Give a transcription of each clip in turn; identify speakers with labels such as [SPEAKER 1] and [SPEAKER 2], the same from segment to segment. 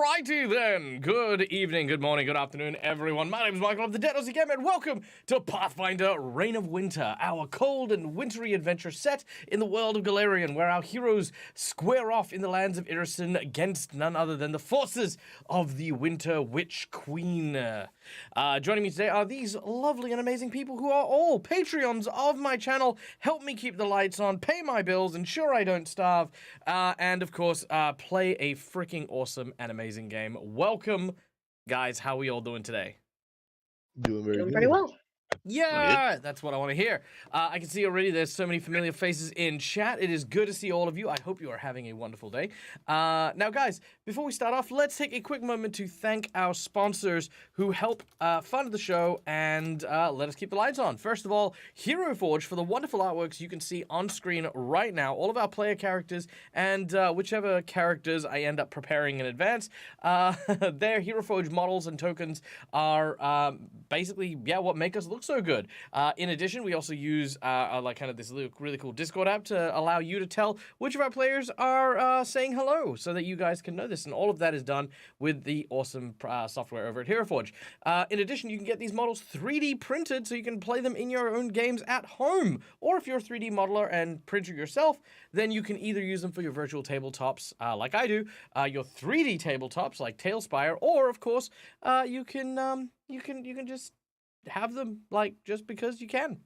[SPEAKER 1] Alrighty then. Good evening, good morning, good afternoon, everyone. My name is Michael of the Dead Aussie Game, and welcome to Pathfinder Reign of Winter, our cold and wintry adventure set in the world of Golarion, where our heroes square off in the lands of Irrisen against none other than the forces of the Winter Witch Queen. Joining me today are these lovely and amazing people who are all Patreons of my channel, help me keep the lights on, pay my bills, ensure I don't starve, and of course, play a freaking awesome and amazing game. Welcome, guys. How are we all doing today?
[SPEAKER 2] Doing very good.
[SPEAKER 3] Pretty well.
[SPEAKER 1] Yeah, that's what I want to hear. I can see already there's so many familiar faces in chat. It is good to see all of you. I hope you are having a wonderful day. Now, guys, before we start off, let's take a quick moment to thank our sponsors who help fund the show and let us keep the lights on. First of all, Hero Forge for the wonderful artworks you can see on screen right now. All of our player characters and whichever characters I end up preparing in advance. Their Hero Forge models and tokens are basically, what make us look so good. In addition, we also use like kind of this really cool Discord app to allow you to tell which of our players are saying hello, so that you guys can know this. And all of that is done with the awesome software over at Hero Forge. In addition, you can get these models 3D printed, so you can play them in your own games at home. Or if you're a 3D modeler and printer yourself, then you can either use them for your virtual tabletops, like I do, your 3D tabletops like Tailspire, or of course, you can just have them, like, just because you can.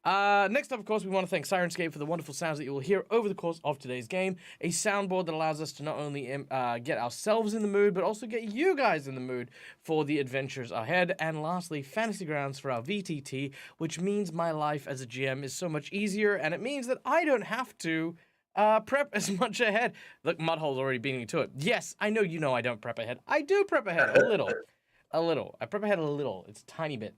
[SPEAKER 1] Next up, of course, we want to thank Sirenscape for the wonderful sounds that you will hear over the course of today's game. A soundboard that allows us to not only get ourselves in the mood, but also get you guys in the mood for the adventures ahead. And lastly, Fantasy Grounds for our VTT, which means my life as a GM is so much easier, and it means that I don't have to prep as much ahead. Look, Mudhole's already beating me to it. Yes, I know I don't prep ahead. I do prep ahead a little. A little. I prep ahead a little. It's a tiny bit.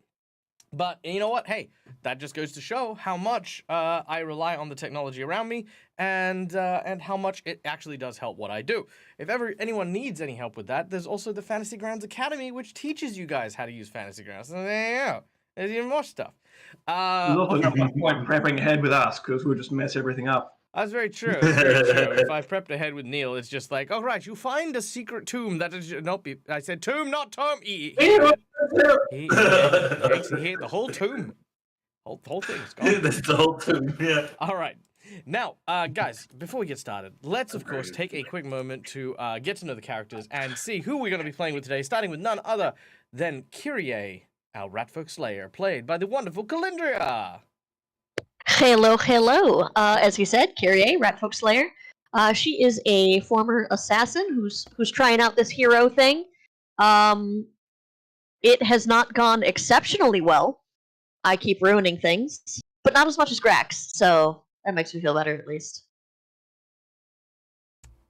[SPEAKER 1] But you know what? Hey, that just goes to show how much I rely on the technology around me and how much it actually does help what I do. If ever anyone needs any help with that, there's also the Fantasy Grounds Academy, which teaches you guys how to use Fantasy Grounds. And there you go. There's even more stuff.
[SPEAKER 4] There's also no point prepping ahead with us, because we'll just mess everything up.
[SPEAKER 1] That's very true. That's very true. If I prepped ahead with Neil, it's just like, oh, right, you find a secret tomb that is... Nope, I said tomb, not tomb. He hit the whole tomb. Whole thing's gone.
[SPEAKER 5] That's the whole tomb, yeah.
[SPEAKER 1] All right. Now, guys, before we get started, let's, of course, take a quick moment to get to know the characters and see who we're going to be playing with today, starting with none other than Kyrie, our Ratfolk Slayer, played by the wonderful Calindria.
[SPEAKER 3] Hello, hello. As you said, Kyrie, Ratfolk Slayer. She is a former assassin who's trying out this hero thing. It has not gone exceptionally well. I keep ruining things, but not as much as Grax, so that makes me feel better at least.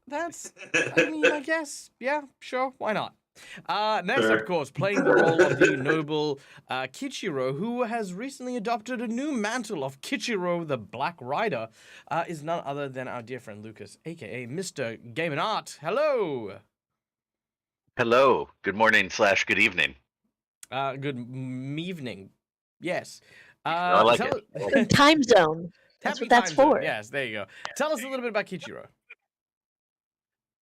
[SPEAKER 1] That's, I mean, I guess, yeah, sure, why not? Next, of course, playing the role of the noble Kichiro, who has recently adopted a new mantle of Kichiro the Black Rider, is none other than our dear friend Lucas, aka Mr. Game and Art. Hello!
[SPEAKER 5] Hello. Good morning / good evening.
[SPEAKER 1] Good evening. Yes.
[SPEAKER 5] I like it.
[SPEAKER 3] Time zone. That's
[SPEAKER 1] Happy
[SPEAKER 3] what that's
[SPEAKER 1] time zone.
[SPEAKER 3] for.
[SPEAKER 1] Yes, there you go. Tell us a little bit about Kichiro.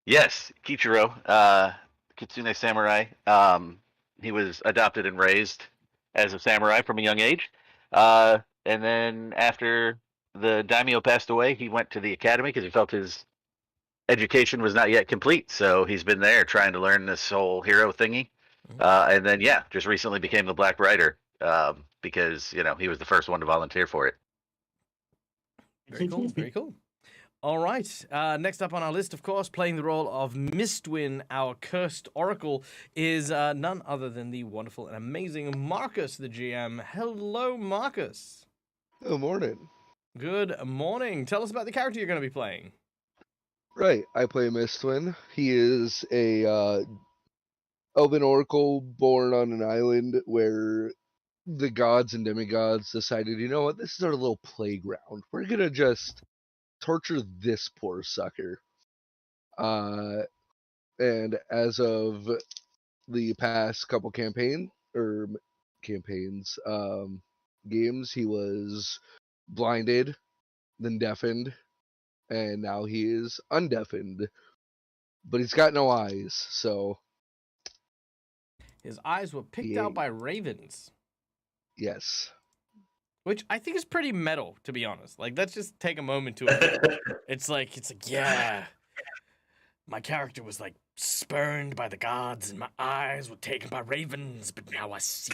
[SPEAKER 5] Yes, Kichiro, Kitsune samurai. He was adopted and raised as a samurai from a young age. And then after the daimyo passed away, he went to the academy because he felt his education was not yet complete. So he's been there trying to learn this whole hero thingy. And then, just recently became the Black Rider because, he was the first one to volunteer for it.
[SPEAKER 1] Very cool, very cool. All right, next up on our list, of course, playing the role of Mistwin, our cursed oracle, is none other than the wonderful and amazing Marcus, the GM. Hello, Marcus.
[SPEAKER 2] Good morning.
[SPEAKER 1] Good morning. Tell us about the character you're going to be playing.
[SPEAKER 2] Right, I play Mistwin. He is a elven oracle born on an island where the gods and demigods decided, you know what, this is our little playground. We're going to just torture this poor sucker. And as of the past couple games, he was blinded, then deafened, and now he is undeafened. but he's got no eyes, so
[SPEAKER 1] His eyes were picked
[SPEAKER 2] he
[SPEAKER 1] out
[SPEAKER 2] ain't.
[SPEAKER 1] by ravens,
[SPEAKER 2] Yes.
[SPEAKER 1] which I think is pretty metal, to be honest. Like, let's just take a moment to. It's like, yeah. My character was like spurned by the gods, and my eyes were taken by ravens, but now I see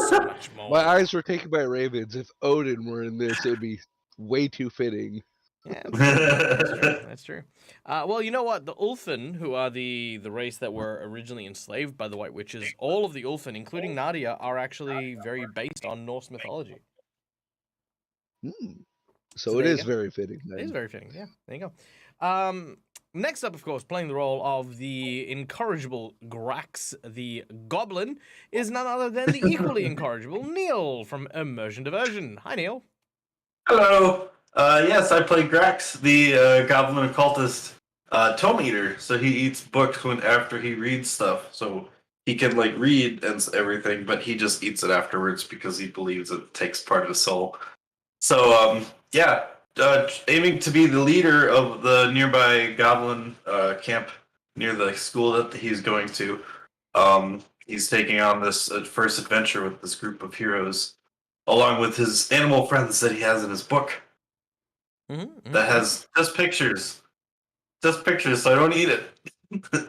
[SPEAKER 1] so much more.
[SPEAKER 2] My eyes were taken by ravens. If Odin were in this, it would be way too fitting.
[SPEAKER 1] Yeah, that's true. That's true. Well, you know what? The Ulfen, who are the race that were originally enslaved by the White Witches, all of the Ulfen, including Nadia, are actually very based on Norse mythology.
[SPEAKER 2] So it
[SPEAKER 1] there you
[SPEAKER 2] is
[SPEAKER 1] go.
[SPEAKER 2] very fitting.
[SPEAKER 1] It is
[SPEAKER 2] Then.
[SPEAKER 1] very fitting. Yeah, there you go. Next up, of course, playing the role of the incorrigible Grax the Goblin is none other than the equally incorrigible Neil from Immersion Diversion. Hi, Neil.
[SPEAKER 6] Hello. Yes, I play Grax, the goblin occultist tome eater. So he eats books after he reads stuff. So he can like read and everything, but he just eats it afterwards because he believes it takes part of his soul. So aiming to be the leader of the nearby goblin camp near the school that he's going to. He's taking on this first adventure with this group of heroes, along with his animal friends that he has in his book. That has just pictures. Just pictures, so I don't eat it.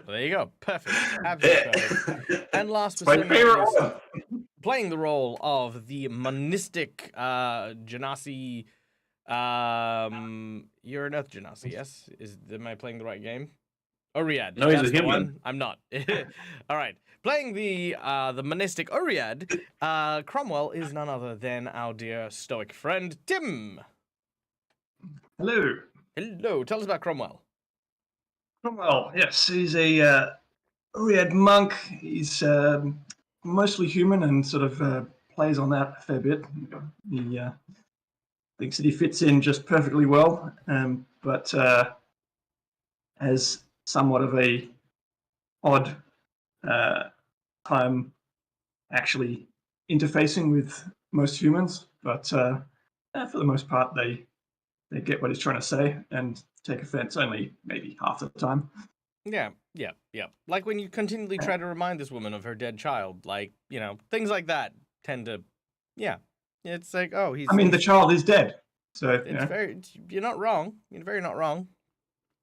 [SPEAKER 1] There you go. Perfect. Absolutely perfect. And last but
[SPEAKER 6] My
[SPEAKER 1] certainly
[SPEAKER 6] favorite
[SPEAKER 1] not least,
[SPEAKER 6] one.
[SPEAKER 1] playing the role of the monistic Genasi. You're an Earth Genasi, yes? Am I playing the right game? Oriad.
[SPEAKER 6] No, he's
[SPEAKER 1] that's
[SPEAKER 6] a
[SPEAKER 1] the
[SPEAKER 6] human.
[SPEAKER 1] one. I'm not. All right. Playing the monistic Oriad, Cromwell is none other than our dear stoic friend, Tim.
[SPEAKER 4] Hello.
[SPEAKER 1] Hello. Tell us about Cromwell.
[SPEAKER 4] Well, yes, he's a Oread monk. He's mostly human and sort of plays on that a fair bit. He thinks that he fits in just perfectly well, but has somewhat of a odd time actually interfacing with most humans. But for the most part, they get what he's trying to say and take offense only maybe half the time.
[SPEAKER 1] Yeah. Like when you continually try to remind this woman of her dead child, like, things like that tend to, it's like, oh, he's.
[SPEAKER 4] I mean, the child is dead, so
[SPEAKER 1] You're not wrong. You're very not wrong.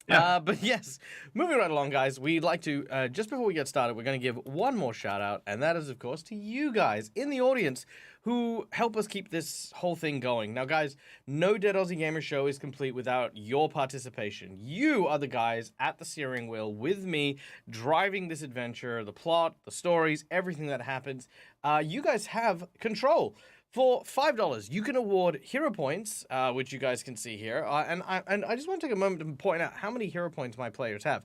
[SPEAKER 4] Yeah.
[SPEAKER 1] But yes, moving right along, guys, we'd like to, just before we get started, we're going to give one more shout out, and that is, of course, to you guys in the audience who help us keep this whole thing going. Now, guys, no Dead Aussie Gamer show is complete without your participation. You are the guys at the steering wheel with me, driving this adventure, the plot, the stories, everything that happens. You guys have control. For $5, you can award hero points, which you guys can see here. And I just want to take a moment to point out how many hero points my players have.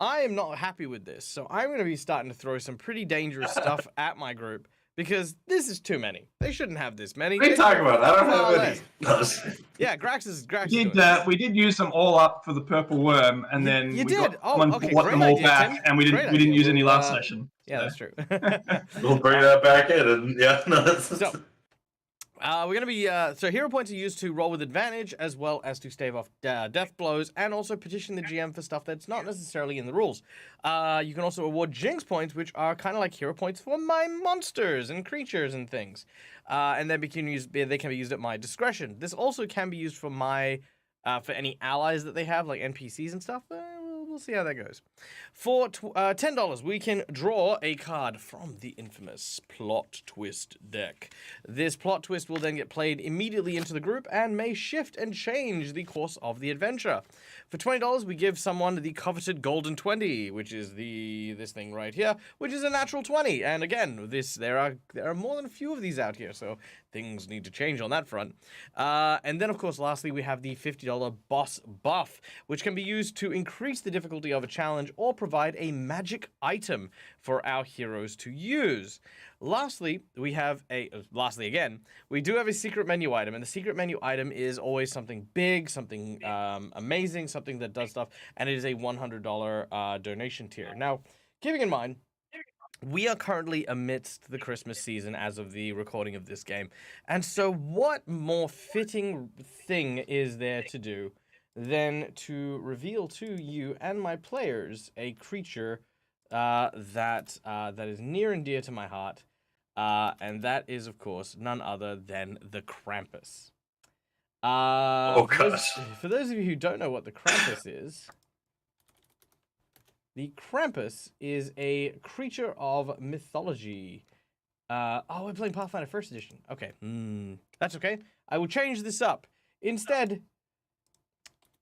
[SPEAKER 1] I am not happy with this, so I'm going to be starting to throw some pretty dangerous stuff at my group because this is too many. They shouldn't have this many.
[SPEAKER 6] What are you talking about? I don't have any.
[SPEAKER 1] Yeah, Grax is
[SPEAKER 4] we did use them all up for the purple worm, and then
[SPEAKER 1] you
[SPEAKER 4] we
[SPEAKER 1] did.
[SPEAKER 4] got
[SPEAKER 1] Okay,
[SPEAKER 4] bought
[SPEAKER 1] great
[SPEAKER 4] them all
[SPEAKER 1] idea,
[SPEAKER 4] back,
[SPEAKER 1] Tim.
[SPEAKER 4] and we
[SPEAKER 1] Great
[SPEAKER 4] didn't use
[SPEAKER 1] idea.
[SPEAKER 4] any last session.
[SPEAKER 1] Yeah,
[SPEAKER 4] so.
[SPEAKER 1] that's true.
[SPEAKER 6] We'll bring that back in, and
[SPEAKER 1] So, we're going to be, so hero points are used to roll with advantage, as well as to stave off death blows, and also petition the GM for stuff that's not necessarily in the rules. You can also award jinx points, which are kind of like hero points for my monsters and creatures and things. And they can be used at my discretion. This also can be used for for any allies that they have, like NPCs and stuff. We'll see how that goes. For $10, we can draw a card from the infamous Plot Twist deck. This plot twist will then get played immediately into the group and may shift and change the course of the adventure. For $20, we give someone the coveted Golden 20, which is this thing right here, which is a natural 20. And again, there are more than a few of these out here, so things need to change on that front. And then, of course, lastly, we have the $50 Boss Buff, which can be used to increase the difficulty of a challenge or provide a magic item for our heroes to use. Lastly, we have we do have a secret menu item, and the secret menu item is always something big, something amazing, something that does stuff, and it is a $100 donation tier. Now, keeping in mind, we are currently amidst the Christmas season as of the recording of this game. And so what more fitting thing is there to do than to reveal to you and my players a creature that is near and dear to my heart, and that is, of course, none other than the Krampus.
[SPEAKER 6] Oh, gosh.
[SPEAKER 1] For those of you who don't know what the Krampus is, the Krampus is a creature of mythology. We're playing Pathfinder First Edition. Okay, that's okay. I will change this up. Instead,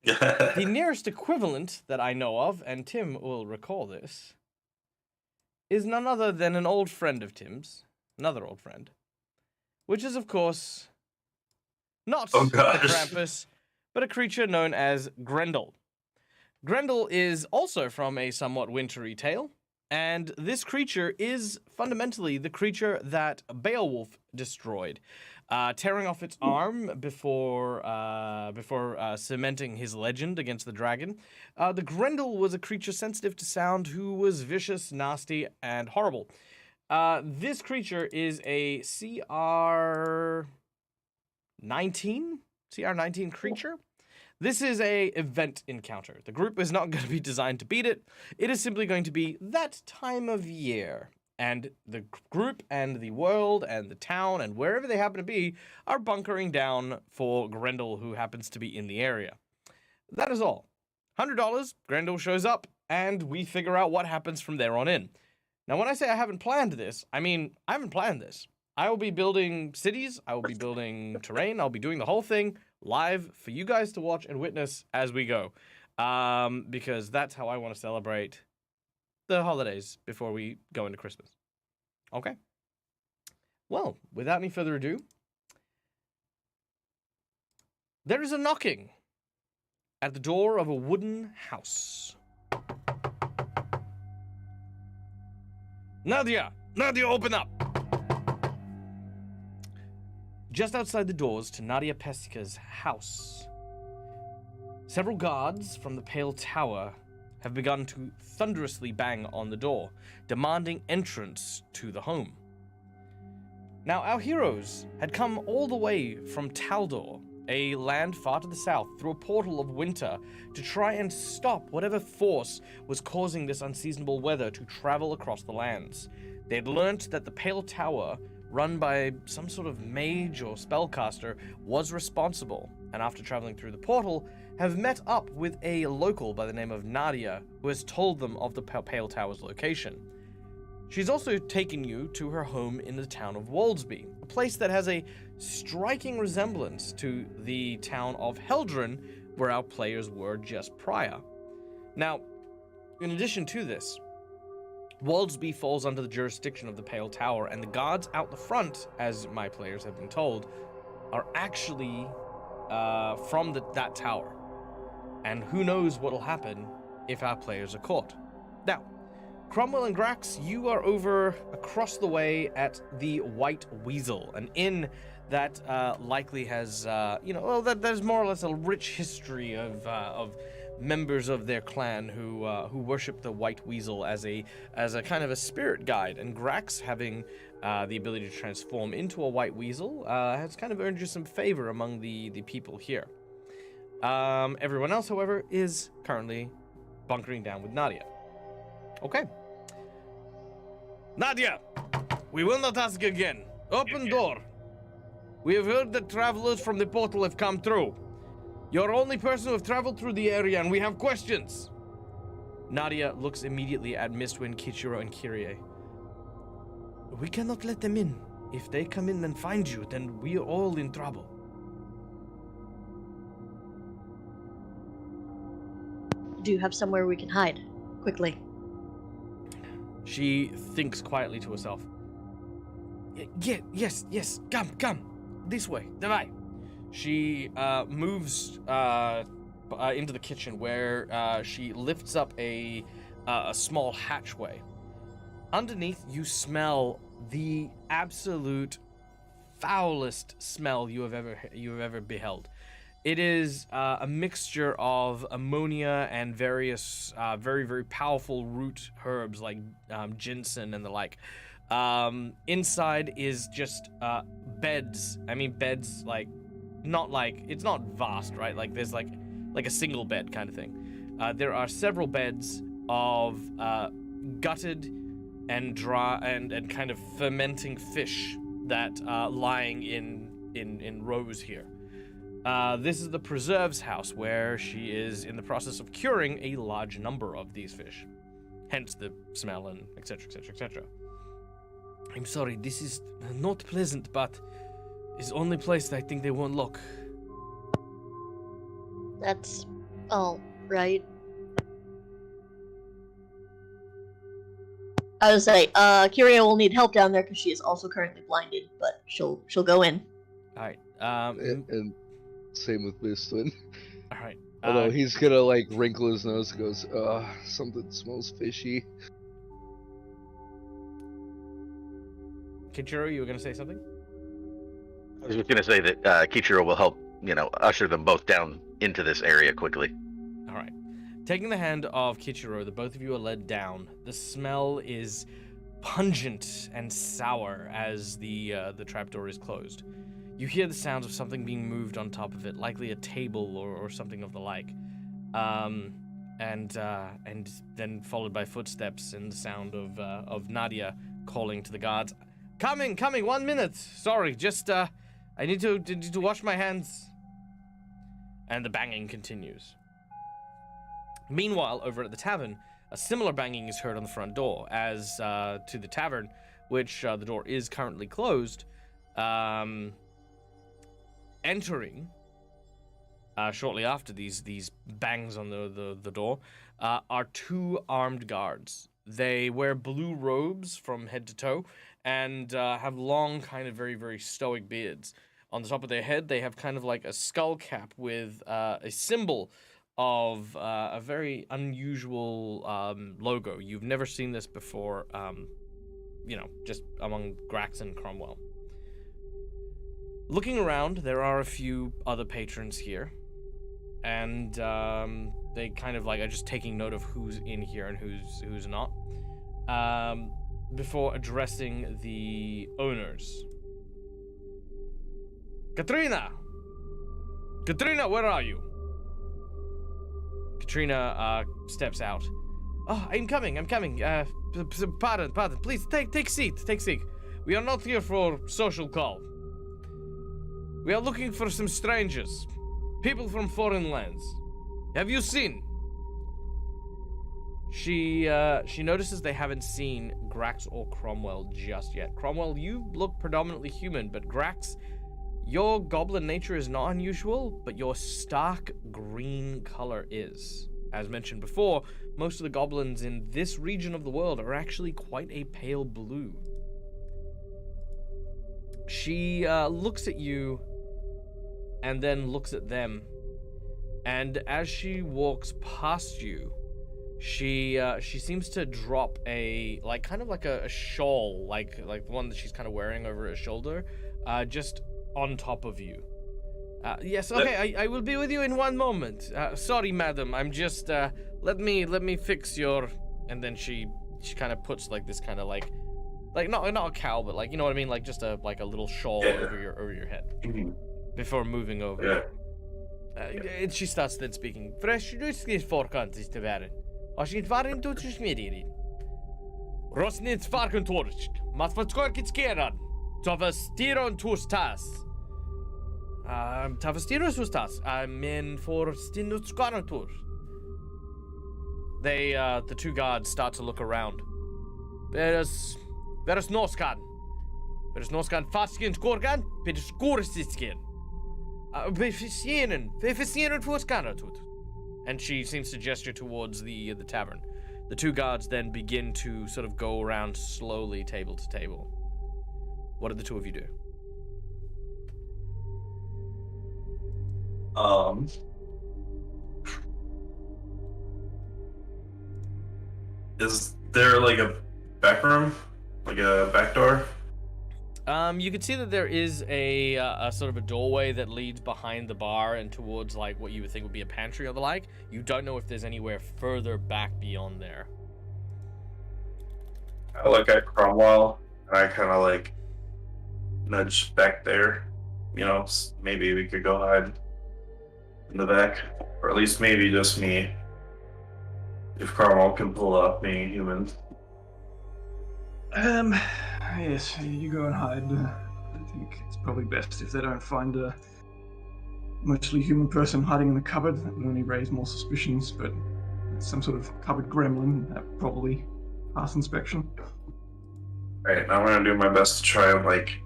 [SPEAKER 1] the nearest equivalent that I know of, and Tim will recall this, is none other than an old friend of Tim's, another old friend, which is, of course, not the Krampus, but a creature known as Grendel. Grendel is also from a somewhat wintry tale, and this creature is fundamentally the creature that Beowulf destroyed, tearing off its arm before cementing his legend against the dragon. The Grendel was a creature sensitive to sound who was vicious, nasty, and horrible. This creature is a CR19 creature. This is a event encounter. The group is not going to be designed to beat it. It is simply going to be that time of year. And the group and the world and the town and wherever they happen to be are bunkering down for Grendel, who happens to be in the area. That is all. $100, Grendel shows up, and we figure out what happens from there on in. Now, when I say I haven't planned this, I mean, I haven't planned this. I will be building cities, I will be building terrain, I'll be doing the whole thing live for you guys to watch and witness as we go. Because that's how I want to celebrate the holidays before we go into Christmas. Okay? Well, without any further ado, there is a knocking at the door of a wooden house. Nadia, open up! Just outside the doors to Nadia Pesca's house, several guards from the Pale Tower have begun to thunderously bang on the door, demanding entrance to the home. Now, our heroes had come all the way from Taldor, a land far to the south, through a portal of winter to try and stop whatever force was causing this unseasonable weather to travel across the lands. They had learnt that the Pale Tower, run by some sort of mage or spellcaster, was responsible, and after traveling through the portal, have met up with a local by the name of Nadia, who has told them of the Pale Tower's location. She's also taken you to her home in the town of Woldsby, a place that has a striking resemblance to the town of Heldren, where our players were just prior. Now, in addition to this, Woldsby falls under the jurisdiction of the Pale Tower, and the guards out the front, as my players have been told, are actually from that tower. And who knows what will happen if our players are caught. Now, Cromwell and Grax, you are over across the way at the White Weasel, an inn that likely has, there's more or less a rich history of members of their clan who worship the White Weasel as a kind of a spirit guide. And Grax, having the ability to transform into a White Weasel, has kind of earned you some favor among the people here. Everyone else, however, is currently bunkering down with Nadia. Okay. Nadia, we will not ask again. Open door. We have heard that travelers from the portal have come through. You're the only person who have traveled through the area, and we have questions. Nadia looks immediately at Mistwind, Kichiro, and Kyrie. We cannot let them in. If they come in and find you, then we are all in trouble.
[SPEAKER 3] Do you have somewhere we can hide? Quickly.
[SPEAKER 1] She thinks quietly to herself. Yes, come. This way, давай. She moves into the kitchen where she lifts up a small hatchway. Underneath, you smell the absolute foulest smell you have ever beheld. It is a mixture of ammonia and various very, very powerful root herbs like ginseng and the like. Inside is just beds. I mean, beds like, not like, it's not vast, right? Like there's like like a single bed kind of thing. There are several beds of gutted and dry and kind of fermenting fish that are lying in rows here. This is the preserves house where she is in the process of curing a large number of these fish. Hence the smell and etc, etc, etc. I'm sorry, this is not pleasant, but it's the only place that I think they won't look.
[SPEAKER 3] That's all right. I would say, Kyria will need help down there because she is also currently blinded, but she'll go in.
[SPEAKER 1] All right.
[SPEAKER 2] And same with Mistwin.
[SPEAKER 1] All right.
[SPEAKER 2] Although he's gonna like wrinkle his nose and goes, something smells fishy.
[SPEAKER 1] Kichiro, you were gonna say something?
[SPEAKER 5] I was just gonna say that Kichiro will help, usher them both down into this area quickly.
[SPEAKER 1] All right. Taking the hand of Kichiro, the both of you are led down. The smell is pungent and sour as the trapdoor is closed. You hear the sounds of something being moved on top of it, likely a table or something of the like. And then followed by footsteps and the sound of Nadia calling to the guards. Coming, 1 minute. Sorry, just I need to wash my hands. And the banging continues. Meanwhile, over at the tavern, a similar banging is heard on the front door as to the tavern, which the door is currently closed. Entering shortly after these bangs on the door are two armed guards. They wear blue robes from head to toe and have long, kind of very, very stoic beards. On the top of their head, they have kind of like a skull cap with a symbol of a very unusual logo. You've never seen this before, just among Grax and Cromwell. Looking around, there are a few other patrons here, and they kind of like are just taking note of who's in here and who's not, before addressing the owners. Katrina, where are you? Katrina steps out. Oh, I'm coming. Pardon. Please take seat. We are not here for social call. We are looking for some strangers, people from foreign lands. Have you seen? She notices they haven't seen Grax or Cromwell just yet. Cromwell, you look predominantly human, but Grax, your goblin nature is not unusual, but your stark green color is. As mentioned before, most of the goblins in this region of the world are actually quite a pale blue. She looks at you and then looks at them, and as she walks past you, she seems to drop a kind of like a shawl, like the one that she's kind of wearing over her shoulder, just on top of you. Yes, okay, I will be with you in 1 moment. Sorry, madam, I'm just let me fix your. And then she kind of puts like this kind of like not a cowl, but like, you know what I mean, like just a little shawl over your head before moving over. And she starts then speaking. Fresh ruskis forkantis te varen. Ashit varin tutsch medirin. Rosnits farkantorch. Matfatskorkits keran. Tavastiron tustas. Tavastiros tustas. Men for stinutskarnatur. They, the two guards start to look around. Veras Norskan. Veras Norskan faskin skorgan. Veras skorsitskin. And she seems to gesture towards the tavern. The two guards then begin to sort of go around slowly, table to table. What did the two of you do?
[SPEAKER 6] Is there like a back room, like a back door?
[SPEAKER 1] You can see that there is a sort of a doorway that leads behind the bar and towards like what you would think would be a pantry or the like. You don't know if there's anywhere further back beyond there.
[SPEAKER 6] I look at Cromwell and I kind of like nudge back there. Maybe we could go hide. in the back, or at least maybe just me. If Cromwell can pull off being human.
[SPEAKER 4] Yes, you go and hide. I think it's probably best if they don't find a mostly human person hiding in the cupboard. That would only raise more suspicions, but it's some sort of cupboard gremlin that probably pass inspection.
[SPEAKER 6] Alright, I'm gonna do my best to try and like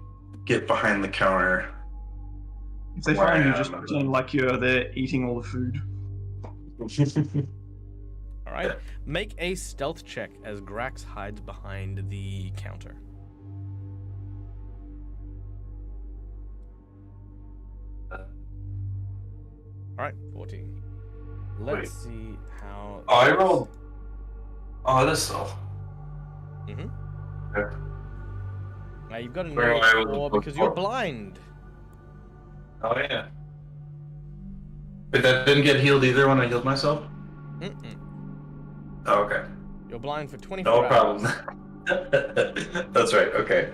[SPEAKER 6] get behind the counter.
[SPEAKER 4] If they find you, just pretend like you're there eating all the food.
[SPEAKER 1] All right. Make a stealth check as Grax hides behind the counter. All right, 14. Let's see how.
[SPEAKER 6] Oh, I rolled. Oh, this stuff.
[SPEAKER 1] Mm-hmm.
[SPEAKER 6] Okay.
[SPEAKER 1] Now you've got a
[SPEAKER 6] Where I was
[SPEAKER 1] 4 because you're
[SPEAKER 6] before.
[SPEAKER 1] blind.
[SPEAKER 6] Oh yeah. But that didn't get healed either when I healed myself?
[SPEAKER 1] Mm-mm.
[SPEAKER 6] Oh, okay.
[SPEAKER 1] You're blind for 24
[SPEAKER 6] No
[SPEAKER 1] hours.
[SPEAKER 6] problem. That's right, okay.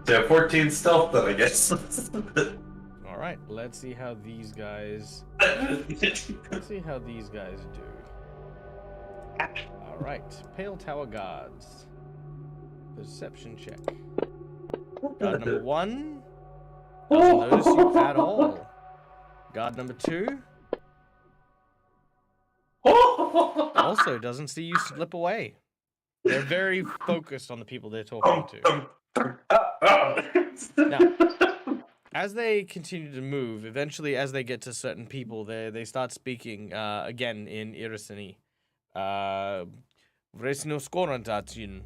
[SPEAKER 6] So I have 14 stealth then, I guess.
[SPEAKER 1] All right, let's see how these guys. Let's see how these guys do. All right, Pale Tower Guards. Perception check. Guard number 1 doesn't notice you at all. Guard number 2 also doesn't see you slip away. They're very focused on the people they're talking to. Now, as they continue to move, eventually as they get to certain people, they start speaking again in Irrisen. Vresno skorantatin.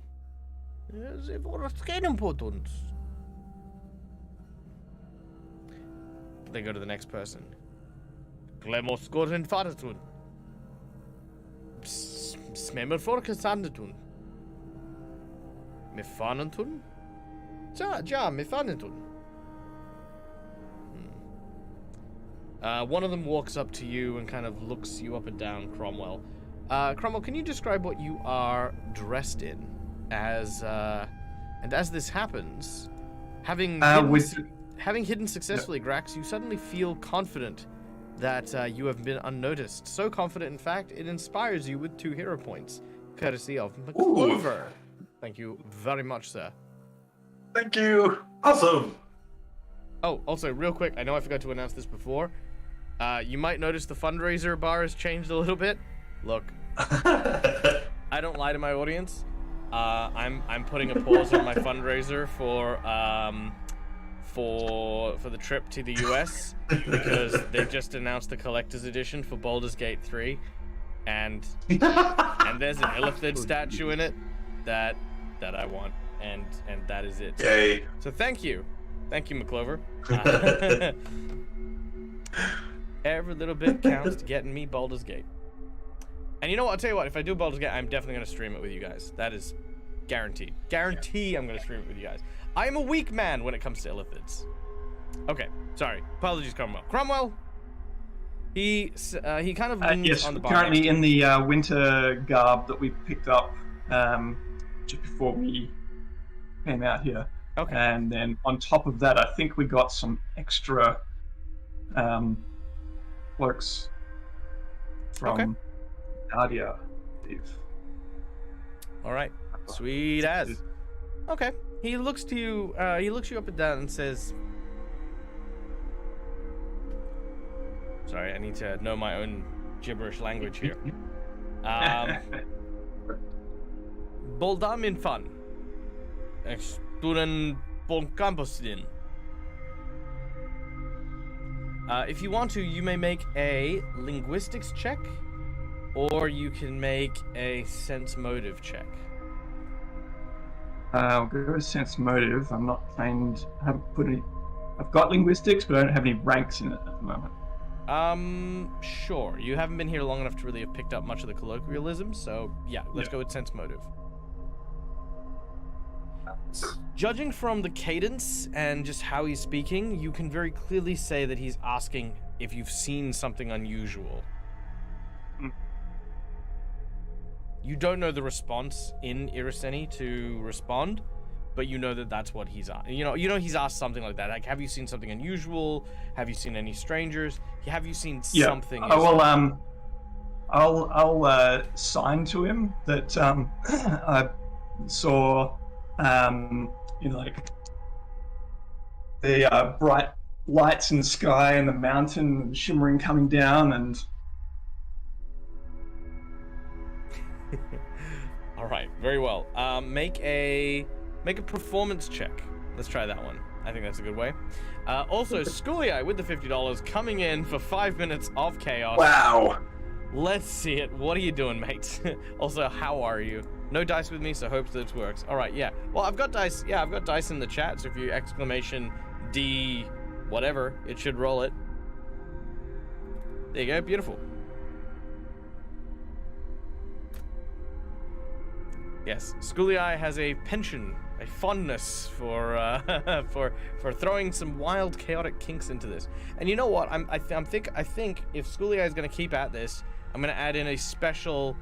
[SPEAKER 1] They go to the next person. Glemos skoran faratun. Smemmer for kasandetun. Mefanantun? Ja, mefanantun. One of them walks up to you and kind of looks you up and down, Cromwell. Cromwell, can you describe what you are dressed in? And as this happens, having hidden successfully, Grax, you suddenly feel confident that you have been unnoticed. So confident, in fact, it inspires you with 2 hero points, courtesy of McClover. Thank you very much, sir.
[SPEAKER 6] Thank you. Awesome.
[SPEAKER 1] Oh, also, real quick, I know I forgot to announce this before. You might notice the fundraiser bar has changed a little bit. Look, I don't lie to my audience. I'm putting a pause on my fundraiser for the trip to the US because they've just announced the collector's edition for Baldur's Gate 3, and there's an Illithid statue in it that I want, and that is it.
[SPEAKER 6] Yay.
[SPEAKER 1] So thank you, McClover. Every little bit counts to getting me Baldur's Gate. And you know what? I'll tell you what. If I do Baldur's Gate, I'm definitely gonna stream it with you guys. That is guaranteed. Guarantee I'm gonna stream it with you guys. I am a weak man when it comes to Illithids. Okay, sorry. Apologies, Cromwell. Cromwell. He kind of leans
[SPEAKER 4] yes,
[SPEAKER 1] on the bar.
[SPEAKER 4] currently in the winter garb that we picked up just before we came out here.
[SPEAKER 1] Okay.
[SPEAKER 4] And then on top of that, I think we got some extra cloaks from Nadia, I believe.
[SPEAKER 1] All right. Sweet as. Okay. He looks to you. He looks you up and down and says, "Sorry, I need to know my own gibberish language here." Boldamin fan. Sturen bon campusdin. If you want to, you may make a linguistics check, or you can make a sense motive check.
[SPEAKER 4] I'll go with sense motive. I'm not trained. I haven't put any. I've got linguistics, but I don't have any ranks in it at the moment.
[SPEAKER 1] Sure. You haven't been here long enough to really have picked up much of the colloquialisms, so yeah, let's go with sense motive. Judging from the cadence and just how he's speaking, you can very clearly say that he's asking if you've seen something unusual. You don't know the response in Irrisen to respond, but you know that that's what he's asked. You know he's asked something like that. Like, have you seen something unusual? Have you seen any strangers? Have you seen something?
[SPEAKER 4] I will. I'll sign to him that I saw, like the bright lights in the sky and the mountain shimmering coming down, and
[SPEAKER 1] All right, very well. Make a performance check. Let's try that one. I think that's a good way. Also, Schooly Eye with the $50 coming in for 5 minutes of chaos.
[SPEAKER 6] Wow.
[SPEAKER 1] Let's see it. What are you doing, mate? Also, how are you? No dice with me, so hope this works. All right, yeah. Well, I've got dice. Yeah, I've got dice in the chat. So if you exclamation D whatever, it should roll it. There you go. Beautiful. Yes, Schooly Eye has a penchant, a fondness for for throwing some wild, chaotic kinks into this. And you know what? I think if Schooly Eye is going to keep at this, I'm going to add in a special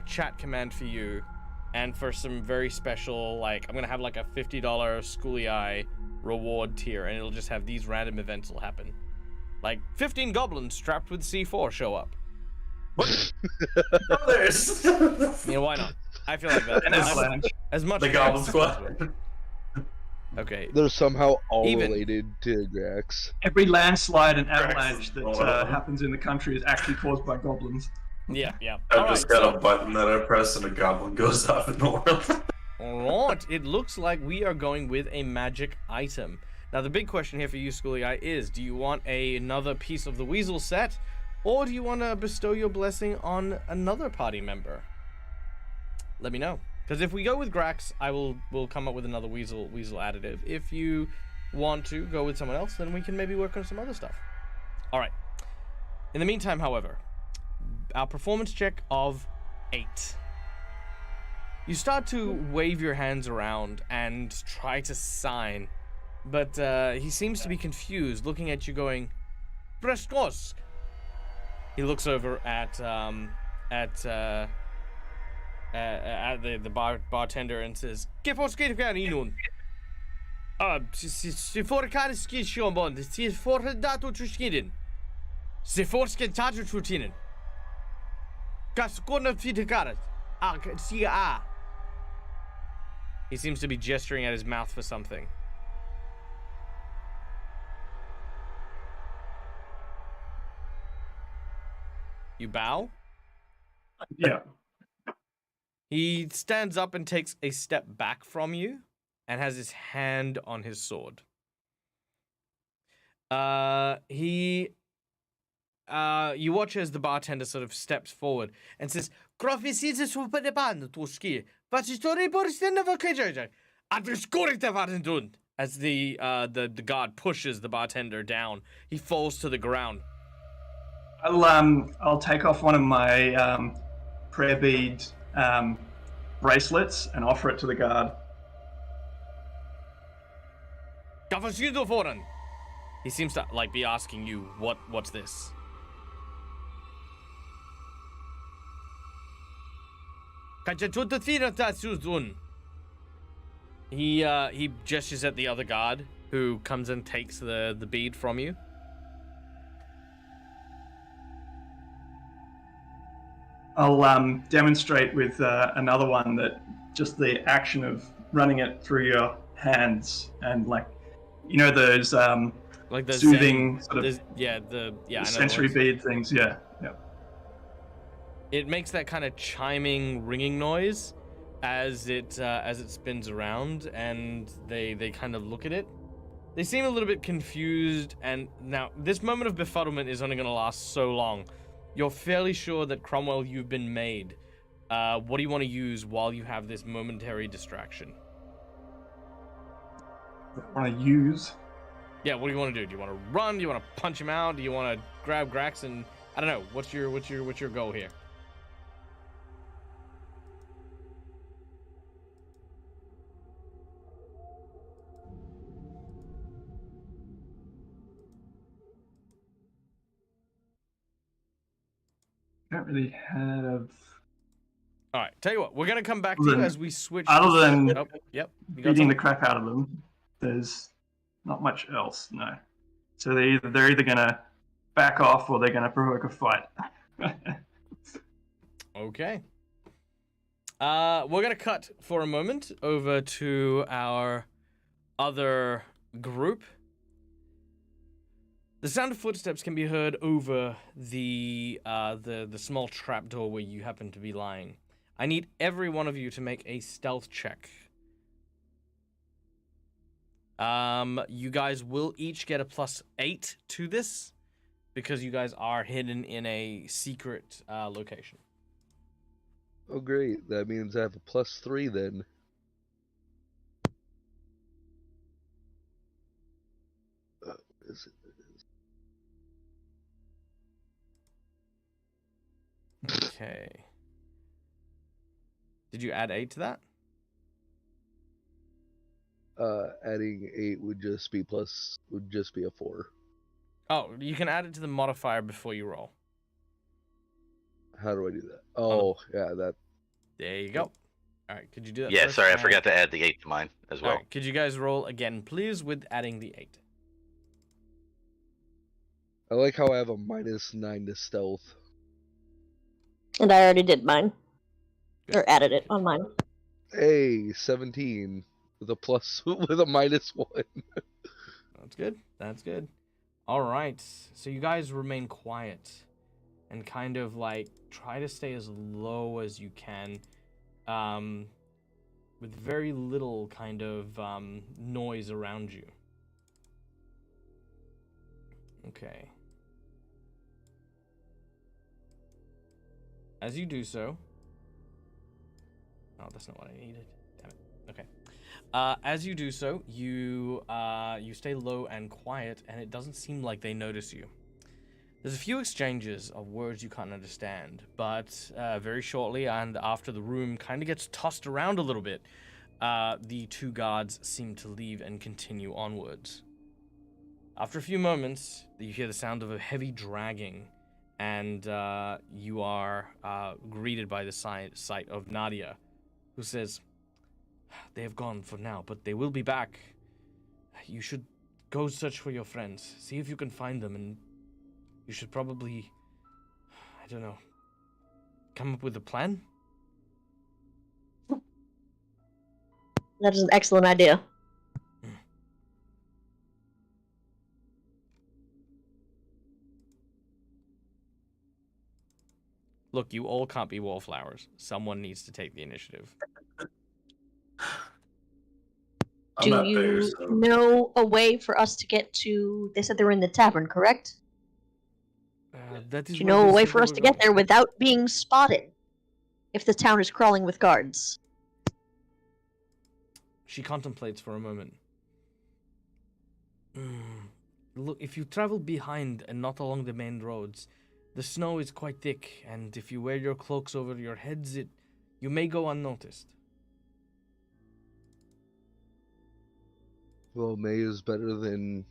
[SPEAKER 1] chat command for you, and for some very special, like, I'm going to have like a $50 Schooly Eye reward tier, and it'll just have these random events will happen. Like 15 goblins strapped with C4 show up.
[SPEAKER 6] Others.
[SPEAKER 1] Yeah, why not? I feel like that.
[SPEAKER 4] an avalanche.
[SPEAKER 1] As much
[SPEAKER 6] The
[SPEAKER 1] as
[SPEAKER 6] Goblin
[SPEAKER 1] Grax
[SPEAKER 6] Squad.
[SPEAKER 1] would. Okay.
[SPEAKER 2] They're somehow all
[SPEAKER 1] Even-
[SPEAKER 2] related to Grax.
[SPEAKER 4] Every landslide and
[SPEAKER 6] Correct.
[SPEAKER 4] avalanche that
[SPEAKER 6] Oh, wow.
[SPEAKER 4] happens in the country is actually caused by goblins.
[SPEAKER 1] Yeah, yeah.
[SPEAKER 6] I've just got a button that I press and a goblin goes off in the world.
[SPEAKER 1] Alright, it looks like we are going with a magic item. Now the big question here for you, Schooly Eye, is do you want another piece of the Weasel set, or do you want to bestow your blessing on another party member? Let me know. Because if we go with Grax, we'll come up with another Weasel additive. If you want to go with someone else, then we can maybe work on some other stuff. Alright. In the meantime, however, our performance check of 8. You start to wave your hands around and try to sign, but he seems to be confused, looking at you going, Preskosk. He looks over at the bartender and says, "Ge forsket inun. Se forkan skishonbond, se fordato tuskidin. Se forsket tatu tutinen. Kas korna fitikarat. He seems to be gesturing at his mouth for something. You bow?
[SPEAKER 4] Yeah.
[SPEAKER 1] He stands up and takes a step back from you and has his hand on his sword. You watch as the bartender sort of steps forward and says, as the guard pushes the bartender down, he falls to the ground.
[SPEAKER 4] I'll take off one of my prayer bead bracelets and offer it to the guard.
[SPEAKER 1] He seems to be asking you, what's this? He gestures at the other guard who comes and takes the bead from you.
[SPEAKER 4] I'll demonstrate with another one that just the action of running it through your hands and those
[SPEAKER 1] Like the
[SPEAKER 4] soothing
[SPEAKER 1] Zen,
[SPEAKER 4] sort of
[SPEAKER 1] I know the
[SPEAKER 4] sensory
[SPEAKER 1] ones.
[SPEAKER 4] bead things. Yeah.
[SPEAKER 1] It makes that kind of chiming, ringing noise as it spins around, and they kind of look at it. They seem a little bit confused, and now this moment of befuddlement is only going to last so long. You're fairly sure that Cromwell, you've been made. What do you want to use while you have this momentary distraction?
[SPEAKER 4] I want to use.
[SPEAKER 1] Yeah, what do you want to do? Do you want to run? Do you want to punch him out? Do you want to grab Grax and I don't know. What's your goal here?
[SPEAKER 4] Don't really have.
[SPEAKER 1] All right, tell you what, we're gonna come back to you as we switch.
[SPEAKER 4] Other than
[SPEAKER 1] Oh, yep. You got
[SPEAKER 4] beating the
[SPEAKER 1] something?
[SPEAKER 4] crap out of them, there's not much else. No. So they're either gonna back off or they're gonna provoke a fight.
[SPEAKER 1] Okay. We're gonna cut for a moment over to our other group. The sound of footsteps can be heard over the small trapdoor where you happen to be lying. I need every one of you to make a stealth check. You guys will each get a +8 to this because you guys are hidden in a secret location.
[SPEAKER 2] Oh, great. That means I have a +3 then. Is it?
[SPEAKER 1] Okay. Did you add 8 to that?
[SPEAKER 2] Adding 8 would just be a 4.
[SPEAKER 1] Oh, you can add it to the modifier before you roll.
[SPEAKER 2] How do I do that? Oh, yeah, that.
[SPEAKER 1] There you go. All right, could you do that?
[SPEAKER 5] Yeah,
[SPEAKER 1] first?
[SPEAKER 5] sorry, I forgot to add the 8 to mine as
[SPEAKER 1] All
[SPEAKER 5] well.
[SPEAKER 1] right, could you guys roll again, please, with adding the 8?
[SPEAKER 2] I like how I have a -9 to stealth.
[SPEAKER 3] And I already did mine. Or added it on mine.
[SPEAKER 2] Hey, 17 with a with a -1.
[SPEAKER 1] That's good. That's good. All right. So you guys remain quiet and kind of like try to stay as low as you can, with very little kind of noise around you. Okay. As you do so. Oh, that's not what I needed. Damn it. Okay. As you do so, you stay low and quiet, and it doesn't seem like they notice you. There's a few exchanges of words you can't understand, but very shortly, and after the room kind of gets tossed around a little bit, the two guards seem to leave and continue onwards. After a few moments, you hear the sound of a heavy dragging, and you are greeted by the sight of Nadia, who says, "They have gone for now, but they will be back. You should go search for your friends. See if you can find them, and you should probably, I don't know, come up with a plan?"
[SPEAKER 3] That is an excellent idea.
[SPEAKER 1] Look, you all can't be wallflowers. Someone needs to take the initiative.
[SPEAKER 6] I'm
[SPEAKER 3] Do
[SPEAKER 6] not there,
[SPEAKER 3] you
[SPEAKER 6] so.
[SPEAKER 3] know a way for us to get to... They said they were in the tavern, correct?
[SPEAKER 1] That
[SPEAKER 3] Do
[SPEAKER 1] is
[SPEAKER 3] you
[SPEAKER 1] where
[SPEAKER 3] know
[SPEAKER 1] they
[SPEAKER 3] a way
[SPEAKER 1] said
[SPEAKER 3] for
[SPEAKER 1] they
[SPEAKER 3] us
[SPEAKER 1] were
[SPEAKER 3] to get
[SPEAKER 1] going.
[SPEAKER 3] there without being spotted? If the town is crawling with guards.
[SPEAKER 1] She contemplates for a moment. Look, if you travel behind and not along the main roads, the snow is quite thick, and if you wear your cloaks over your heads, you may go unnoticed.
[SPEAKER 2] Well, May is better than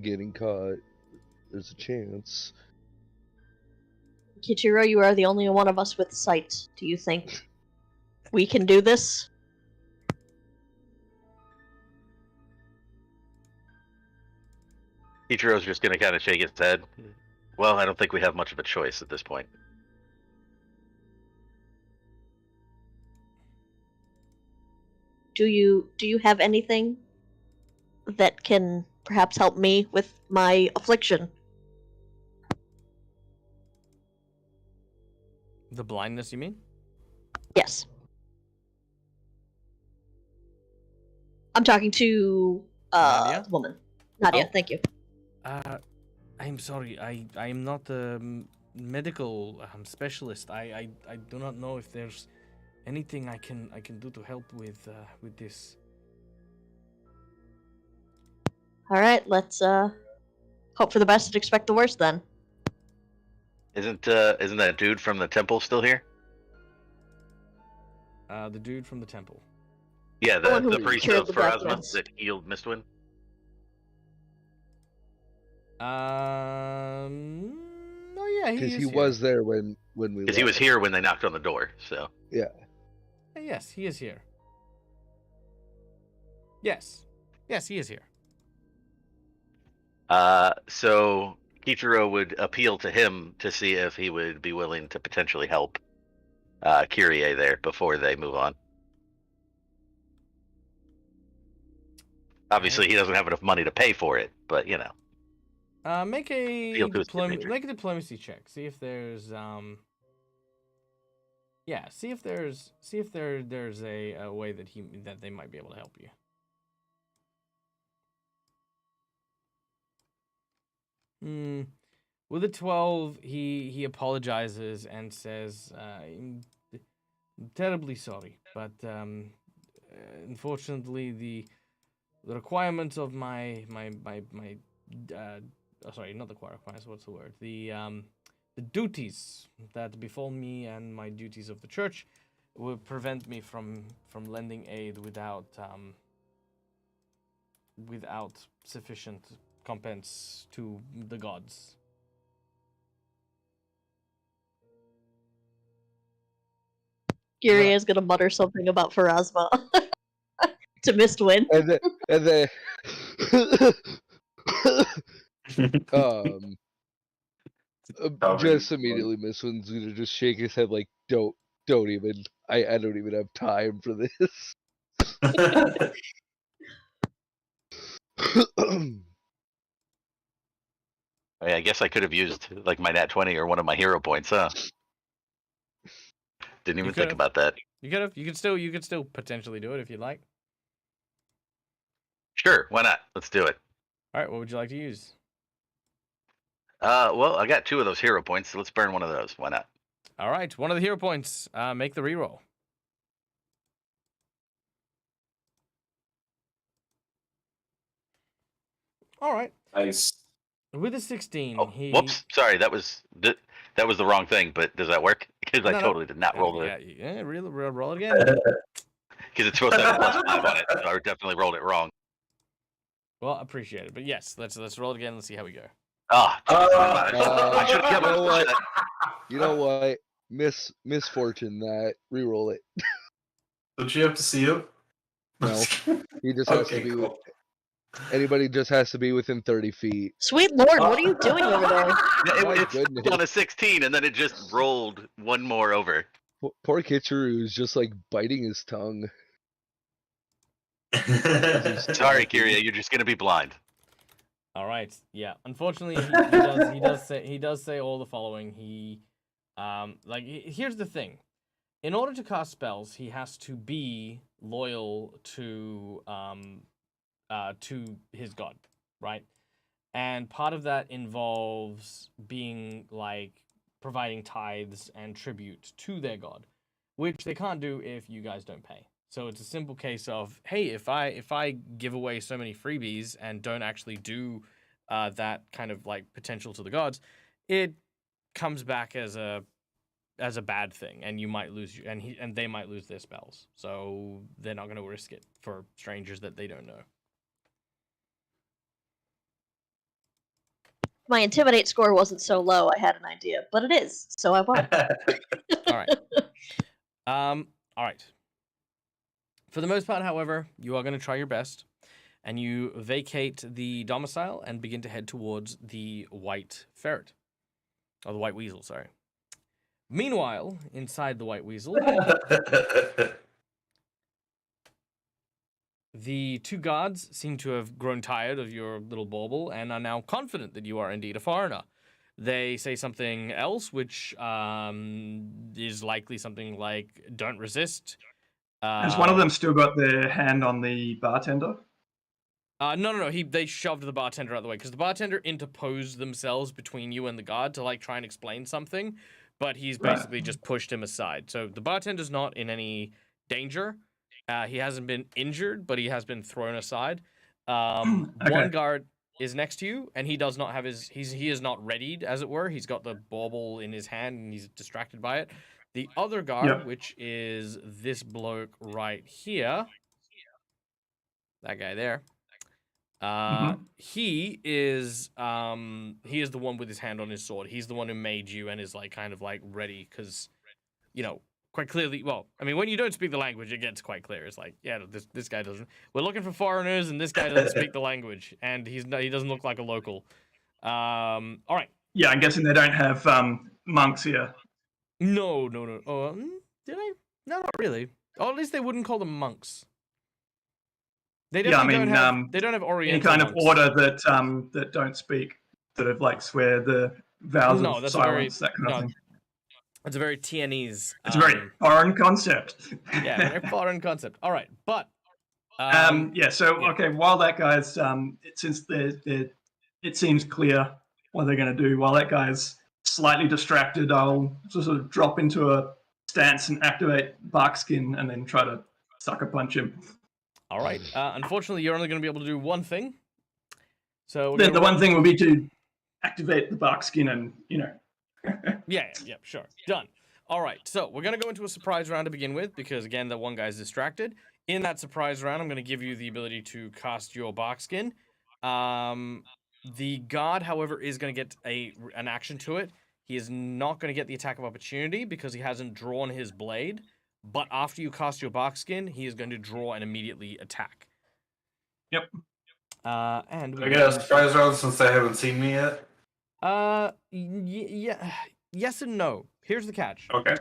[SPEAKER 2] getting caught. There's a chance.
[SPEAKER 3] Kichiro, you are the only one of us with sight. Do you think we can do this?
[SPEAKER 5] Ichiro's just gonna kind of shake his head. Well, I don't think we have much of a choice at this point.
[SPEAKER 3] Do you have anything that can perhaps help me with my affliction?
[SPEAKER 1] The blindness, you mean?
[SPEAKER 3] Yes. I'm talking to
[SPEAKER 1] Nadia?
[SPEAKER 3] the woman. Nadia,
[SPEAKER 1] Oh.
[SPEAKER 3] thank you.
[SPEAKER 1] I'm sorry. I am not a medical specialist. I do not know if there's anything I can do to help with this.
[SPEAKER 3] All right, let's hope for the best and expect the worst then.
[SPEAKER 5] Isn't that dude from the temple still here?
[SPEAKER 1] The dude from the temple.
[SPEAKER 5] Yeah,
[SPEAKER 3] The one who
[SPEAKER 5] the priest
[SPEAKER 3] cured
[SPEAKER 5] of
[SPEAKER 3] the
[SPEAKER 5] Pharasma
[SPEAKER 3] darkness.
[SPEAKER 5] that healed Mistwind.
[SPEAKER 1] Oh yeah,
[SPEAKER 2] Because he
[SPEAKER 1] is
[SPEAKER 2] was
[SPEAKER 1] here.
[SPEAKER 2] there when when we
[SPEAKER 5] Because he was
[SPEAKER 2] left.
[SPEAKER 5] here when they knocked on the door. So
[SPEAKER 1] Yes, he is here. Yes, he is here.
[SPEAKER 5] so Kichiro would appeal to him to see if he would be willing to potentially help Kyrie there before they move on. Obviously, he doesn't have enough money to pay for it, but you know.
[SPEAKER 1] Make a
[SPEAKER 5] Appeal to his good nature.
[SPEAKER 1] make a diplomacy check. See if there's see if there's a way that they might be able to help you. With a 12, he apologizes and says, I'm terribly sorry, but unfortunately the requirements of my sorry, not the requirements, what's the word? The duties that befall me and my duties of the church will prevent me from lending aid without sufficient compense to the gods.
[SPEAKER 3] Kyrie is gonna mutter something about Pharasma to Mistwin.
[SPEAKER 2] And then just immediately Mistwin's gonna just shake his head like, don't even. I don't even have time for this.
[SPEAKER 5] I guess I could have used like my nat 20 or one of my hero points, huh? Didn't even think about that.
[SPEAKER 1] You could have. You could still potentially do it if you'd like.
[SPEAKER 5] Sure, why not? Let's do it.
[SPEAKER 1] All right. What would you like to use?
[SPEAKER 5] Well, I got 2 of those hero points, so let's burn one of those. Why not?
[SPEAKER 1] All right. One of the hero points. Make the reroll. All right.
[SPEAKER 6] Nice.
[SPEAKER 1] With a 16,
[SPEAKER 5] Oh, whoops! Sorry, that was the wrong thing. But does that work? Because I totally did not roll it.
[SPEAKER 1] Yeah, roll it again.
[SPEAKER 5] Because it's supposed to have a +5 on it, so I definitely rolled it wrong.
[SPEAKER 1] Well, appreciate it, but yes, let's roll it again. Let's see how we go.
[SPEAKER 5] Ah, I should have
[SPEAKER 2] you know what? You know what? Misfortune that. Reroll it.
[SPEAKER 6] Don't you have to see him?
[SPEAKER 2] No. He just has to be.
[SPEAKER 6] Cool.
[SPEAKER 2] Anybody just has to be within 30 feet.
[SPEAKER 3] Sweet lord, what are you doing over there?
[SPEAKER 5] It's on a 16, and then it just rolled one more over.
[SPEAKER 2] Poor Kichiru is just like biting his tongue.
[SPEAKER 5] Sorry, Kyrie, you're just gonna be blind.
[SPEAKER 1] All right. Yeah. Unfortunately, he does say all the following. Here's the thing. In order to cast spells, he has to be loyal to his god, right? And part of that involves being like providing tithes and tribute to their god, which they can't do if you guys don't pay. So it's a simple case of, hey, if I give away so many freebies and don't actually do that kind of like potential to the gods, it comes back as a bad thing, and you might lose and they might lose their spells. So they're not going to risk it for strangers that they don't know.
[SPEAKER 3] My intimidate score wasn't so low, I had an idea, but it is, so I won.
[SPEAKER 1] All right. All right. For the most part, however, you are going to try your best, and you vacate the domicile and begin to head towards the white ferret. Or the white weasel, sorry. Meanwhile, inside the white weasel, the 2 guards seem to have grown tired of your little bauble and are now confident that you are indeed a foreigner. They say something else, which is likely something like, don't resist.
[SPEAKER 4] Has one of them still got their hand on the bartender?
[SPEAKER 1] No. They shoved the bartender out of the way because the bartender interposed themselves between you and the guard to like try and explain something, but he's basically just pushed him aside. So the bartender's not in any danger. He hasn't been injured, but he has been thrown aside.
[SPEAKER 4] Okay.
[SPEAKER 1] One guard is next to you, and he does not have he is not readied, as it were. He's got the bauble in his hand, and he's distracted by it. The other guard, which is this bloke right here, that guy there, He is the one with his hand on his sword. He's the one who made you and is like kind of like ready because, you know, quite clearly. Well, I mean, when you don't speak the language, it gets quite clear. It's like, yeah, this guy doesn't. We're looking for foreigners, and this guy doesn't speak the language, and he doesn't look like a local. All right.
[SPEAKER 4] Yeah, I'm guessing they don't have monks here.
[SPEAKER 1] No. Oh, did I? No, not really. Or at least they wouldn't call them monks. They definitely don't have. They don't have Oriental
[SPEAKER 4] any kind
[SPEAKER 1] monks.
[SPEAKER 4] of order that that don't speak, that have like swear the vows
[SPEAKER 1] No,
[SPEAKER 4] of
[SPEAKER 1] that's
[SPEAKER 4] silence, that kind of thing.
[SPEAKER 1] It's a very Tianese.
[SPEAKER 4] It's a very foreign concept.
[SPEAKER 1] Yeah, very foreign concept. All right, but
[SPEAKER 4] okay, while that guy's since it seems clear what they're going to do, while that guy's slightly distracted, I'll sort of drop into a stance and activate Barkskin and then try to sucker punch him.
[SPEAKER 1] All right. Unfortunately, you're only going to be able to do one thing. So
[SPEAKER 4] The one thing will be to activate the Barkskin and, you know.
[SPEAKER 1] Yeah, sure. Done. All right, so we're going to go into a surprise round to begin with because, again, the one guy's distracted. In that surprise round, I'm going to give you the ability to cast your Barkskin. The guard, however, is going to get an action to it. He is not going to get the attack of opportunity because he hasn't drawn his blade. But after you cast your Barkskin, he is going to draw and immediately attack.
[SPEAKER 4] Yep.
[SPEAKER 1] And
[SPEAKER 6] I get a surprise round since they haven't seen me yet.
[SPEAKER 1] Yeah, yes and no. Here's the catch.
[SPEAKER 6] Okay.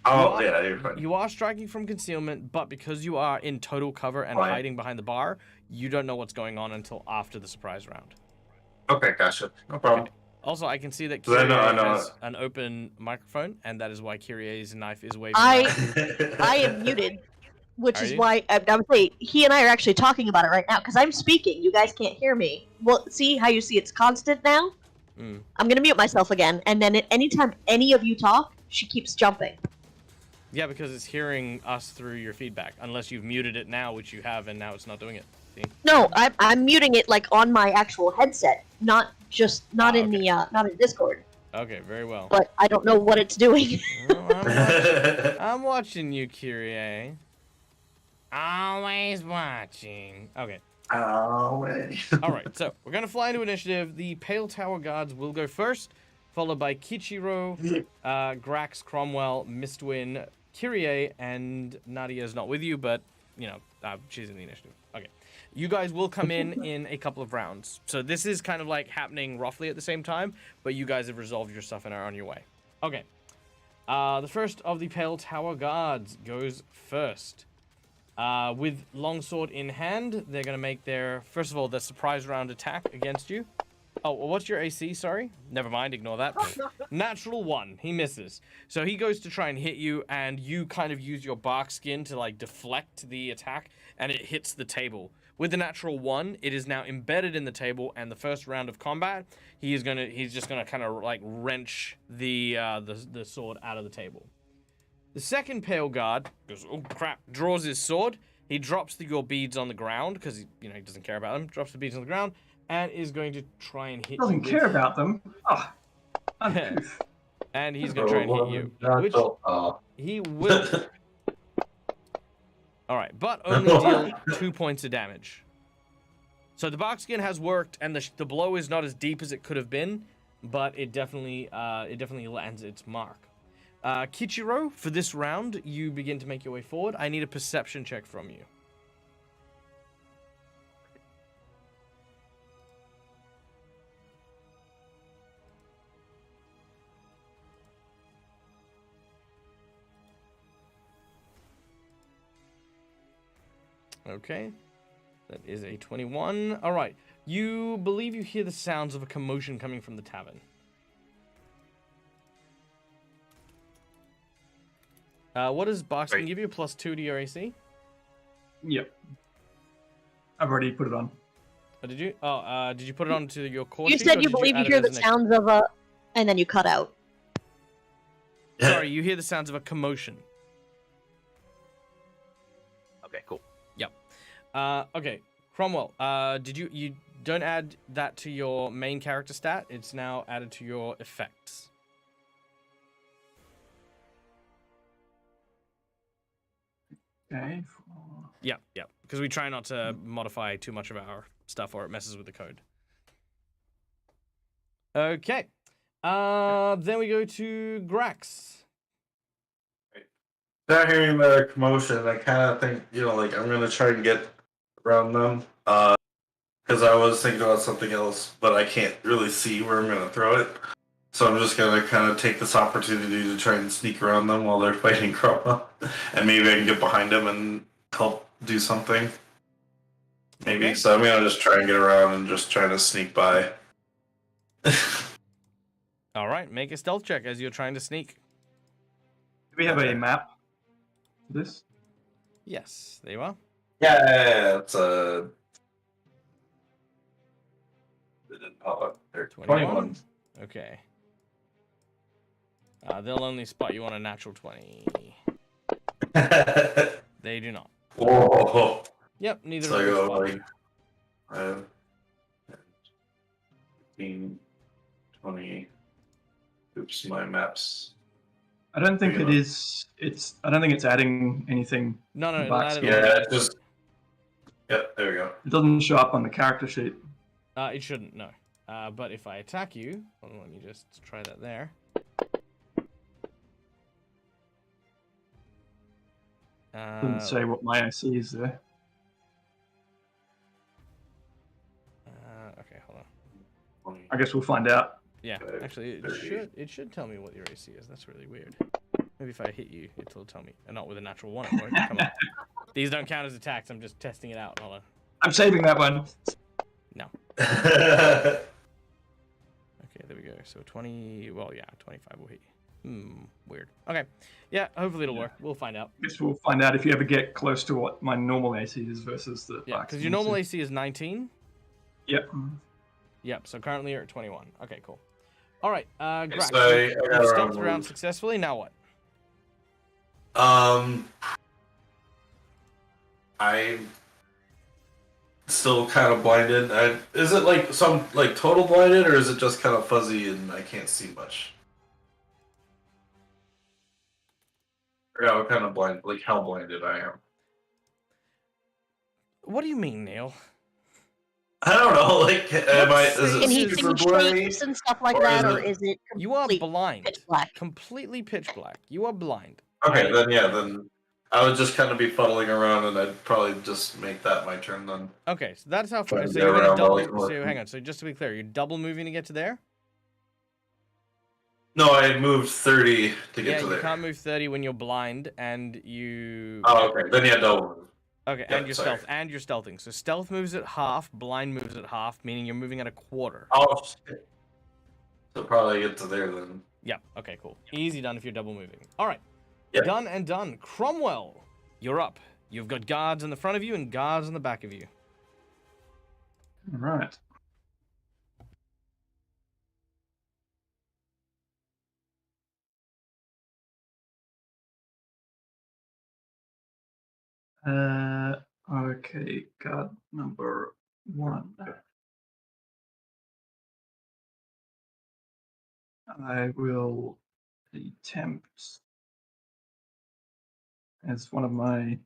[SPEAKER 6] Oh, yeah, you're fine.
[SPEAKER 1] You are striking from concealment, but because you are in total cover and hiding behind the bar, you don't know what's going on until after the surprise round.
[SPEAKER 6] Okay, gotcha. No problem.
[SPEAKER 1] Okay. Also, I can see that
[SPEAKER 6] So I
[SPEAKER 1] Kyrie
[SPEAKER 6] know.
[SPEAKER 1] has an open microphone, and that is why Kyrie's knife is waving.
[SPEAKER 3] I am muted, which is why I would say he and I are actually talking about it right now because I'm speaking. You guys can't hear me. Well, see how you see it's constant now? I'm gonna mute myself again, and then anytime any of you talk, she keeps jumping.
[SPEAKER 1] Yeah, because it's hearing us through your feedback, unless you've muted it now, which you have, and now it's not doing it. See?
[SPEAKER 3] No, I'm muting it like on my actual headset, not in Discord.
[SPEAKER 1] Okay, very well.
[SPEAKER 3] But I don't know what it's doing.
[SPEAKER 1] Well, I'm watching you, Kyrie. Always watching. Okay.
[SPEAKER 6] Always.
[SPEAKER 1] All right, so we're going to fly into initiative. The Pale Tower Guards will go first, followed by Kichiro, Grax, Cromwell, Mistwin, Kyrie, and Nadia's not with you, but, you know, she's in the initiative. Okay. You guys will come in a couple of rounds. So this is kind of like happening roughly at the same time, but you guys have resolved your stuff and are on your way. Okay. The first of the Pale Tower Guards goes first. With longsword in hand, they're going to make their, first of all, the surprise round attack against you. Oh, well, what's your AC, sorry? Never mind, ignore that. Natural 1, he misses. So he goes to try and hit you, and you kind of use your Barkskin to, like, deflect the attack, and it hits the table. With the natural 1, it is now embedded in the table, and the first round of combat, he's just gonna kind of, like, wrench the sword out of the table. The second Pale Guard goes, oh crap, draws his sword. He drops your beads on the ground, because he doesn't care about them, drops the beads on the ground, and is going to try and hit you.
[SPEAKER 4] Doesn't care about them. Oh, uncouth.
[SPEAKER 1] And he's going to try and hit you. Which he will. Alright, but only deal 2 points of damage. So the Barkskin has worked, and the blow is not as deep as it could have been, but it definitely lands its mark. Kichiro, for this round, you begin to make your way forward. I need a perception check from you. Okay, that is a 21. All right, you believe you hear the sounds of a commotion coming from the tavern. What does Barkskin give you? +2 to your AC?
[SPEAKER 4] Yep. I've already put it on.
[SPEAKER 1] Oh, did you? Oh, did you put it on to your core
[SPEAKER 3] You
[SPEAKER 1] sheet,
[SPEAKER 3] said
[SPEAKER 1] or
[SPEAKER 3] you
[SPEAKER 1] did
[SPEAKER 3] believe you
[SPEAKER 1] add it
[SPEAKER 3] hear
[SPEAKER 1] as
[SPEAKER 3] the
[SPEAKER 1] an
[SPEAKER 3] sounds of a... And then you cut out.
[SPEAKER 1] Sorry, you hear the sounds of a commotion.
[SPEAKER 5] Okay, cool.
[SPEAKER 1] Yep. Okay, Cromwell, did you don't add that to your main character stat, it's now added to your effects.
[SPEAKER 4] Okay.
[SPEAKER 1] Yeah, because we try not to modify too much of our stuff or it messes with the code. Okay. Then we go to Grax.
[SPEAKER 6] Not hearing the commotion, I kind of think, like I'm gonna try and get around them. Because I was thinking about something else, but I can't really see where I'm gonna throw it. So I'm just gonna kind of take this opportunity to try and sneak around them while they're fighting Chroma, and maybe I can get behind them and help do something. Maybe.
[SPEAKER 1] Okay.
[SPEAKER 6] So I'm gonna just try and get around and just try to sneak by.
[SPEAKER 1] All right, make a stealth check as you're trying to sneak.
[SPEAKER 4] Do we have a map for this?
[SPEAKER 1] Yes, there you are.
[SPEAKER 6] Yeah, it's a. It didn't pop up there. 21.
[SPEAKER 1] Okay. They'll only spot you on a natural 20. They do not.
[SPEAKER 6] Whoa.
[SPEAKER 1] Yep, neither
[SPEAKER 6] So
[SPEAKER 1] of
[SPEAKER 6] I
[SPEAKER 1] them
[SPEAKER 6] go
[SPEAKER 1] spot
[SPEAKER 6] like
[SPEAKER 1] you.
[SPEAKER 6] 15, 20. Oops, my maps.
[SPEAKER 4] I don't think
[SPEAKER 6] Big
[SPEAKER 4] it
[SPEAKER 6] enough.
[SPEAKER 4] is. I don't think it's adding anything.
[SPEAKER 1] No,
[SPEAKER 4] Bucks.
[SPEAKER 1] it'll add it
[SPEAKER 6] Yeah,
[SPEAKER 1] on.
[SPEAKER 6] it's just. Yep, there we go.
[SPEAKER 4] It doesn't show up on the character sheet.
[SPEAKER 1] It shouldn't, no. But if I attack you, hold on, let me just try that there.
[SPEAKER 4] Doesn't say what my AC is there.
[SPEAKER 1] Okay, hold on.
[SPEAKER 4] I guess we'll find out.
[SPEAKER 1] Yeah,
[SPEAKER 6] Okay,
[SPEAKER 1] actually,
[SPEAKER 6] 30.
[SPEAKER 1] it should tell me what your AC is. That's really weird. Maybe if I hit you, it'll tell me. And not with a natural 1, it won't. Come on. These don't count as attacks. I'm just testing it out. Hold on.
[SPEAKER 4] I'm saving that one.
[SPEAKER 1] No. Okay, there we go. So 20. Well, yeah, 25 will hit you. Weird. Okay. Yeah, hopefully it'll work. We'll find out.
[SPEAKER 4] I guess we'll find out if you ever get close to what my normal AC is versus the.
[SPEAKER 1] Yeah, because your normal AC is 19.
[SPEAKER 4] Yep.
[SPEAKER 1] Yep, so currently you're at 21. Okay, cool. All right, Grax,
[SPEAKER 6] So I
[SPEAKER 1] you've
[SPEAKER 6] got
[SPEAKER 1] stealthed around
[SPEAKER 6] around
[SPEAKER 1] successfully. Now what?
[SPEAKER 6] I'm still kind of blinded. Is it like some like total blinded, or is it just kind of fuzzy and I can't see much? Yeah, I'm kind of blind. Like how blinded I am.
[SPEAKER 1] What do you mean, Neil?
[SPEAKER 6] I don't know. Like, is
[SPEAKER 3] Can he
[SPEAKER 6] it
[SPEAKER 3] see
[SPEAKER 6] super blurry?
[SPEAKER 3] shapes and stuff like
[SPEAKER 6] Or
[SPEAKER 3] that,
[SPEAKER 6] is
[SPEAKER 3] or
[SPEAKER 6] it-
[SPEAKER 3] is it
[SPEAKER 1] You are
[SPEAKER 3] complete
[SPEAKER 1] blind.
[SPEAKER 3] pitch black?
[SPEAKER 1] Completely pitch black. You are blind.
[SPEAKER 6] Okay, then I would just kind of be fuddling around, and I'd probably just make that my turn then.
[SPEAKER 1] Okay, so that's how far.
[SPEAKER 6] Trying to
[SPEAKER 1] So
[SPEAKER 6] get
[SPEAKER 1] you're gonna
[SPEAKER 6] around
[SPEAKER 1] double.
[SPEAKER 6] while he's
[SPEAKER 1] So hang
[SPEAKER 6] working.
[SPEAKER 1] on. So just to be clear, you're double moving to get to there.
[SPEAKER 6] No, I moved 30 to get
[SPEAKER 1] Yeah,
[SPEAKER 6] to
[SPEAKER 1] you
[SPEAKER 6] there.
[SPEAKER 1] can't move 30 when you're blind, and you.
[SPEAKER 6] Oh, okay. Then yeah, double move.
[SPEAKER 1] Okay,
[SPEAKER 6] Yeah,
[SPEAKER 1] and you're
[SPEAKER 6] sorry.
[SPEAKER 1] you're stealthing. So stealth moves at half, blind moves at half, meaning you're moving at a quarter.
[SPEAKER 6] Oh, shit. So probably get to there then.
[SPEAKER 1] Yeah. Okay. Cool. Easy done if you're double moving. All right.
[SPEAKER 6] Yeah.
[SPEAKER 1] Done and done. Cromwell, you're up. You've got guards in the front of you and guards in the back of you.
[SPEAKER 4] All right. Okay, guard number 1. I will attempt as one of my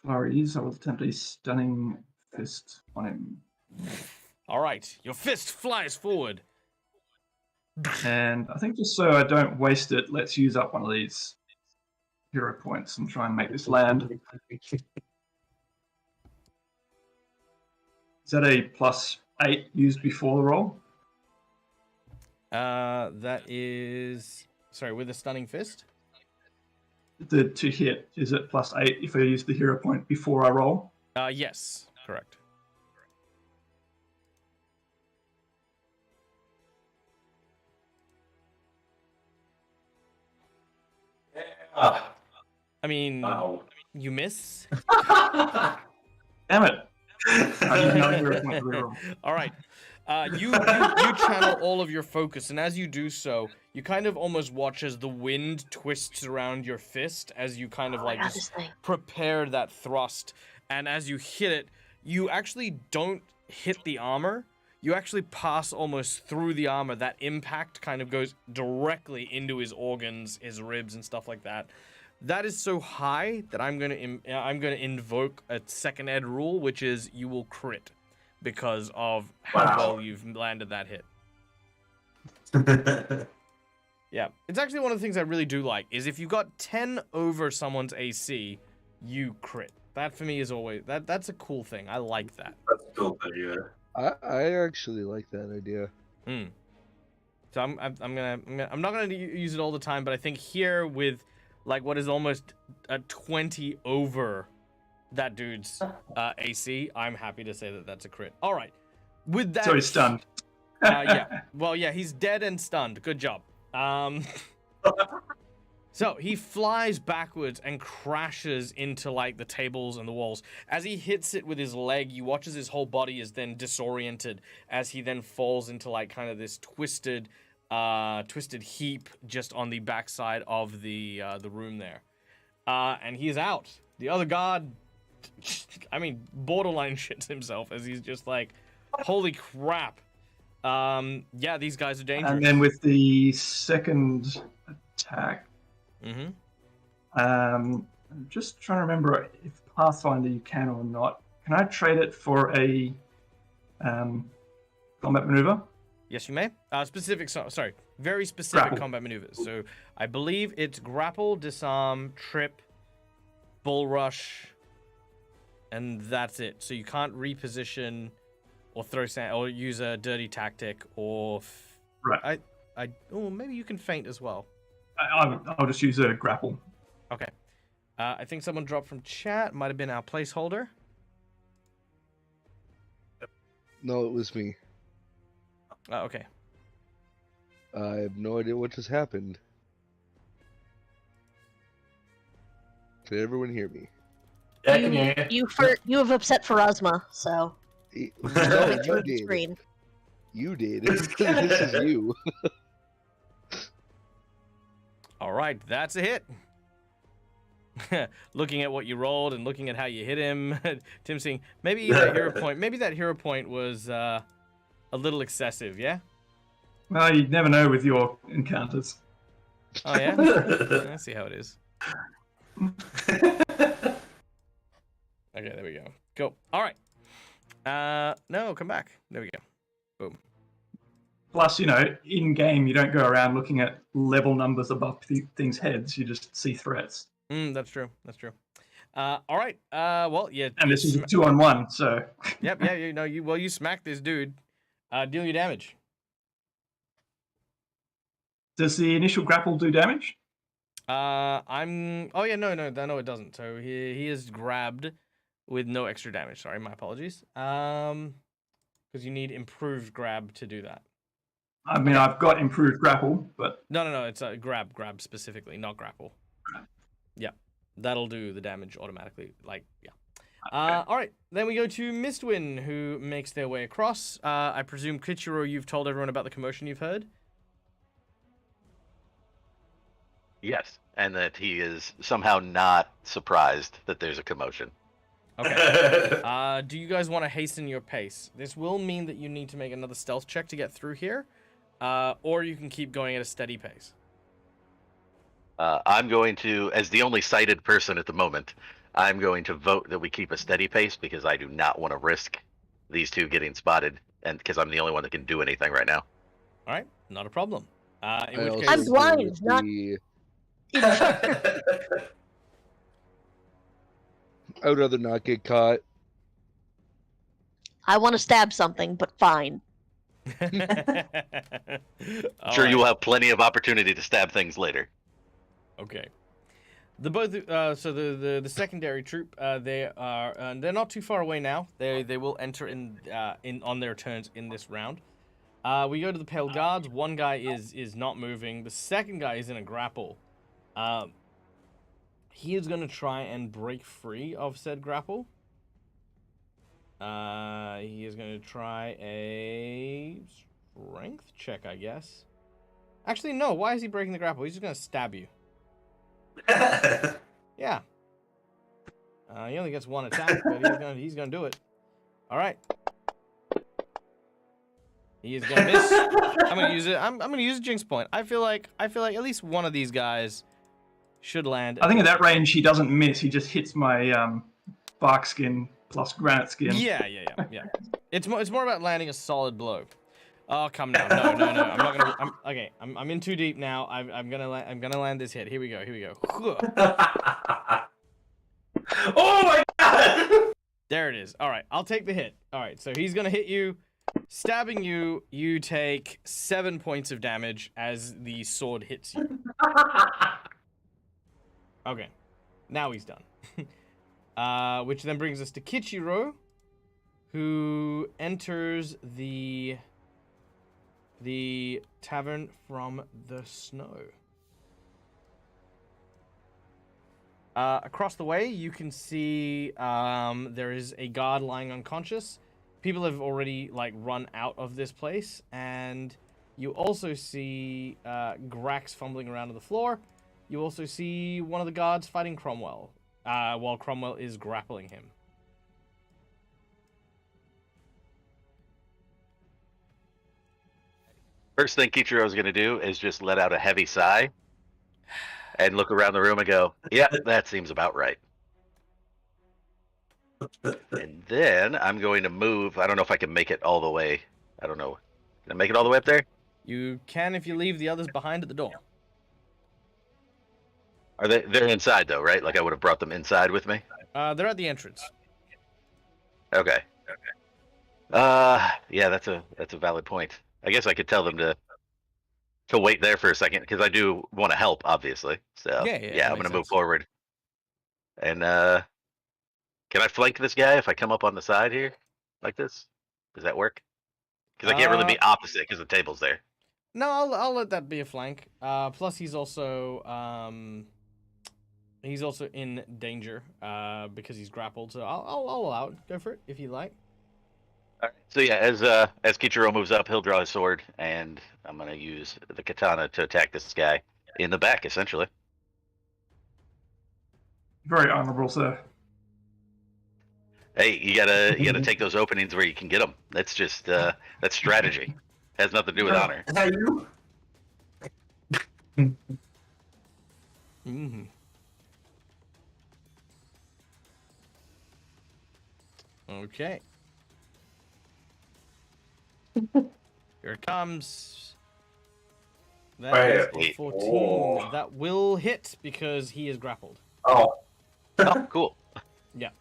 [SPEAKER 4] flurries. I will attempt a stunning fist on him,
[SPEAKER 1] All right. Your fist flies forward.
[SPEAKER 4] and I think just so I don't waste it, let's use up one of these hero points and try and make this land. Is that a +8 used before the roll?
[SPEAKER 1] That is. Sorry, with a stunning fist.
[SPEAKER 4] To hit, is it +8 if I use the hero point before I roll?
[SPEAKER 1] Yes, correct.
[SPEAKER 6] Ah,
[SPEAKER 1] I mean,
[SPEAKER 6] wow.
[SPEAKER 1] you miss.
[SPEAKER 4] Damn it! I use another hero point to reroll.
[SPEAKER 1] All right. You channel all of your focus, and as you do so, you kind of almost watch as the wind twists around your fist as you kind of like
[SPEAKER 3] got
[SPEAKER 1] just
[SPEAKER 3] this thing.
[SPEAKER 1] prepare that thrust. And as you hit it, you actually don't hit the armor. You actually pass almost through the armor. That impact kind of goes directly into his organs, his ribs, and stuff like that. That is so high that I'm gonna invoke a second ed rule, which is you will crit because of how well you've landed that hit. Yeah, it's actually one of the things I really do like is if you got 10 over someone's AC, you crit. That for me is always that's a cool thing. I like that.
[SPEAKER 6] That's a cool thing, yeah.
[SPEAKER 2] I actually like that idea.
[SPEAKER 1] So I'm not gonna use it all the time, but I think here with like what is almost a 20 over that dude's AC, I'm happy to say that that's a crit. All right, with that.
[SPEAKER 4] So he's stunned.
[SPEAKER 1] Yeah. Well, yeah, he's dead and stunned. Good job. So he flies backwards and crashes into like the tables and the walls. As he hits it with his leg, you watch as his whole body is then disoriented as he then falls into like kind of this twisted heap just on the backside of the room there. And he is out. The other guard, I mean, borderline shits himself as he's just like, holy crap. Yeah, these guys are dangerous.
[SPEAKER 4] And then with the second attack, I'm just trying to remember if Pathfinder you can or not. Can I trade it for a combat maneuver?
[SPEAKER 1] Yes, you may. Very specific
[SPEAKER 4] Grapple.
[SPEAKER 1] combat maneuvers. So I believe it's grapple, disarm, trip, bull rush, and that's it. So you can't reposition or throw sand or use a dirty tactic or
[SPEAKER 4] Right.
[SPEAKER 1] Oh, maybe you can feint as well.
[SPEAKER 4] I'll just use a grapple.
[SPEAKER 1] Okay. I think someone dropped from chat. Might have been our placeholder.
[SPEAKER 2] No, it was me.
[SPEAKER 1] Okay.
[SPEAKER 2] I have no idea what just happened. Can everyone hear me?
[SPEAKER 6] Yeah, I can hear you.
[SPEAKER 3] You have upset Pharasma, so
[SPEAKER 2] No, you did.
[SPEAKER 3] screen.
[SPEAKER 2] You did. This is you.
[SPEAKER 1] All right, that's a hit. Looking at what you rolled and looking at how you hit him, Tim saying maybe that hero point was a little excessive, yeah?
[SPEAKER 4] Well, you never know with your encounters.
[SPEAKER 1] Oh yeah? I see how it is. Okay, there we go. Go. All right. No, come back. There we go. Boom.
[SPEAKER 4] Plus, in game, you don't go around looking at level numbers above things' heads. You just see threats.
[SPEAKER 1] That's true. That's true. All right. Well, yeah.
[SPEAKER 4] And this is a 2-on-1, so.
[SPEAKER 1] Yep. Yeah. You smacked this dude. Deal your damage.
[SPEAKER 4] Does the initial grapple do damage?
[SPEAKER 1] Oh yeah. No, it doesn't. So he is grabbed with no extra damage. Sorry, my apologies. Because you need improved grab to do that.
[SPEAKER 4] I mean, I've got improved grapple, but...
[SPEAKER 1] No, it's grab specifically, not grapple. Yeah, that'll do the damage automatically, yeah. All right, then we go to Mistwin, who makes their way across. I presume, Kichiro, you've told everyone about the commotion you've heard?
[SPEAKER 5] Yes, and that he is somehow not surprised that there's a commotion.
[SPEAKER 1] Okay. Do you guys want to hasten your pace? This will mean that you need to make another stealth check to get through here. Or you can keep going at a steady pace.
[SPEAKER 5] I'm going to, as the only sighted person at the moment, I'm going to vote that we keep a steady pace because I do not want to risk these two getting spotted, and because I'm the only one that can do anything right now.
[SPEAKER 1] All right, not a problem. In which case,
[SPEAKER 3] I'm blind, not.
[SPEAKER 2] I would rather not get caught.
[SPEAKER 3] I want to stab something, but fine.
[SPEAKER 5] Sure, you will have plenty of opportunity to stab things later.
[SPEAKER 1] Okay. So the secondary troop, they're not too far away now. They will enter in on their turns in this round. We go to the pale guards. One guy is not moving. The second guy is in a grapple. He is going to try and break free of said grapple. He is going to try a strength check, I guess. Actually, no. Why is he breaking the grapple? He's just going to stab you. Yeah. He only gets one attack, but he's gonna do it. All right. He is gonna miss. I'm gonna use it. I'm gonna use a jinx point. I feel like at least one of these guys should land.
[SPEAKER 4] I think at that range he doesn't miss. He just hits my bark skin plus granite skin.
[SPEAKER 1] Yeah. It's more about landing a solid blow. Oh, come now. No. I'm not gonna. I'm in too deep now. I'm gonna land this hit. Here we go.
[SPEAKER 6] Oh my god!
[SPEAKER 1] There it is. All right, I'll take the hit. All right, so he's gonna hit you, stabbing you. You take 7 points of damage as the sword hits you. Okay, now he's done. Which then brings us to Kichiro, who enters the tavern from the snow. Across the way, you can see there is a guard lying unconscious. People have already run out of this place, and you also see Grax fumbling around on the floor. You also see one of the guards fighting Cromwell, while Cromwell is grappling him.
[SPEAKER 5] First thing Kichiro's going to do is just let out a heavy sigh and look around the room and go, yeah, that seems about right. And then I'm going to move. I don't know if I can make it all the way. I don't know. Can I make it all the way up there?
[SPEAKER 1] You can if you leave the others behind at the door.
[SPEAKER 5] Are they're inside though, right? Like I would have brought them inside with me?
[SPEAKER 1] They're at the entrance.
[SPEAKER 5] Okay. Yeah, that's a valid point. I guess I could tell them to wait there for a second because I do want to help, obviously. So yeah, I'm gonna move forward. And can I flank this guy if I come up on the side here like this? Does that work? Because I can't really be opposite because the table's there.
[SPEAKER 1] No, I'll let that be a flank. Plus he's also in danger because he's grappled. So I'll allow it. Go for it if you like.
[SPEAKER 5] All right. So yeah, as Kichiro moves up, he'll draw his sword, and I'm gonna use the katana to attack this guy in the back, essentially.
[SPEAKER 4] Very honorable, sir.
[SPEAKER 5] Hey, you gotta take those openings where you can get them. That's just that's strategy. Has nothing to do with honor.
[SPEAKER 6] Is that you?
[SPEAKER 1] Mm-hmm. Okay. Here it comes. That is a 14.
[SPEAKER 6] Oh.
[SPEAKER 1] That will hit because he is grappled.
[SPEAKER 6] Oh.
[SPEAKER 5] Oh, cool.
[SPEAKER 1] Yeah.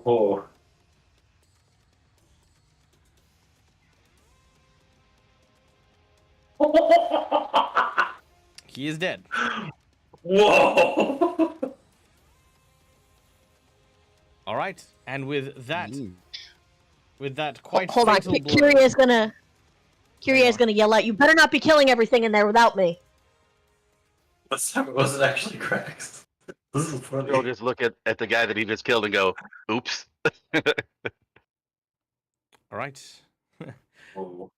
[SPEAKER 6] Oh.
[SPEAKER 1] He is dead.
[SPEAKER 6] Whoa!
[SPEAKER 1] All right, and with that quite
[SPEAKER 3] Hold on,
[SPEAKER 1] fatal blow.
[SPEAKER 3] Kiria's gonna yell out, "You better not be killing everything in there without me."
[SPEAKER 6] This time it wasn't actually cracks. This is funny.
[SPEAKER 5] He'll just look at the guy that he just killed and go, "Oops."
[SPEAKER 1] All right.
[SPEAKER 6] Oh.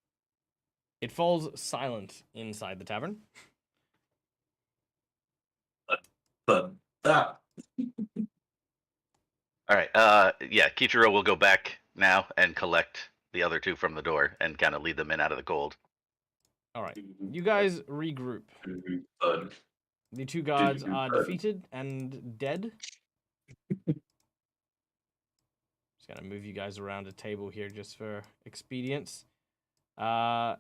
[SPEAKER 1] It falls silent inside the tavern.
[SPEAKER 6] But that.
[SPEAKER 5] All right. Yeah, Kichiro will go back now and collect the other two from the door and kind of lead them in out of the cold.
[SPEAKER 1] All right. You guys regroup. The two guards are defeated and dead. Just gonna move you guys around a table here just for expedience. 3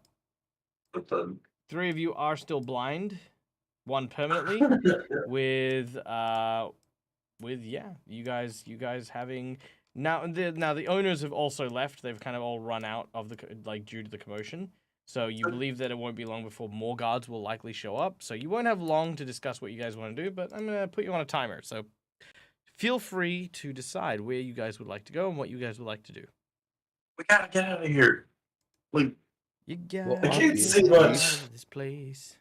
[SPEAKER 1] of you are still blind. 1 permanently. with you guys having now the owners have also left. They've kind of all run out of the due to the commotion. So you believe that it won't be long before more guards will likely show up. So you won't have long to discuss what you guys want to do, but I'm going to put you on a timer. So feel free to decide where you guys would like to go and what you guys would like to do.
[SPEAKER 6] We gotta get out of here. Like,
[SPEAKER 1] You gotta
[SPEAKER 6] I can't
[SPEAKER 1] get
[SPEAKER 6] see
[SPEAKER 1] out
[SPEAKER 6] much.
[SPEAKER 1] of this place.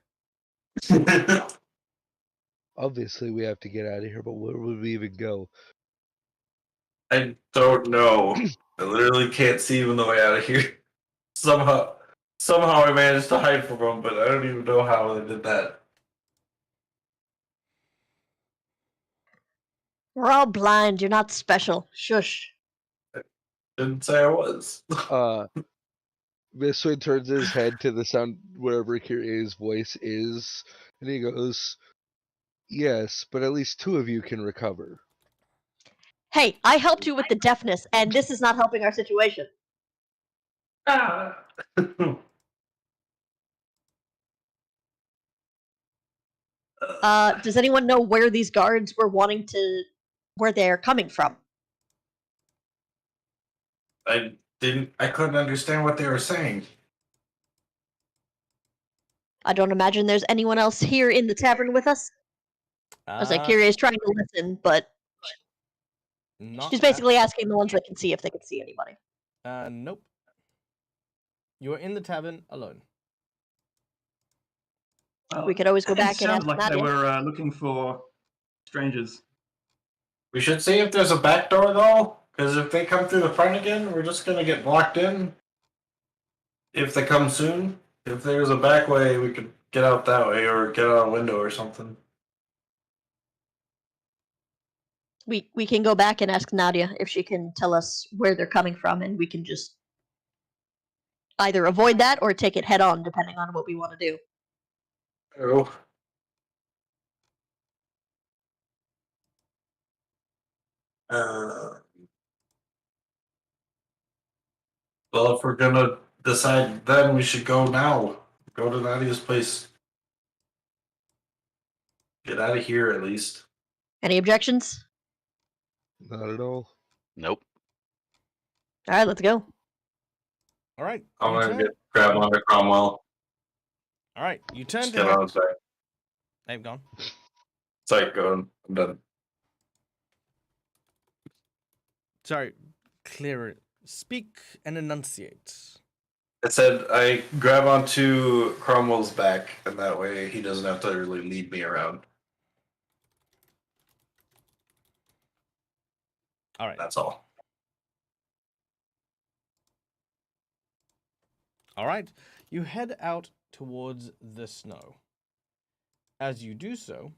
[SPEAKER 2] Obviously, we have to get out of here, but where would we even go?
[SPEAKER 6] I don't know. I literally can't see even the way out of here. Somehow I managed to hide from them, but I don't even know how they did that.
[SPEAKER 3] We're all blind. You're not special. Shush.
[SPEAKER 6] Didn't say I was.
[SPEAKER 2] Mistwin turns his head to the sound wherever Kiria's voice is, and he goes, Yes, but at least 2 of you can recover.
[SPEAKER 3] Hey, I helped you with the deafness, and this is not helping our situation.
[SPEAKER 6] Ah.
[SPEAKER 3] Does anyone know where these guards were where they're coming from?
[SPEAKER 6] I couldn't understand what they were saying.
[SPEAKER 3] I don't imagine there's anyone else here in the tavern with us. I was like, Kyrie is trying to listen, but she's basically asking the ones that can see if they can see anybody.
[SPEAKER 1] Nope. You are in the tavern alone.
[SPEAKER 4] Well,
[SPEAKER 3] We could always go back
[SPEAKER 4] it
[SPEAKER 3] and ask
[SPEAKER 4] sounded like
[SPEAKER 3] Nadia.
[SPEAKER 4] they were looking for strangers.
[SPEAKER 6] We should see if there's a back door, though, because if they come through the front again, we're just gonna get blocked in. If they come soon, if there's a back way, we could get out that way or get out a window or something.
[SPEAKER 3] We can go back and ask Nadia if she can tell us where they're coming from, and we can just either avoid that or take it head on, depending on what we want to do.
[SPEAKER 6] Oh. Well, if we're gonna decide then, we should go now. Go to Nadia's place. Get out of here, at least.
[SPEAKER 3] Any objections?
[SPEAKER 2] Not at all.
[SPEAKER 5] Nope.
[SPEAKER 3] All right, let's go.
[SPEAKER 1] All right.
[SPEAKER 6] I'm
[SPEAKER 1] you
[SPEAKER 6] gonna
[SPEAKER 1] turn-
[SPEAKER 6] grab onto Cromwell.
[SPEAKER 1] All right. You turn
[SPEAKER 6] Just
[SPEAKER 1] to
[SPEAKER 6] get
[SPEAKER 1] head.
[SPEAKER 6] on his back.
[SPEAKER 1] They've gone.
[SPEAKER 6] Sorry, going. I'm done.
[SPEAKER 1] Sorry. Clear. Speak and enunciate.
[SPEAKER 6] I said I grab onto Cromwell's back, and that way he doesn't have to really lead me around.
[SPEAKER 1] All right.
[SPEAKER 6] That's all.
[SPEAKER 1] All right. You head out towards the snow. As you do so,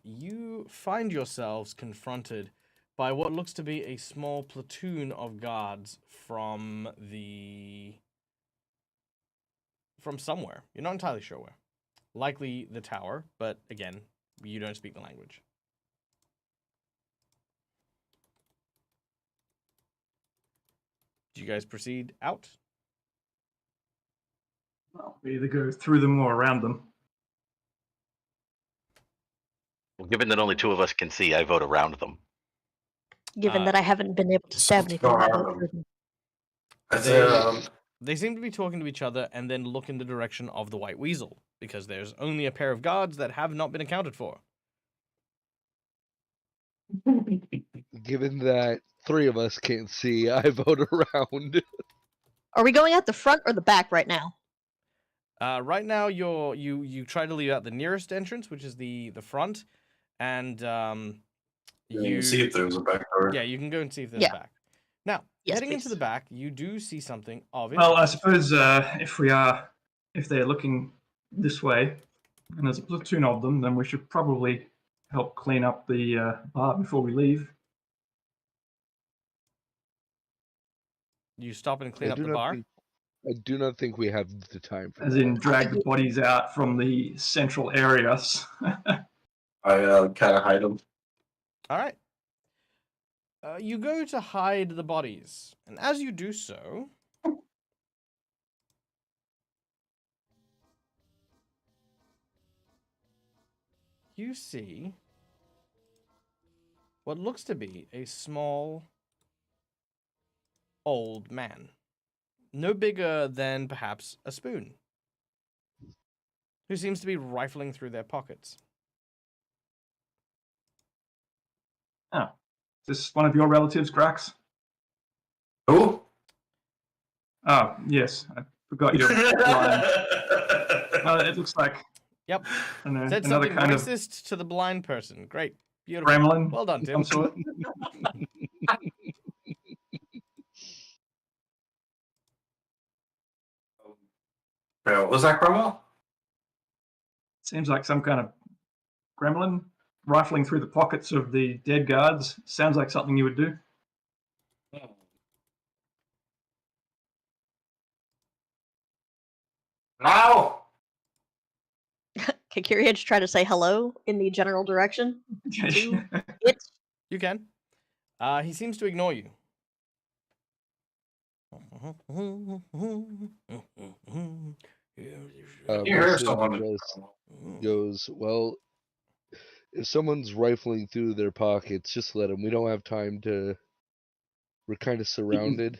[SPEAKER 1] you find yourselves confronted by what looks to be a small platoon of guards from somewhere. You're not entirely sure where. Likely the tower, but again, you don't speak the language. Do you guys proceed out?
[SPEAKER 4] Well, we either go through them or around them.
[SPEAKER 5] Well, given that only 2 of us can see, I vote around them.
[SPEAKER 3] Given that I haven't been able to stab anything, I vote for them.
[SPEAKER 1] They seem to be talking to each other and then look in the direction of the White Weasel, because there's only a pair of guards that have not been accounted for.
[SPEAKER 2] Given that 3 of us can't see, I vote around.
[SPEAKER 3] Are we going out the front or the back right now?
[SPEAKER 1] Right now, you try to leave out the nearest entrance, which is the front, and
[SPEAKER 6] you can see if there's a back door.
[SPEAKER 1] Yeah, you can go and see if there's a back. Now,
[SPEAKER 3] Yes,
[SPEAKER 1] heading into
[SPEAKER 3] please.
[SPEAKER 1] the back, you do see something of
[SPEAKER 4] Well, I
[SPEAKER 1] interest.
[SPEAKER 4] suppose if they're looking this way, and there's a platoon of them, then we should probably help clean up the bar before we leave.
[SPEAKER 1] You stop and clean up the bar.
[SPEAKER 2] I do not think we have the time for
[SPEAKER 4] As
[SPEAKER 2] that.
[SPEAKER 4] in, drag the bodies out from the central areas.
[SPEAKER 6] I kind of hide them.
[SPEAKER 1] All right. You go to hide the bodies, and as you do so, you see what looks to be a small old man, no bigger than perhaps a spoon, who seems to be rifling through their pockets.
[SPEAKER 4] Oh, is this one of your relatives, Grax?
[SPEAKER 6] Who?
[SPEAKER 4] Oh, yes, I forgot your line. It looks like
[SPEAKER 1] Yep.
[SPEAKER 4] another
[SPEAKER 1] Said something
[SPEAKER 4] kind of
[SPEAKER 1] racist to the blind person. Great. Beautiful.
[SPEAKER 4] gremlin.
[SPEAKER 1] Well done,
[SPEAKER 4] of
[SPEAKER 1] Tim.
[SPEAKER 4] some sort.
[SPEAKER 6] Was that Cromwell?
[SPEAKER 4] Seems like some kind of gremlin rifling through the pockets of the dead guards. Sounds like something you would do.
[SPEAKER 6] No!
[SPEAKER 3] Can Kyriage try to say hello in the general direction? It's
[SPEAKER 1] You can. He seems to ignore you.
[SPEAKER 6] You hear
[SPEAKER 2] Mistwin
[SPEAKER 6] someone.
[SPEAKER 2] just goes, well, if someone's rifling through their pockets, just let them. We don't have time to. We're kind of surrounded.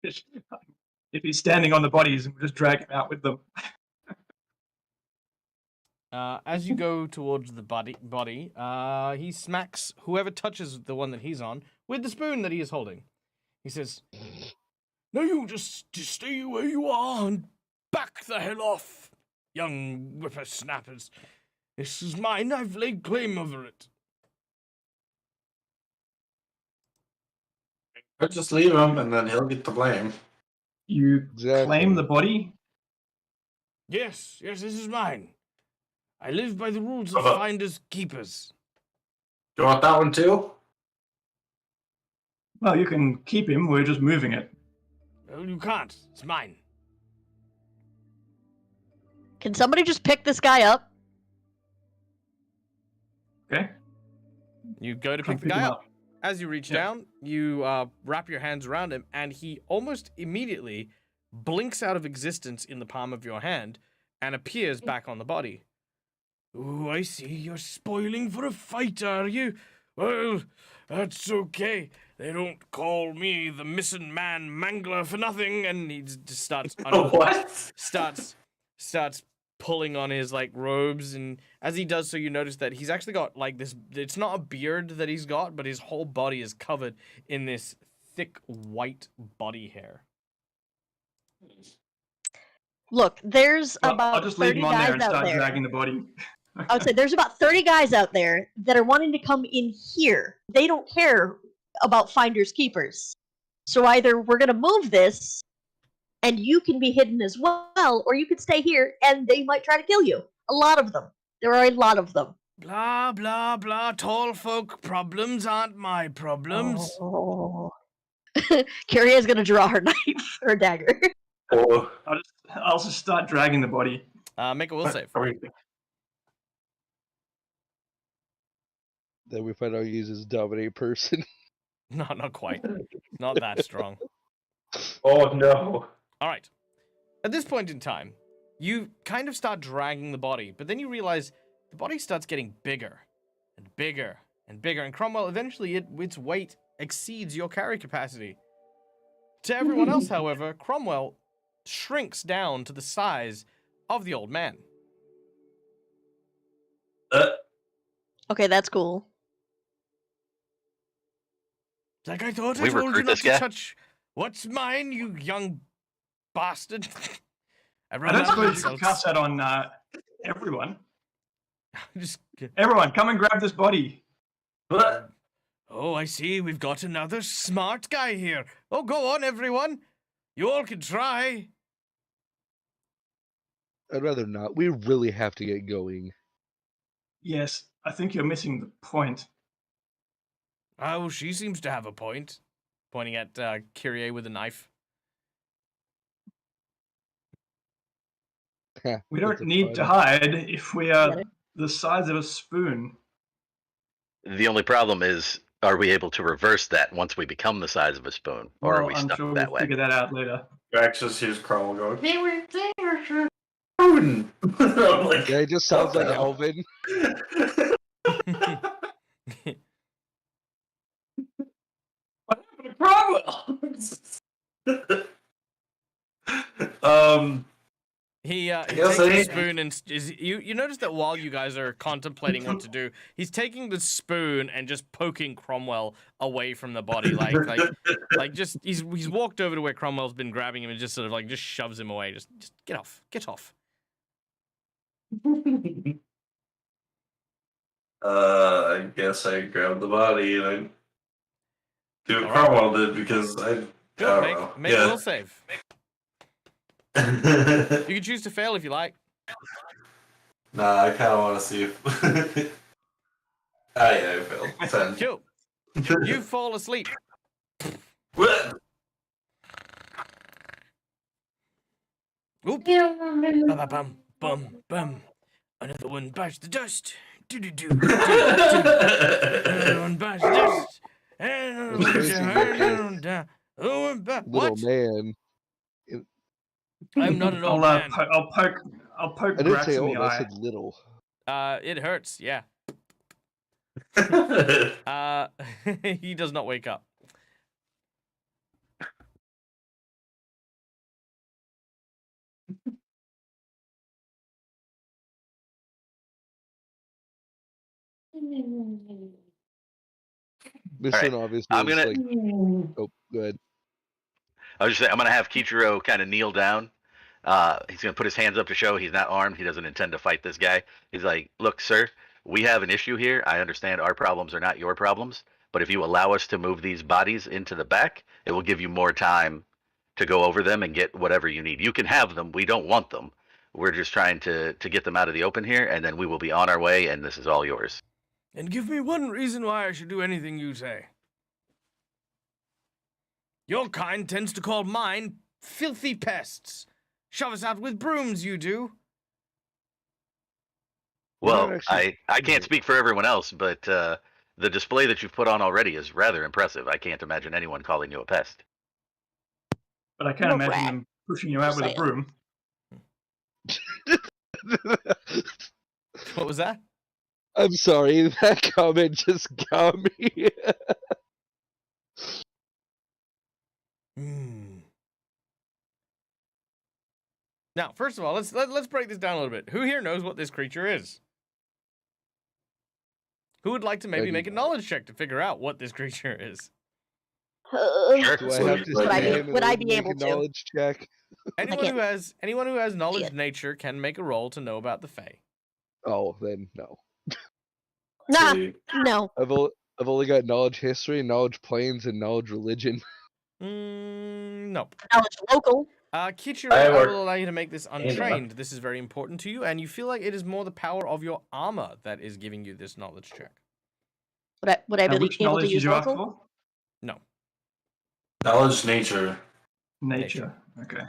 [SPEAKER 4] If he's standing on the bodies, we'll just drag him out with them.
[SPEAKER 1] As you go towards the body, he smacks whoever touches the one that he's on with the spoon that he is holding. He says, "No, you just stay where you are and back the hell off, young whippersnappers. This is mine. I've laid claim over it."
[SPEAKER 6] Or just leave him, and then he'll get the blame.
[SPEAKER 4] You
[SPEAKER 2] Exactly.
[SPEAKER 4] claim the body?
[SPEAKER 1] Yes, this is mine. I live by the rules of
[SPEAKER 6] Uh-huh.
[SPEAKER 1] finders keepers.
[SPEAKER 6] Do you want that one too?
[SPEAKER 4] Well, you can keep him. We're just moving it.
[SPEAKER 1] Well, you can't. It's mine.
[SPEAKER 3] Can somebody just pick this guy up?
[SPEAKER 4] Okay?
[SPEAKER 1] You go to
[SPEAKER 4] Come
[SPEAKER 1] pick the
[SPEAKER 4] pick him
[SPEAKER 1] guy
[SPEAKER 4] up.
[SPEAKER 1] up. As you reach
[SPEAKER 4] Yeah.
[SPEAKER 1] down, you wrap your hands around him, and he almost immediately blinks out of existence in the palm of your hand and appears back on the body. "Oh, I see. You're spoiling for a fight, are you? Well, that's okay. They don't call me the missing man mangler for nothing." And he just starts
[SPEAKER 6] What?
[SPEAKER 1] starts pulling on his like robes, and as he does so, you notice that he's actually got like this. It's not a beard that he's got, but his whole body is covered in this thick white body hair.
[SPEAKER 3] Look, there's
[SPEAKER 4] Well,
[SPEAKER 3] about
[SPEAKER 4] I'll just leave
[SPEAKER 3] 30
[SPEAKER 4] him on there
[SPEAKER 3] guys
[SPEAKER 4] and
[SPEAKER 3] out
[SPEAKER 4] start
[SPEAKER 3] there.
[SPEAKER 4] dragging the body.
[SPEAKER 3] I would say there's about 30 guys out there that are wanting to come in here. They don't care about finders keepers. So either we're going to move this and you can be hidden as well, or you could stay here and they might try to kill you. A lot of them. There are a lot of them.
[SPEAKER 1] Blah blah blah. Tall folk problems aren't my problems.
[SPEAKER 3] Oh. Carrie is going to draw her knife or dagger.
[SPEAKER 6] Oh,
[SPEAKER 4] I'll just start dragging the body.
[SPEAKER 1] Make a will save.
[SPEAKER 6] are we-
[SPEAKER 2] Then we find out he uses dominate person.
[SPEAKER 1] No, not quite. Not that strong.
[SPEAKER 6] Oh no.
[SPEAKER 1] All right. At this point in time, you kind of start dragging the body, but then you realize the body starts getting bigger and bigger and bigger, and Cromwell, eventually its weight exceeds your carry capacity. To everyone else, however, Cromwell shrinks down to the size of the old man.
[SPEAKER 3] Okay, that's cool.
[SPEAKER 1] Like I thought, I
[SPEAKER 5] We
[SPEAKER 1] told you
[SPEAKER 5] recruit
[SPEAKER 1] not
[SPEAKER 5] this
[SPEAKER 1] to
[SPEAKER 5] guy?
[SPEAKER 1] touch what's mine, you young bastard. I
[SPEAKER 4] I
[SPEAKER 1] run
[SPEAKER 4] don't
[SPEAKER 1] out of
[SPEAKER 4] suppose you can
[SPEAKER 1] insults.
[SPEAKER 4] cast that on everyone.
[SPEAKER 1] Just,
[SPEAKER 4] Everyone, come and grab this body.
[SPEAKER 6] What?
[SPEAKER 1] oh, I see. We've got another smart guy here. Oh, go on, everyone. You all can try.
[SPEAKER 2] I'd rather not. We really have to get going.
[SPEAKER 4] Yes, I think you're missing the point.
[SPEAKER 1] Oh, she seems to have a point. Pointing at Kyrie with a knife.
[SPEAKER 4] We
[SPEAKER 2] That's
[SPEAKER 4] don't
[SPEAKER 2] a
[SPEAKER 4] need to
[SPEAKER 2] fun-
[SPEAKER 4] hide if we are the size of a spoon.
[SPEAKER 5] The only problem is, are we able to reverse that once we become the size of a spoon, or are
[SPEAKER 4] Well,
[SPEAKER 5] we
[SPEAKER 4] I'm
[SPEAKER 5] stuck
[SPEAKER 4] sure
[SPEAKER 5] that
[SPEAKER 4] we'll
[SPEAKER 5] way?
[SPEAKER 4] figure that out later.
[SPEAKER 6] Drax just hears Cromwell going, spoon. I'm like,
[SPEAKER 2] Yeah, it just sounds
[SPEAKER 6] what
[SPEAKER 2] like
[SPEAKER 6] the
[SPEAKER 2] Elvin.
[SPEAKER 6] What happened to Cromwell?
[SPEAKER 1] He
[SPEAKER 6] Yes,
[SPEAKER 1] takes the
[SPEAKER 6] I-
[SPEAKER 1] spoon and you notice that while you guys are contemplating what to do, he's taking the spoon and just poking Cromwell away from the body, like just he's walked over to where Cromwell's been grabbing him and just sort of like just shoves him away. Just get off.
[SPEAKER 6] I guess I grabbed the body and I do what
[SPEAKER 1] All right.
[SPEAKER 6] Cromwell did because I
[SPEAKER 1] Good,
[SPEAKER 6] don't know.
[SPEAKER 1] make a will save. You can choose to fail if you like.
[SPEAKER 6] Nah, I kind of want to see if. Yeah, I failed. 10.
[SPEAKER 1] Cool. You fall asleep.
[SPEAKER 6] What?
[SPEAKER 1] Oop. Bum, bum, bum, bum. Another one bites the dust. Another one bites the dust. And another one
[SPEAKER 2] What's crazy about
[SPEAKER 1] turns down.
[SPEAKER 2] Little
[SPEAKER 1] What?
[SPEAKER 2] man.
[SPEAKER 1] I'm not an old
[SPEAKER 4] I'll
[SPEAKER 1] man.
[SPEAKER 4] poke
[SPEAKER 2] I didn't
[SPEAKER 4] Grax
[SPEAKER 2] say
[SPEAKER 4] in
[SPEAKER 2] old.
[SPEAKER 4] the
[SPEAKER 2] I
[SPEAKER 4] eye.
[SPEAKER 2] said little.
[SPEAKER 1] It hurts. Yeah. He does not wake up.
[SPEAKER 2] This
[SPEAKER 5] All right.
[SPEAKER 2] one obviously
[SPEAKER 5] I'm
[SPEAKER 2] is
[SPEAKER 5] gonna.
[SPEAKER 2] like. Oh, go ahead.
[SPEAKER 5] I was just saying, I'm gonna have Kichiro kind of kneel down. He's gonna put his hands up to show he's not armed. He doesn't intend to fight this guy. He's like, "Look, sir, we have an issue here. I understand our problems are not your problems, but if you allow us to move these bodies into the back, it will give you more time to go over them and get whatever you need. You can have them. We don't want them. We're just trying to get them out of the open here, and then we will be on our way, and this is all yours."
[SPEAKER 1] And give me one reason why I should do anything you say. Your kind tends to call mine filthy pests. Shove us out with brooms, you do.
[SPEAKER 2] You're not
[SPEAKER 5] Well,
[SPEAKER 2] actually-
[SPEAKER 5] I can't speak for everyone else, but the display that you've put on already is rather impressive. I can't imagine anyone calling you a pest.
[SPEAKER 4] But I can't
[SPEAKER 3] You're
[SPEAKER 4] imagine
[SPEAKER 3] right.
[SPEAKER 4] them pushing you out with a
[SPEAKER 3] Saying.
[SPEAKER 4] broom.
[SPEAKER 1] What was that?
[SPEAKER 2] I'm sorry, that comment just got me.
[SPEAKER 1] Now, first of all, let's break this down a little bit. Who here knows what this creature is? Who would like to maybe make a knowledge check to figure out what this creature is?
[SPEAKER 5] Sure.
[SPEAKER 2] Do I have to
[SPEAKER 3] Would I
[SPEAKER 2] see
[SPEAKER 3] be-
[SPEAKER 2] him in
[SPEAKER 3] would I
[SPEAKER 2] order to
[SPEAKER 3] be
[SPEAKER 2] make
[SPEAKER 3] able
[SPEAKER 2] a
[SPEAKER 3] to?
[SPEAKER 2] knowledge check?
[SPEAKER 1] Anyone
[SPEAKER 3] can't
[SPEAKER 1] who has knowledge
[SPEAKER 3] it.
[SPEAKER 1] of nature can make a roll to know about the Fae.
[SPEAKER 2] Oh, then no.
[SPEAKER 3] Nah,
[SPEAKER 6] Sweet.
[SPEAKER 3] no.
[SPEAKER 2] I've only got knowledge history, knowledge planes, and knowledge religion.
[SPEAKER 1] Nope.
[SPEAKER 3] Knowledge local.
[SPEAKER 1] Kichiro,
[SPEAKER 6] I
[SPEAKER 1] I
[SPEAKER 6] work-
[SPEAKER 1] will allow you to make this
[SPEAKER 6] enough.
[SPEAKER 1] untrained. This is very important to you, and you feel like it is more the power of your armor that is giving you this knowledge check.
[SPEAKER 3] Would I
[SPEAKER 4] Now,
[SPEAKER 3] be
[SPEAKER 4] which
[SPEAKER 3] able to
[SPEAKER 4] knowledge
[SPEAKER 3] use
[SPEAKER 4] did you ask
[SPEAKER 3] local?
[SPEAKER 4] for?
[SPEAKER 1] No.
[SPEAKER 6] Knowledge nature.
[SPEAKER 4] Nature. Okay.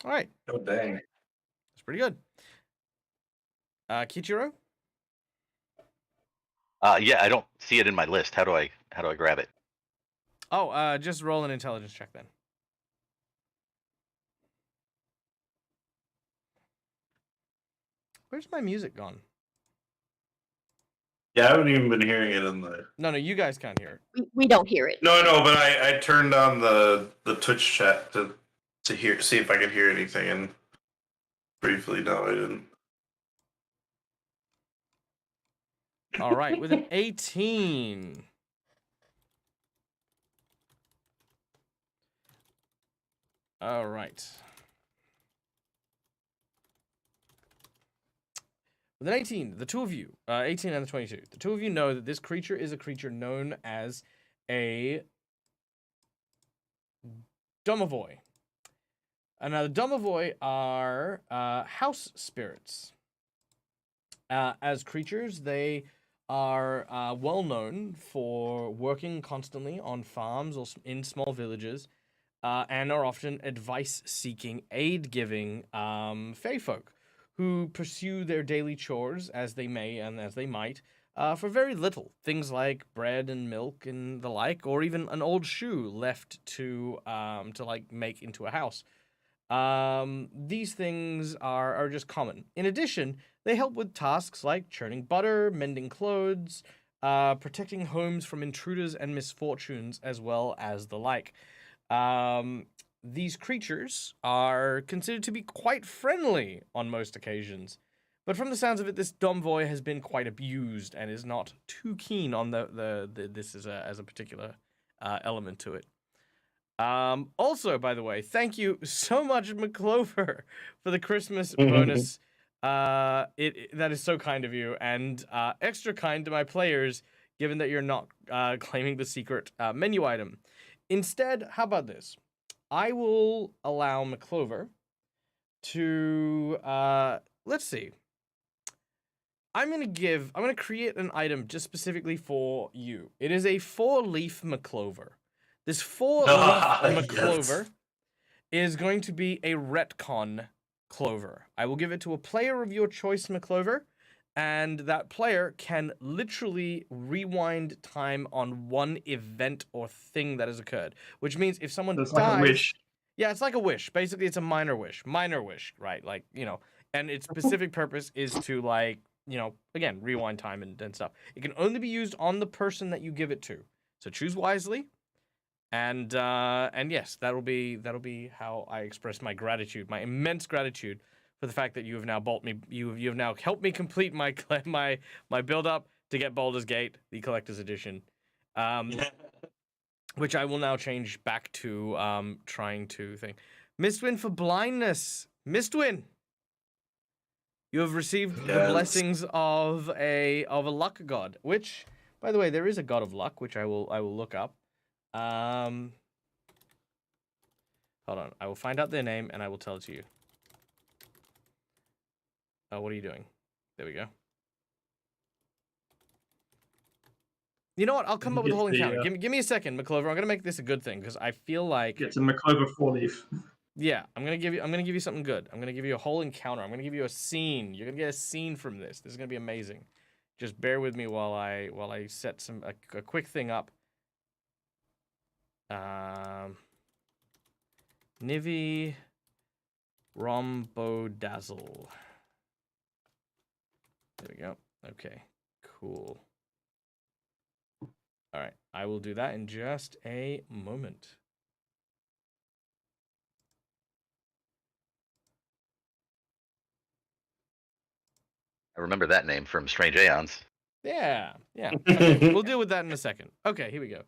[SPEAKER 1] All right.
[SPEAKER 6] Oh dang.
[SPEAKER 1] That's pretty good. Kichiro?
[SPEAKER 5] Yeah, I don't see it in my list. How do I grab it?
[SPEAKER 1] Oh, just roll an intelligence check then. Where's my music gone?
[SPEAKER 6] Yeah, I haven't even been hearing it in the.
[SPEAKER 1] No, you guys can't hear it.
[SPEAKER 3] We don't hear it.
[SPEAKER 6] No, but I turned on the Twitch chat to see if I could hear anything, and briefly, no, I didn't.
[SPEAKER 1] All right, with an 18. All right. With an 18, the two of you, 18 and the 22, the two of you know that this creature is a creature known as a domovoi. Now, the domovoi are house spirits. As creatures, they are well known for working constantly on farms or in small villages, and are often advice-seeking, aid-giving fae folk who pursue their daily chores as they may and as they might for very little. Things like bread and milk and the like, or even an old shoe left to like make into a house. These things are just common. In addition, they help with tasks like churning butter, mending clothes, protecting homes from intruders and misfortunes, as well as the like. These creatures are considered to be quite friendly on most occasions, but from the sounds of it, this domovoi has been quite abused and is not too keen on this as a particular element to it. Also, by the way, thank you so much, McClover, for the Christmas bonus. That is so kind of you, and extra kind to my players, given that you're not claiming the secret menu item. Instead, how about this? I will allow McClover to let's see. I'm gonna create an item just specifically for you. It is a 4-leaf McClover. This 4-leaf McClover is going to be a retcon Clover. I will give it to a player of your choice, McClover, and that player can literally rewind time on one event or thing that has occurred, which means if someone
[SPEAKER 4] So it's
[SPEAKER 1] dies,
[SPEAKER 4] like a wish.
[SPEAKER 1] yeah, it's like a wish. Basically, it's a minor wish, right? Like, you know, and its specific purpose is to, like, you know, again, rewind time and stuff. It can only be used on the person that you give it to, so choose wisely. And yes, that'll be how I express my gratitude, my immense gratitude for the fact that you have now you have now helped me complete my build up to get Baldur's Gate, the collector's edition, which I will now change back to trying to think. Mistwin for blindness, Mistwin. You have received the blessings of a luck god, which, by the way, there is a god of luck, which I will look up. Hold on, I will find out their name and I will tell it to you. Oh, what are you doing? There we go. You know what? I'll come up with a whole encounter. Give me a second, McClover. I'm gonna make this a good thing because I feel like
[SPEAKER 4] It's a McClover 4-leaf.
[SPEAKER 1] yeah, I'm gonna give you something good. I'm gonna give you a whole encounter. I'm gonna give you a scene. You're gonna get a scene from this. This is gonna be amazing. Just bear with me while I set a quick thing up. Nivi Rombodazzle. There we go. Okay, cool. All right, I will do that in just a moment.
[SPEAKER 5] I remember that name from Strange Aeons.
[SPEAKER 1] Yeah. Okay, we'll deal with that in a second. Okay, here we go.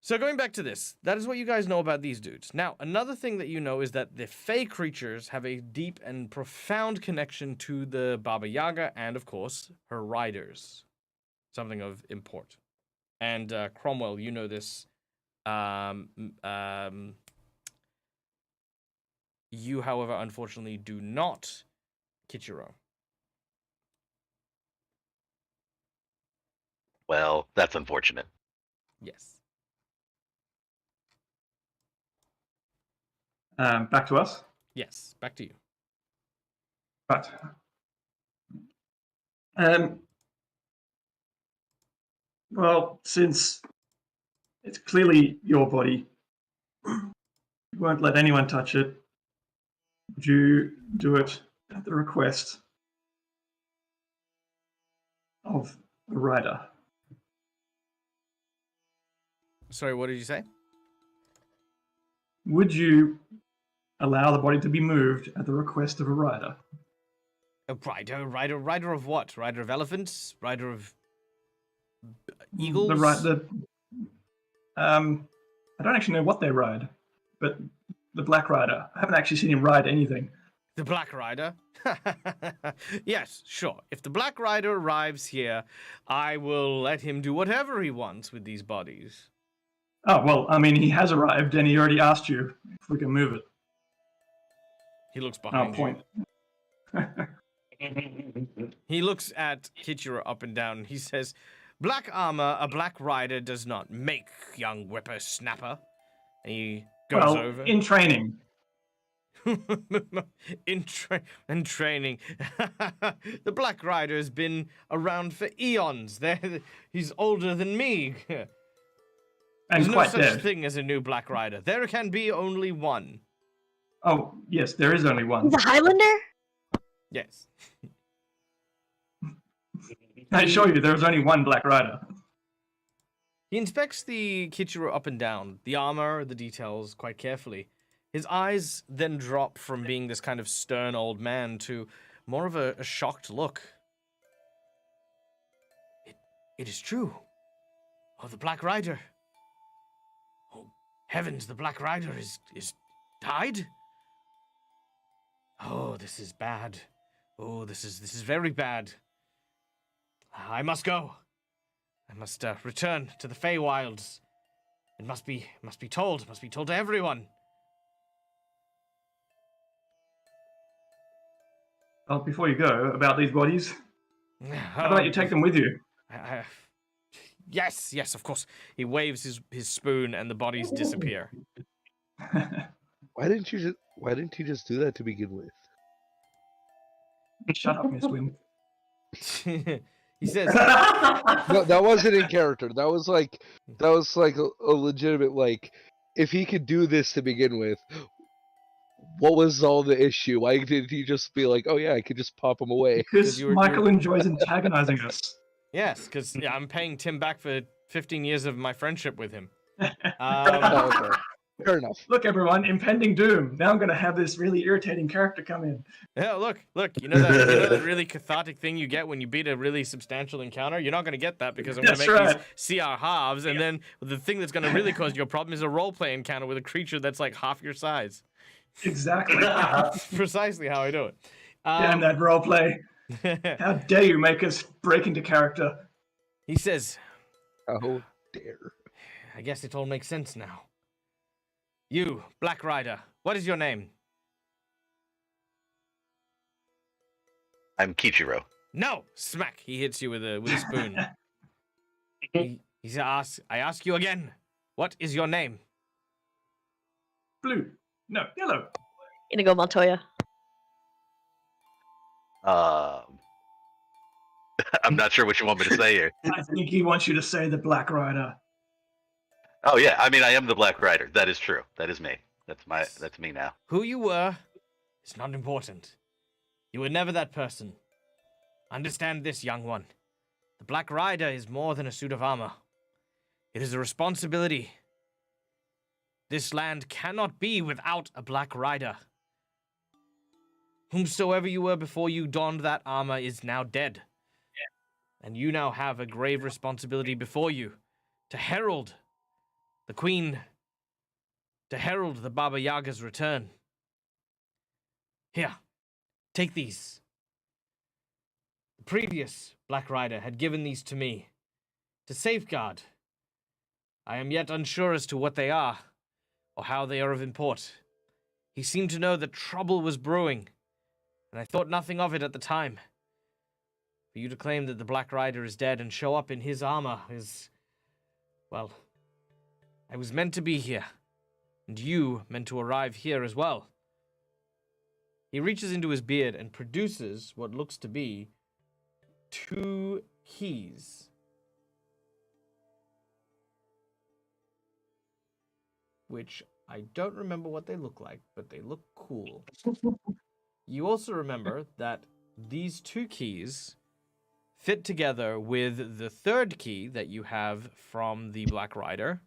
[SPEAKER 1] So going back to this, that is what you guys know about these dudes. Now, another thing that you know is that the Fey creatures have a deep and profound connection to the Baba Yaga and, of course, her riders. Something of import. And Cromwell, you know this. You, however, unfortunately do not, Kichiro.
[SPEAKER 5] Well, that's unfortunate.
[SPEAKER 1] Yes.
[SPEAKER 4] Back to us.
[SPEAKER 1] Yes, back to you.
[SPEAKER 4] But well, since it's clearly your body, you won't let anyone touch it. Would you do it at the request of the rider?
[SPEAKER 1] Sorry, what did you say?
[SPEAKER 4] Would you allow the body to be moved at the request of a rider?
[SPEAKER 1] A rider of what? Rider of elephants? Rider of eagles?
[SPEAKER 4] I don't actually know what they ride, but the Black Rider. I haven't actually seen him ride anything.
[SPEAKER 1] The Black Rider? Yes, sure. If the Black Rider arrives here, I will let him do whatever he wants with these bodies.
[SPEAKER 4] Oh, well, I mean, he has arrived, and he already asked you if we can move it.
[SPEAKER 1] He looks behind
[SPEAKER 4] point.
[SPEAKER 1] He looks at Kichiro up and down. He says, "Black armor, a black rider does not make, young whippersnapper." And he goes over.
[SPEAKER 4] In training.
[SPEAKER 1] in training. The Black Rider has been around for eons. He's older than me.
[SPEAKER 4] And
[SPEAKER 1] There's
[SPEAKER 4] quite
[SPEAKER 1] no such
[SPEAKER 4] dead.
[SPEAKER 1] thing as a new Black Rider. There can be only one.
[SPEAKER 4] Oh, yes, there is only one.
[SPEAKER 3] He's a Highlander?
[SPEAKER 1] Yes.
[SPEAKER 4] I assure you, there is only one Black Rider.
[SPEAKER 1] He inspects the Kichiro up and down, the armor, the details, quite carefully. His eyes then drop from being this kind of stern old man to more of a shocked look. It is true. Oh, the Black Rider. Oh, heavens, the Black Rider is died? Oh, this is bad. Oh, this is very bad. I must go. I must return to the Feywilds. It must be told. It must be told to everyone.
[SPEAKER 4] Well, before you go, about these bodies, how about you take them with you?
[SPEAKER 1] Yes, of course. He waves his spoon and the bodies disappear.
[SPEAKER 2] Why didn't you just do that to begin with?
[SPEAKER 4] Shut up, Miss Wynn.
[SPEAKER 1] He says,
[SPEAKER 2] No, that wasn't in character. That was like a legitimate like. If he could do this to begin with, what was all the issue? Why didn't he just be like, "Oh yeah, I could just pop him away"?
[SPEAKER 4] Because
[SPEAKER 1] you were-
[SPEAKER 4] Michael enjoys antagonizing us.
[SPEAKER 1] yes, because I'm paying Tim back for 15 years of my friendship with him.
[SPEAKER 2] Oh, okay. Fair enough.
[SPEAKER 4] Look, everyone, impending doom. Now I'm going to have this really irritating character come in.
[SPEAKER 1] Yeah, look, you know that really cathartic thing you get when you beat a really substantial encounter? You're not going to get that because I'm going to make these CR halves, and then the thing that's going to really cause you a problem is a roleplay encounter with a creature that's like half your size.
[SPEAKER 4] Exactly.
[SPEAKER 1] That's precisely how I do it.
[SPEAKER 4] Damn that roleplay. How dare you make us break into character?
[SPEAKER 1] He says,
[SPEAKER 2] How dare.
[SPEAKER 1] I guess it all makes sense now. You, Black Rider, what is your name?
[SPEAKER 5] I'm Kichiro.
[SPEAKER 1] No! Smack! He hits you with a spoon. he says, I ask you again, what is your name?
[SPEAKER 4] Blue. No, yellow.
[SPEAKER 3] Inigo Montoya.
[SPEAKER 5] I'm not sure what you want me to say here.
[SPEAKER 4] I think he wants you to say the Black Rider.
[SPEAKER 5] Oh yeah, I mean I am the Black Rider. That is true. That is me. That's me now.
[SPEAKER 1] Who you were is not important. You were never that person. Understand this, young one. The Black Rider is more than a suit of armor. It is a responsibility. This land cannot be without a Black Rider. Whomsoever you were before you donned that armor is now dead. And you now have a grave responsibility before you to herald the Queen, to herald the Baba Yaga's return. Here, take these. The previous Black Rider had given these to me to safeguard. I am yet unsure as to what they are or how they are of import. He seemed to know that trouble was brewing, and I thought nothing of it at the time. For you to claim that the Black Rider is dead and show up in his armor is, well, I was meant to be here, and you meant to arrive here as well. He reaches into his beard and produces what looks to be 2 keys. Which I don't remember what they look like, but they look cool. You also remember that these 2 keys fit together with the 3rd key that you have from the Black Rider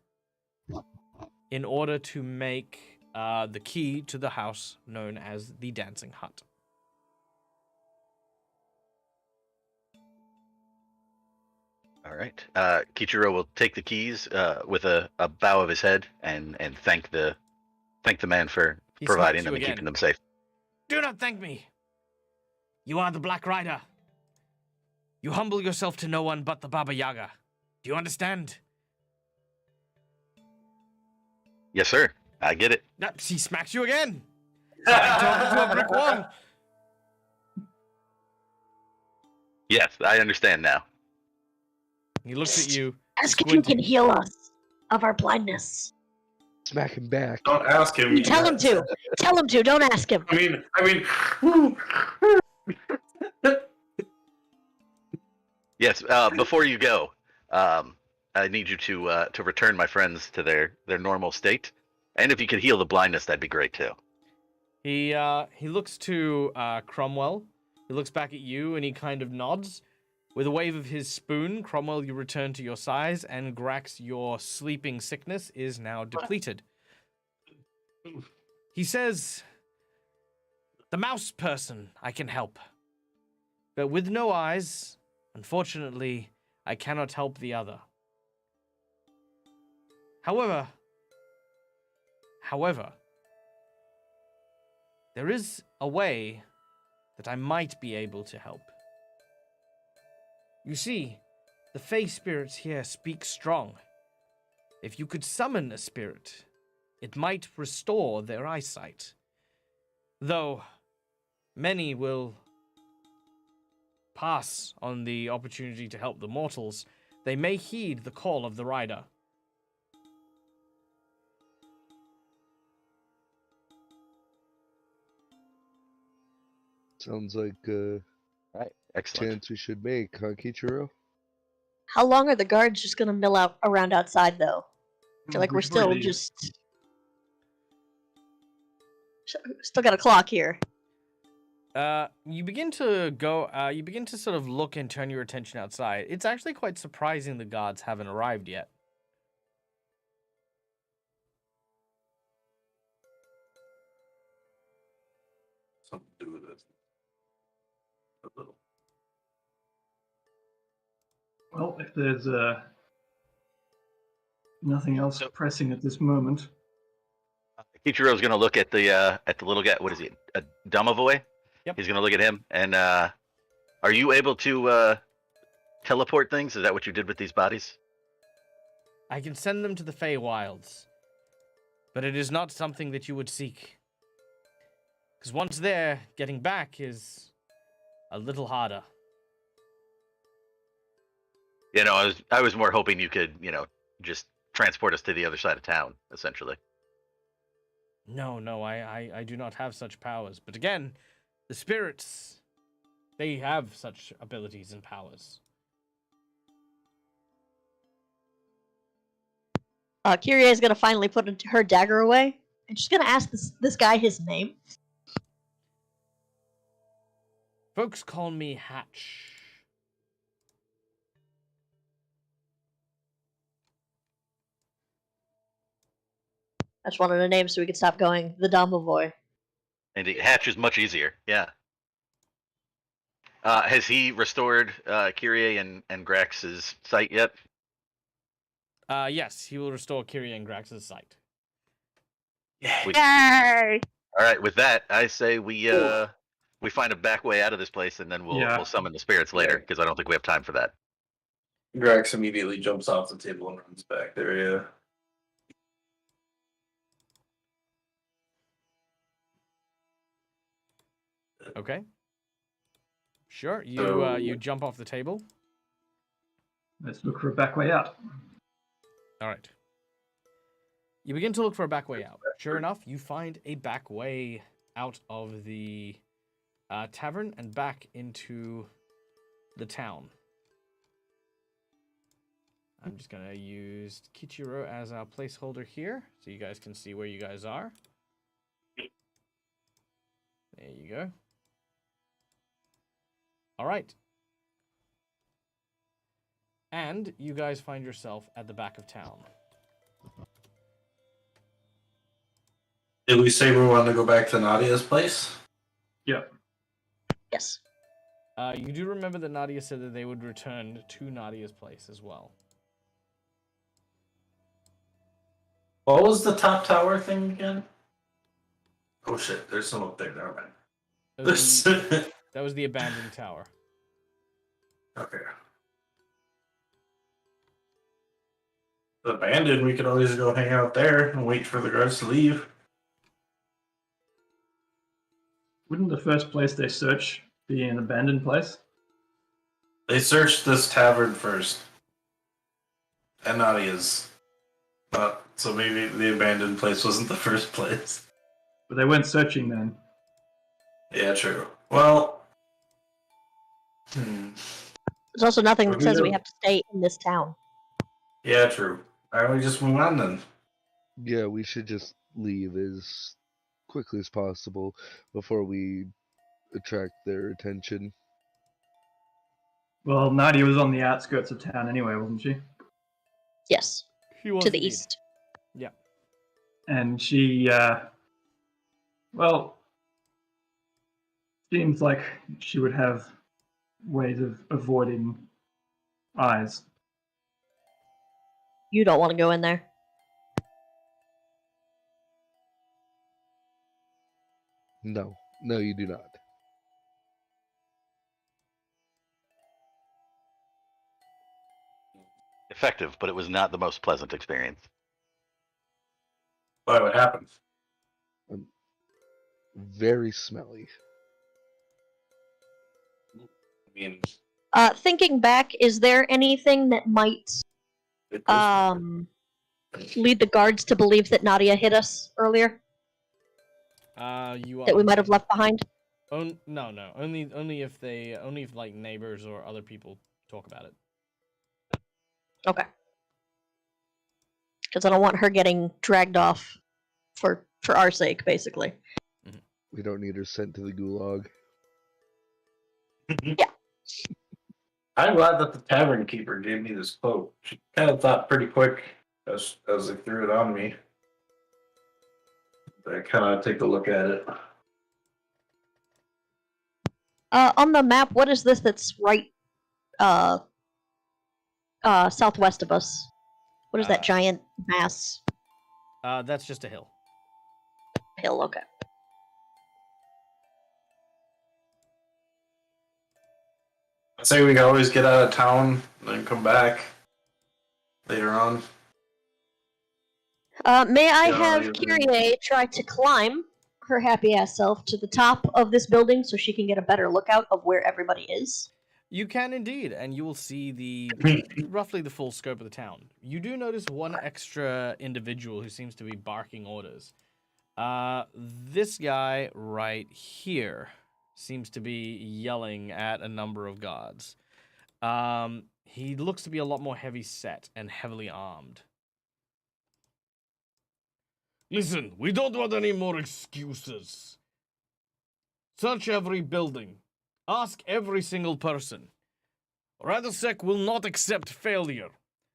[SPEAKER 1] in order to make the key to the house known as the Dancing Hut.
[SPEAKER 5] All right. Kichiro will take the keys with a bow of his head and thank the man for
[SPEAKER 1] He
[SPEAKER 5] providing
[SPEAKER 1] slaps
[SPEAKER 5] them
[SPEAKER 1] you
[SPEAKER 5] and
[SPEAKER 1] again.
[SPEAKER 5] keeping them safe.
[SPEAKER 1] Do not thank me. You are the Black Rider. You humble yourself to no one but the Baba Yaga. Do you understand?
[SPEAKER 5] Yes, sir. I get it.
[SPEAKER 1] He smacks you again. It's like talking to a brick wall.
[SPEAKER 5] Yes, I understand now.
[SPEAKER 1] He looks at you.
[SPEAKER 3] Ask if you can heal us of our blindness.
[SPEAKER 2] Smack him back.
[SPEAKER 6] Don't ask him.
[SPEAKER 3] Tell him to. Tell him to. Don't ask him.
[SPEAKER 6] I mean.
[SPEAKER 5] Yes. Before you go, I need you to return my friends to their normal state, and if you could heal the blindness, that'd be great too.
[SPEAKER 1] He looks to Cromwell. He looks back at you and he kind of nods. With a wave of his spoon, Cromwell, you return to your size, and Grax, your sleeping sickness is now depleted. He says, the mouse person I can help. But with no eyes, unfortunately, I cannot help the other. However, there is a way that I might be able to help. You see, the Fey spirits here speak strong. If you could summon a spirit, it might restore their eyesight. Though, many will pass on the opportunity to help the mortals. They may heed the call of the rider.
[SPEAKER 2] Sounds like a
[SPEAKER 5] Right. Excellent.
[SPEAKER 2] chance we should make, huh, Kichiro?
[SPEAKER 3] How long are the guards just gonna mill out around outside, though? I feel like
[SPEAKER 4] We
[SPEAKER 3] we're
[SPEAKER 4] should
[SPEAKER 3] still
[SPEAKER 4] really-
[SPEAKER 3] just still got a clock here.
[SPEAKER 1] You begin to go. You begin to sort of look and turn your attention outside. It's actually quite surprising the guards haven't arrived yet.
[SPEAKER 6] Something to do with it. A little.
[SPEAKER 4] Well, if there's nothing else
[SPEAKER 5] So-
[SPEAKER 4] pressing at this moment,
[SPEAKER 5] Kichiro's gonna look at the little guy. What is he? A Domovoy?
[SPEAKER 1] Yep.
[SPEAKER 5] He's gonna look at him and are you able to teleport things? Is that what you did with these bodies?
[SPEAKER 1] I can send them to the Feywilds, but it is not something that you would seek. Because once there, getting back is a little harder.
[SPEAKER 5] You know, I was more hoping you could, just transport us to the other side of town, essentially.
[SPEAKER 1] No, I do not have such powers. But again, the spirits, they have such abilities and powers.
[SPEAKER 3] Kyria is gonna finally put her dagger away, and she's gonna ask this guy his name.
[SPEAKER 1] Folks call me Hatch.
[SPEAKER 3] I just wanted a name so we could stop going the Domovoy.
[SPEAKER 5] And Hatch is much easier, yeah. Has he restored Kyrie and Grax's sight yet?
[SPEAKER 1] Yes, he will restore Kyria and Grax's sight.
[SPEAKER 3] Yay!
[SPEAKER 5] All right, with that, I say we find a back way out of this place, and then we'll summon the spirits later, because I don't think we have time for that.
[SPEAKER 6] Grax immediately jumps off the table and runs back there, yeah.
[SPEAKER 1] Okay. Sure. You
[SPEAKER 6] So-
[SPEAKER 1] you jump off the table.
[SPEAKER 4] let's look for a back way out.
[SPEAKER 1] All right. You begin to look for a back way out. Sure enough, you find a back way out of the tavern and back into the town. I'm just going to use Kichiro as our placeholder here so you guys can see where you guys are. There you go. All right. And you guys find yourself at the back of town.
[SPEAKER 6] Did we say we wanted to go back to Nadia's place?
[SPEAKER 4] Yeah.
[SPEAKER 3] Yes.
[SPEAKER 1] You do remember that Nadia said that they would return to Nadia's place as well.
[SPEAKER 6] What was the top tower thing again? Oh shit, there's some up there, never mind.
[SPEAKER 1] That was the abandoned tower.
[SPEAKER 6] Okay. Abandoned, we could always go hang out there and wait for the guards to leave.
[SPEAKER 4] Wouldn't the first place they search be an abandoned place?
[SPEAKER 6] They searched this tavern first. And Nadia's. So maybe the abandoned place wasn't the first place.
[SPEAKER 4] But they weren't searching then.
[SPEAKER 6] Yeah, true. Well.
[SPEAKER 3] There's also nothing that says we have to stay in this town.
[SPEAKER 6] Yeah, true. Why don't we just move on then?
[SPEAKER 2] Yeah, we should just leave as quickly as possible before we attract their attention.
[SPEAKER 4] Well, Nadia was on the outskirts of town anyway, wasn't she?
[SPEAKER 3] Yes.
[SPEAKER 1] She was
[SPEAKER 3] To the
[SPEAKER 1] indeed.
[SPEAKER 3] east.
[SPEAKER 1] Yeah.
[SPEAKER 4] And she, well, seems like she would have ways of avoiding eyes.
[SPEAKER 3] You don't want to go in there.
[SPEAKER 2] No, you do not.
[SPEAKER 5] Effective, but it was not the most pleasant experience.
[SPEAKER 6] Why, what happened?
[SPEAKER 2] Very smelly.
[SPEAKER 6] I mean,
[SPEAKER 3] Thinking back, is there anything that might
[SPEAKER 6] it goes-
[SPEAKER 3] lead the guards to believe that Nadia hit us earlier
[SPEAKER 1] You are
[SPEAKER 3] that we might have left behind?
[SPEAKER 1] No. Only if like neighbors or other people talk about it.
[SPEAKER 3] Okay. Because I don't want her getting dragged off for our sake, basically.
[SPEAKER 2] We don't need her sent to the gulag.
[SPEAKER 3] Yeah.
[SPEAKER 6] I'm glad that the tavern keeper gave me this cloak. She kind of thought pretty quick as they threw it on me. I kind of take a look at it.
[SPEAKER 3] On the map, what is this that's right southwest of us? What is that giant mass?
[SPEAKER 1] That's just a hill.
[SPEAKER 3] Hill, okay.
[SPEAKER 6] I say we can always get out of town and then come back later on.
[SPEAKER 3] May I
[SPEAKER 6] Yeah,
[SPEAKER 3] have
[SPEAKER 6] yeah.
[SPEAKER 3] Kyrie try to climb her happy ass self to the top of this building so she can get a better lookout of where everybody is?
[SPEAKER 1] You can indeed, and you will see the roughly the full scope of the town. You do notice one extra individual who seems to be barking orders. This guy right here seems to be yelling at a number of guards. He looks to be a lot more heavy set and heavily armed. Listen, we don't want any more excuses. Search every building. Ask every single person. Radosek will not accept failure.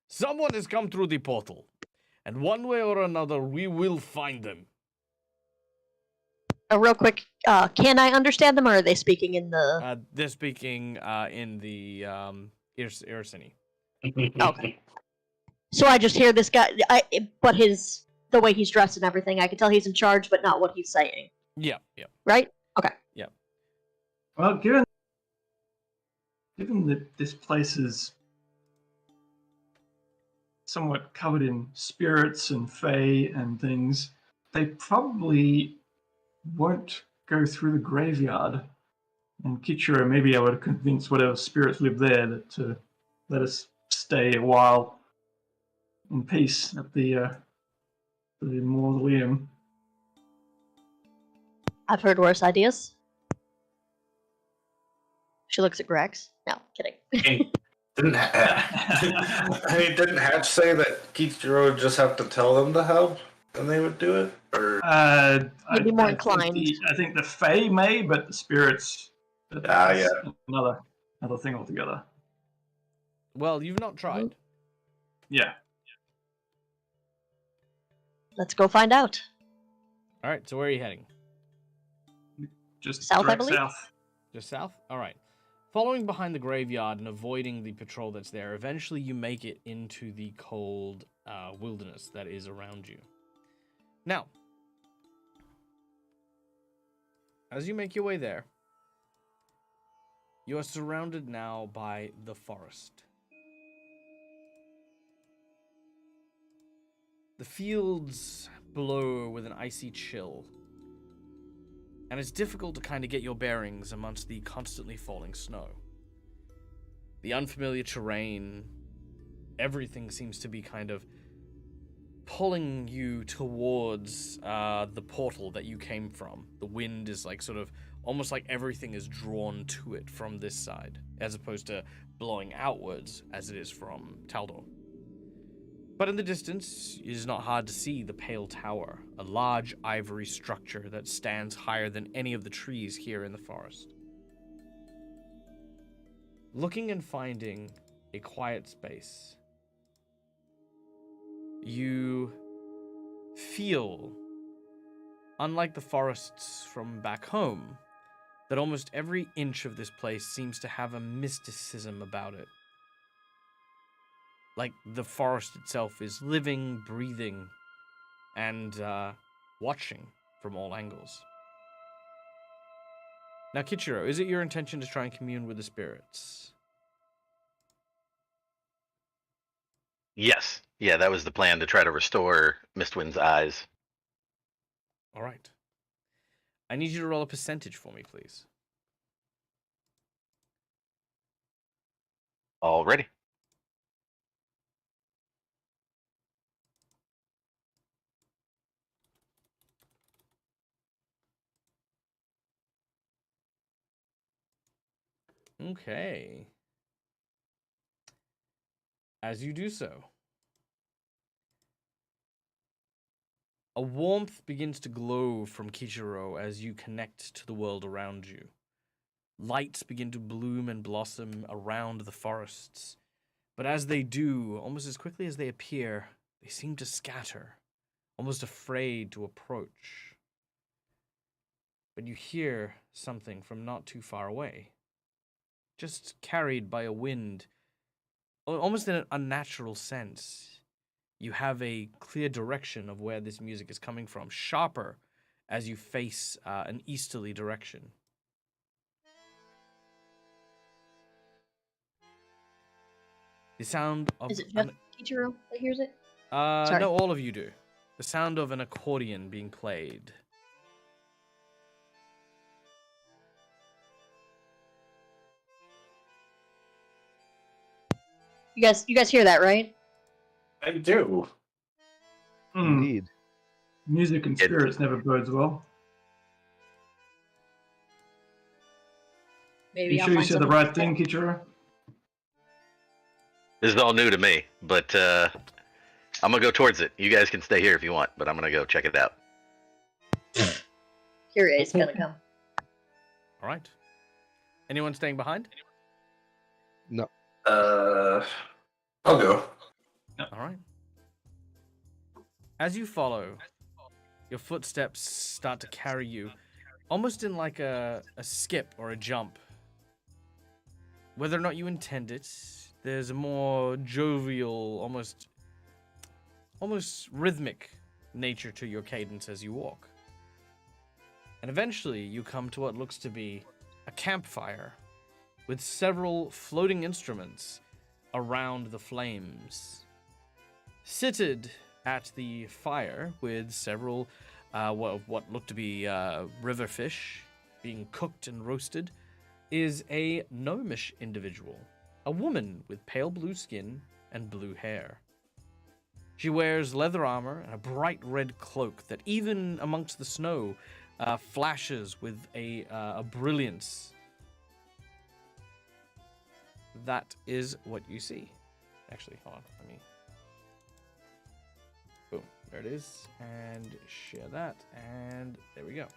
[SPEAKER 1] Someone has come through the portal, and one way or another, we will find them.
[SPEAKER 3] Real quick, can I understand them, or are they speaking in the...
[SPEAKER 1] They're speaking in the Irrisen.
[SPEAKER 3] Okay. So I just hear this guy, but the way he's dressed and everything, I can tell he's in charge, but not what he's saying.
[SPEAKER 1] Yeah.
[SPEAKER 3] Right? Okay.
[SPEAKER 1] Yeah.
[SPEAKER 4] Well, given that this place is somewhat covered in spirits and fae and things, they probably won't go through the graveyard. And Kichiro may be able to convince whatever spirits live there to let us stay a while in peace at the mausoleum.
[SPEAKER 3] I've heard worse ideas. She looks at Grex. No, kidding.
[SPEAKER 6] Didn't Hatch say that Kichiro would just have to tell them to help and they would do it? Or
[SPEAKER 3] You'd be more inclined.
[SPEAKER 4] I think the fae may, but the spirits...
[SPEAKER 6] yeah.
[SPEAKER 4] Another thing altogether.
[SPEAKER 1] Well, you've not tried.
[SPEAKER 4] Yeah.
[SPEAKER 3] Let's go find out.
[SPEAKER 1] All right, so where are you heading?
[SPEAKER 4] Just
[SPEAKER 3] South, I believe?
[SPEAKER 4] south.
[SPEAKER 1] Just south? All right. Following behind the graveyard and avoiding the patrol that's there, eventually you make it into the cold wilderness that is around you. Now, as you make your way there, you are surrounded now by the forest. The fields blow with an icy chill, and it's difficult to kind of get your bearings amongst the constantly falling snow. The unfamiliar terrain, everything seems to be kind of pulling you towards the portal that you came from. The wind is like sort of almost like everything is drawn to it from this side, as opposed to blowing outwards as it is from Taldor. But in the distance, it is not hard to see the Pale Tower, a large ivory structure that stands higher than any of the trees here in the forest. Looking and finding a quiet space, you feel, unlike the forests from back home, that almost every inch of this place seems to have a mysticism about it. Like the forest itself is living, breathing, and watching from all angles. Now, Kichiro, is it your intention to try and commune with the spirits?
[SPEAKER 5] Yes. Yeah, that was the plan, to try to restore Mistwind's eyes.
[SPEAKER 1] All right. I need you to roll a percentage for me, please.
[SPEAKER 5] Already.
[SPEAKER 1] Okay. As you do so, a warmth begins to glow from Kichiro as you connect to the world around you. Lights begin to bloom and blossom around the forests. But as they do, almost as quickly as they appear, they seem to scatter, almost afraid to approach. But you hear something from not too far away, just carried by a wind, almost in an unnatural sense. You have a clear direction of where this music is coming from, sharper as you face an easterly direction. The sound of...
[SPEAKER 3] Is it just Kichiro that hears it?
[SPEAKER 1] No, all of you do. The sound of an accordion being played.
[SPEAKER 3] You guys hear that, right?
[SPEAKER 6] I do.
[SPEAKER 2] Indeed.
[SPEAKER 4] Music and spirits never bodes well.
[SPEAKER 3] Maybe
[SPEAKER 4] You
[SPEAKER 3] I'll
[SPEAKER 4] sure you
[SPEAKER 3] find
[SPEAKER 4] said the
[SPEAKER 3] something
[SPEAKER 4] right thing, Kichiro?
[SPEAKER 5] This is all new to me, but I'm gonna go towards it. You guys can stay here if you want, but I'm gonna go check it out.
[SPEAKER 3] Curious gonna come.
[SPEAKER 1] All right. Anyone staying behind?
[SPEAKER 2] No.
[SPEAKER 6] I'll go.
[SPEAKER 1] All right. As you follow, your footsteps start to carry you, almost in like a skip or a jump. Whether or not you intend it, there's a more jovial, almost rhythmic nature to your cadence as you walk. And eventually you come to what looks to be a campfire with several floating instruments around the flames. Seated at the fire with several what look to be river fish being cooked and roasted is a gnomish individual, a woman with pale blue skin and blue hair. She wears leather armor and a bright red cloak that even amongst the snow flashes with a brilliance. That is what you see. Actually, hold on, let me... Boom, there it is, and share that, and there we go.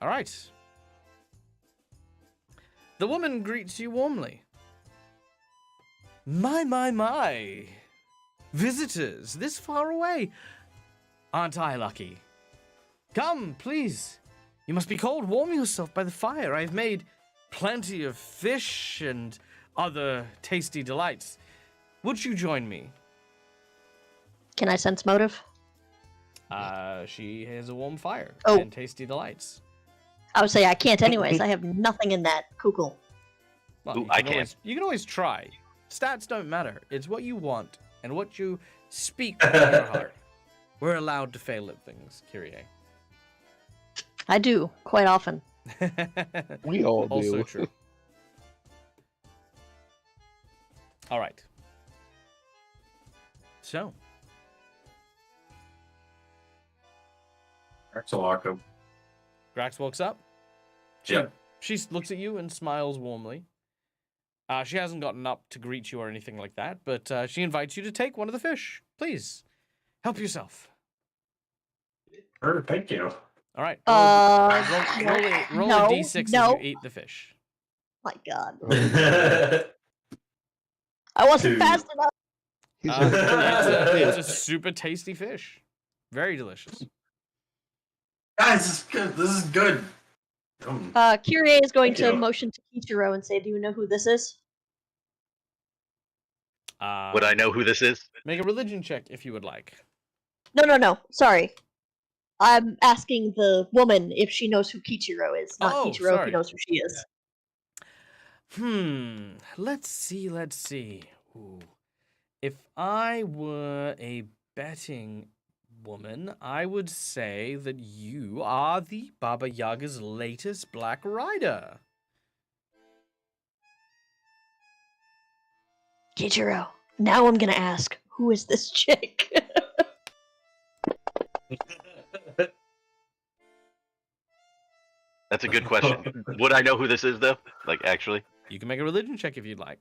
[SPEAKER 1] All right. The woman greets you warmly. My. Visitors this far away. Aren't I lucky? Come, please. You must be cold. Warm yourself by the fire. I've made plenty of fish and other tasty delights. Would you join me?
[SPEAKER 3] Can I sense motive?
[SPEAKER 1] She has a warm fire
[SPEAKER 3] Oh.
[SPEAKER 1] and tasty delights.
[SPEAKER 3] I would say I can't anyways. I have nothing in that kugel.
[SPEAKER 1] Well,
[SPEAKER 5] Ooh, I can't.
[SPEAKER 1] You can always try. Stats don't matter. It's what you want and what you speak from your heart. We're allowed to fail at things, Kyrie.
[SPEAKER 3] I do, quite often.
[SPEAKER 2] We all do.
[SPEAKER 1] Also true. All right. So,
[SPEAKER 6] That's a lock up.
[SPEAKER 1] Grax walks up. She looks at you and smiles warmly. She hasn't gotten up to greet you or anything like that, but she invites you to take one of the fish. Please, help yourself.
[SPEAKER 6] Sure, thank you.
[SPEAKER 1] All right.
[SPEAKER 3] No,
[SPEAKER 1] Roll a d6
[SPEAKER 3] no.
[SPEAKER 1] as you eat the fish.
[SPEAKER 3] My God,
[SPEAKER 6] Guys,
[SPEAKER 3] I wasn't
[SPEAKER 6] Dude.
[SPEAKER 3] fast enough.
[SPEAKER 1] It's a super tasty fish. Very delicious.
[SPEAKER 6] this is good. This is good.
[SPEAKER 3] Kyrie is going
[SPEAKER 6] Thank
[SPEAKER 3] to
[SPEAKER 6] you.
[SPEAKER 3] motion to Kichiro and say, "Do you know who this is?"
[SPEAKER 5] Would I know who this is?
[SPEAKER 1] Make a religion check if you would like.
[SPEAKER 3] No. Sorry. I'm asking the woman if she knows who Kichiro is, not
[SPEAKER 1] Oh,
[SPEAKER 3] Kichiro if
[SPEAKER 1] sorry.
[SPEAKER 3] he knows who she is.
[SPEAKER 1] Let's see. Ooh. If I were a betting woman, I would say that you are the Baba Yaga's latest Black Rider.
[SPEAKER 3] Kichiro, now I'm gonna ask, who is this chick?
[SPEAKER 5] That's a good question. Would I know who this is, though? Like, actually?
[SPEAKER 1] You can make a religion check if you'd like.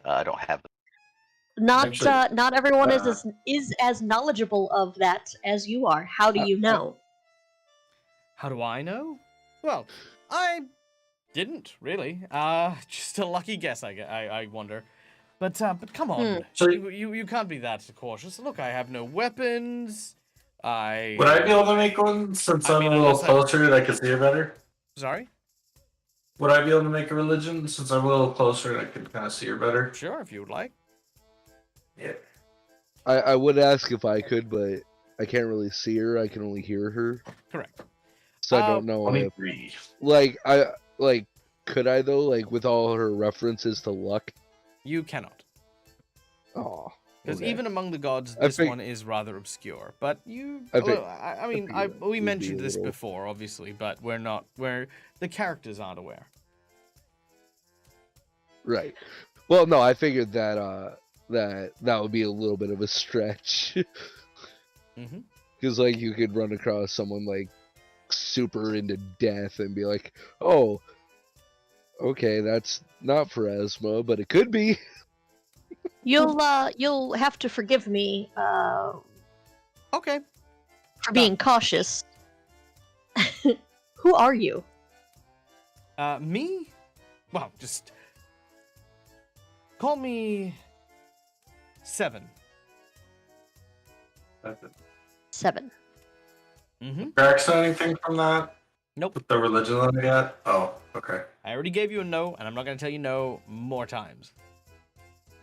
[SPEAKER 5] I don't have them.
[SPEAKER 3] Not everyone is as knowledgeable of that as you are. How do you know?
[SPEAKER 1] How do I know? Well, I didn't really. Just a lucky guess, I wonder. But come on, you can't be that cautious. Look, I have no weapons.
[SPEAKER 6] Would I be able to make one since I'm a little closer and I can see her better?
[SPEAKER 1] Sorry?
[SPEAKER 6] Would I be able to make a religion since I'm a little closer and I can kind of see her better?
[SPEAKER 1] Sure, if you would like.
[SPEAKER 6] Yeah.
[SPEAKER 2] I would ask if I could, but I can't really see her. I can only hear her.
[SPEAKER 1] Correct.
[SPEAKER 2] So I don't know if,
[SPEAKER 6] 23.
[SPEAKER 2] could I though? Like with all her references to luck?
[SPEAKER 1] You cannot.
[SPEAKER 2] Oh.
[SPEAKER 1] Because
[SPEAKER 2] Okay.
[SPEAKER 1] even among the gods, this one is rather obscure. But we mentioned this before, obviously, but the characters aren't aware.
[SPEAKER 2] Right. Well, no, I figured that that would be a little bit of a stretch.
[SPEAKER 1] Mm-hmm.
[SPEAKER 2] Because like you could run across someone like super into death and be like, oh, okay, that's not Pharasma, but it could be.
[SPEAKER 3] You'll have to forgive me
[SPEAKER 1] Okay.
[SPEAKER 3] for being cautious. Who are you?
[SPEAKER 1] Me? Well, just call me 7.
[SPEAKER 3] 7.
[SPEAKER 1] Mm-hmm.
[SPEAKER 6] Cracks anything from that?
[SPEAKER 1] Nope.
[SPEAKER 6] With the religion that I got? Oh, okay.
[SPEAKER 1] I already gave you a no, and I'm not going to tell you no more times.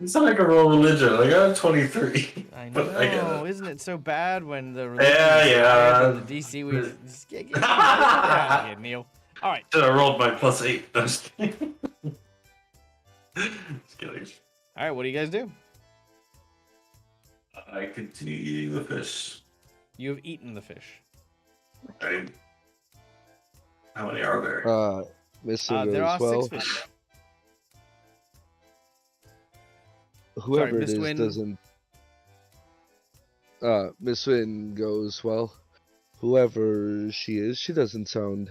[SPEAKER 6] It's not like a real religion. I got a 23.
[SPEAKER 1] I know.
[SPEAKER 6] But I get it.
[SPEAKER 1] Isn't it so bad when the religion
[SPEAKER 6] Yeah.
[SPEAKER 1] the DC we just get out of here, Neil. All right.
[SPEAKER 6] Should have rolled my +8. I'm just kidding. Just kidding.
[SPEAKER 1] All right. What do you guys do?
[SPEAKER 6] I continue eating the fish.
[SPEAKER 1] You have eaten the fish.
[SPEAKER 6] How many are there?
[SPEAKER 2] Mr.
[SPEAKER 1] There are
[SPEAKER 2] well.
[SPEAKER 1] 6 fish.
[SPEAKER 2] Whoever
[SPEAKER 1] Miss
[SPEAKER 2] it is
[SPEAKER 1] Wynn.
[SPEAKER 2] doesn't. Miss Wynn goes, well, whoever she is, she doesn't sound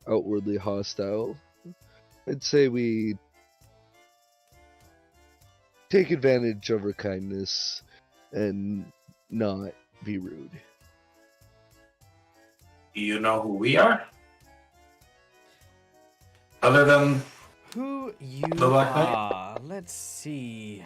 [SPEAKER 2] outwardly hostile. I'd say we take advantage of her kindness and not be rude.
[SPEAKER 6] Do you know who we are? Other than
[SPEAKER 1] Who you
[SPEAKER 6] The Black Knight?
[SPEAKER 1] are? Let's see.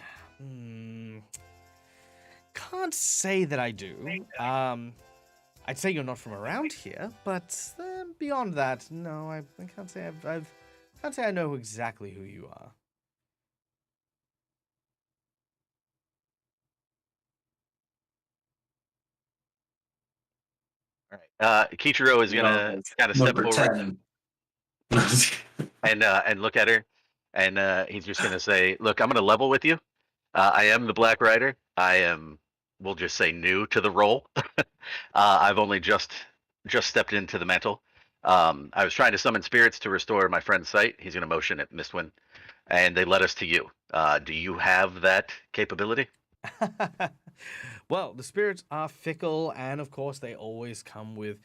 [SPEAKER 1] Can't say that I do. I'd say you're not from around here, but beyond that, no, I can't say can't say I know exactly who you are.
[SPEAKER 5] All right. Kichiro is gonna kind of step
[SPEAKER 6] number
[SPEAKER 5] forward
[SPEAKER 6] 10.
[SPEAKER 5] and look at her, and he's just gonna say, "Look, I'm gonna level with you. I am the Black Rider. I am, we'll just say, new to the role. I've only just stepped into the mantle. I was trying to summon spirits to restore my friend's sight. He's gonna motion at Mistwin, and they led us to you. Do you have that capability?"
[SPEAKER 1] Well, the spirits are fickle, and of course, they always come with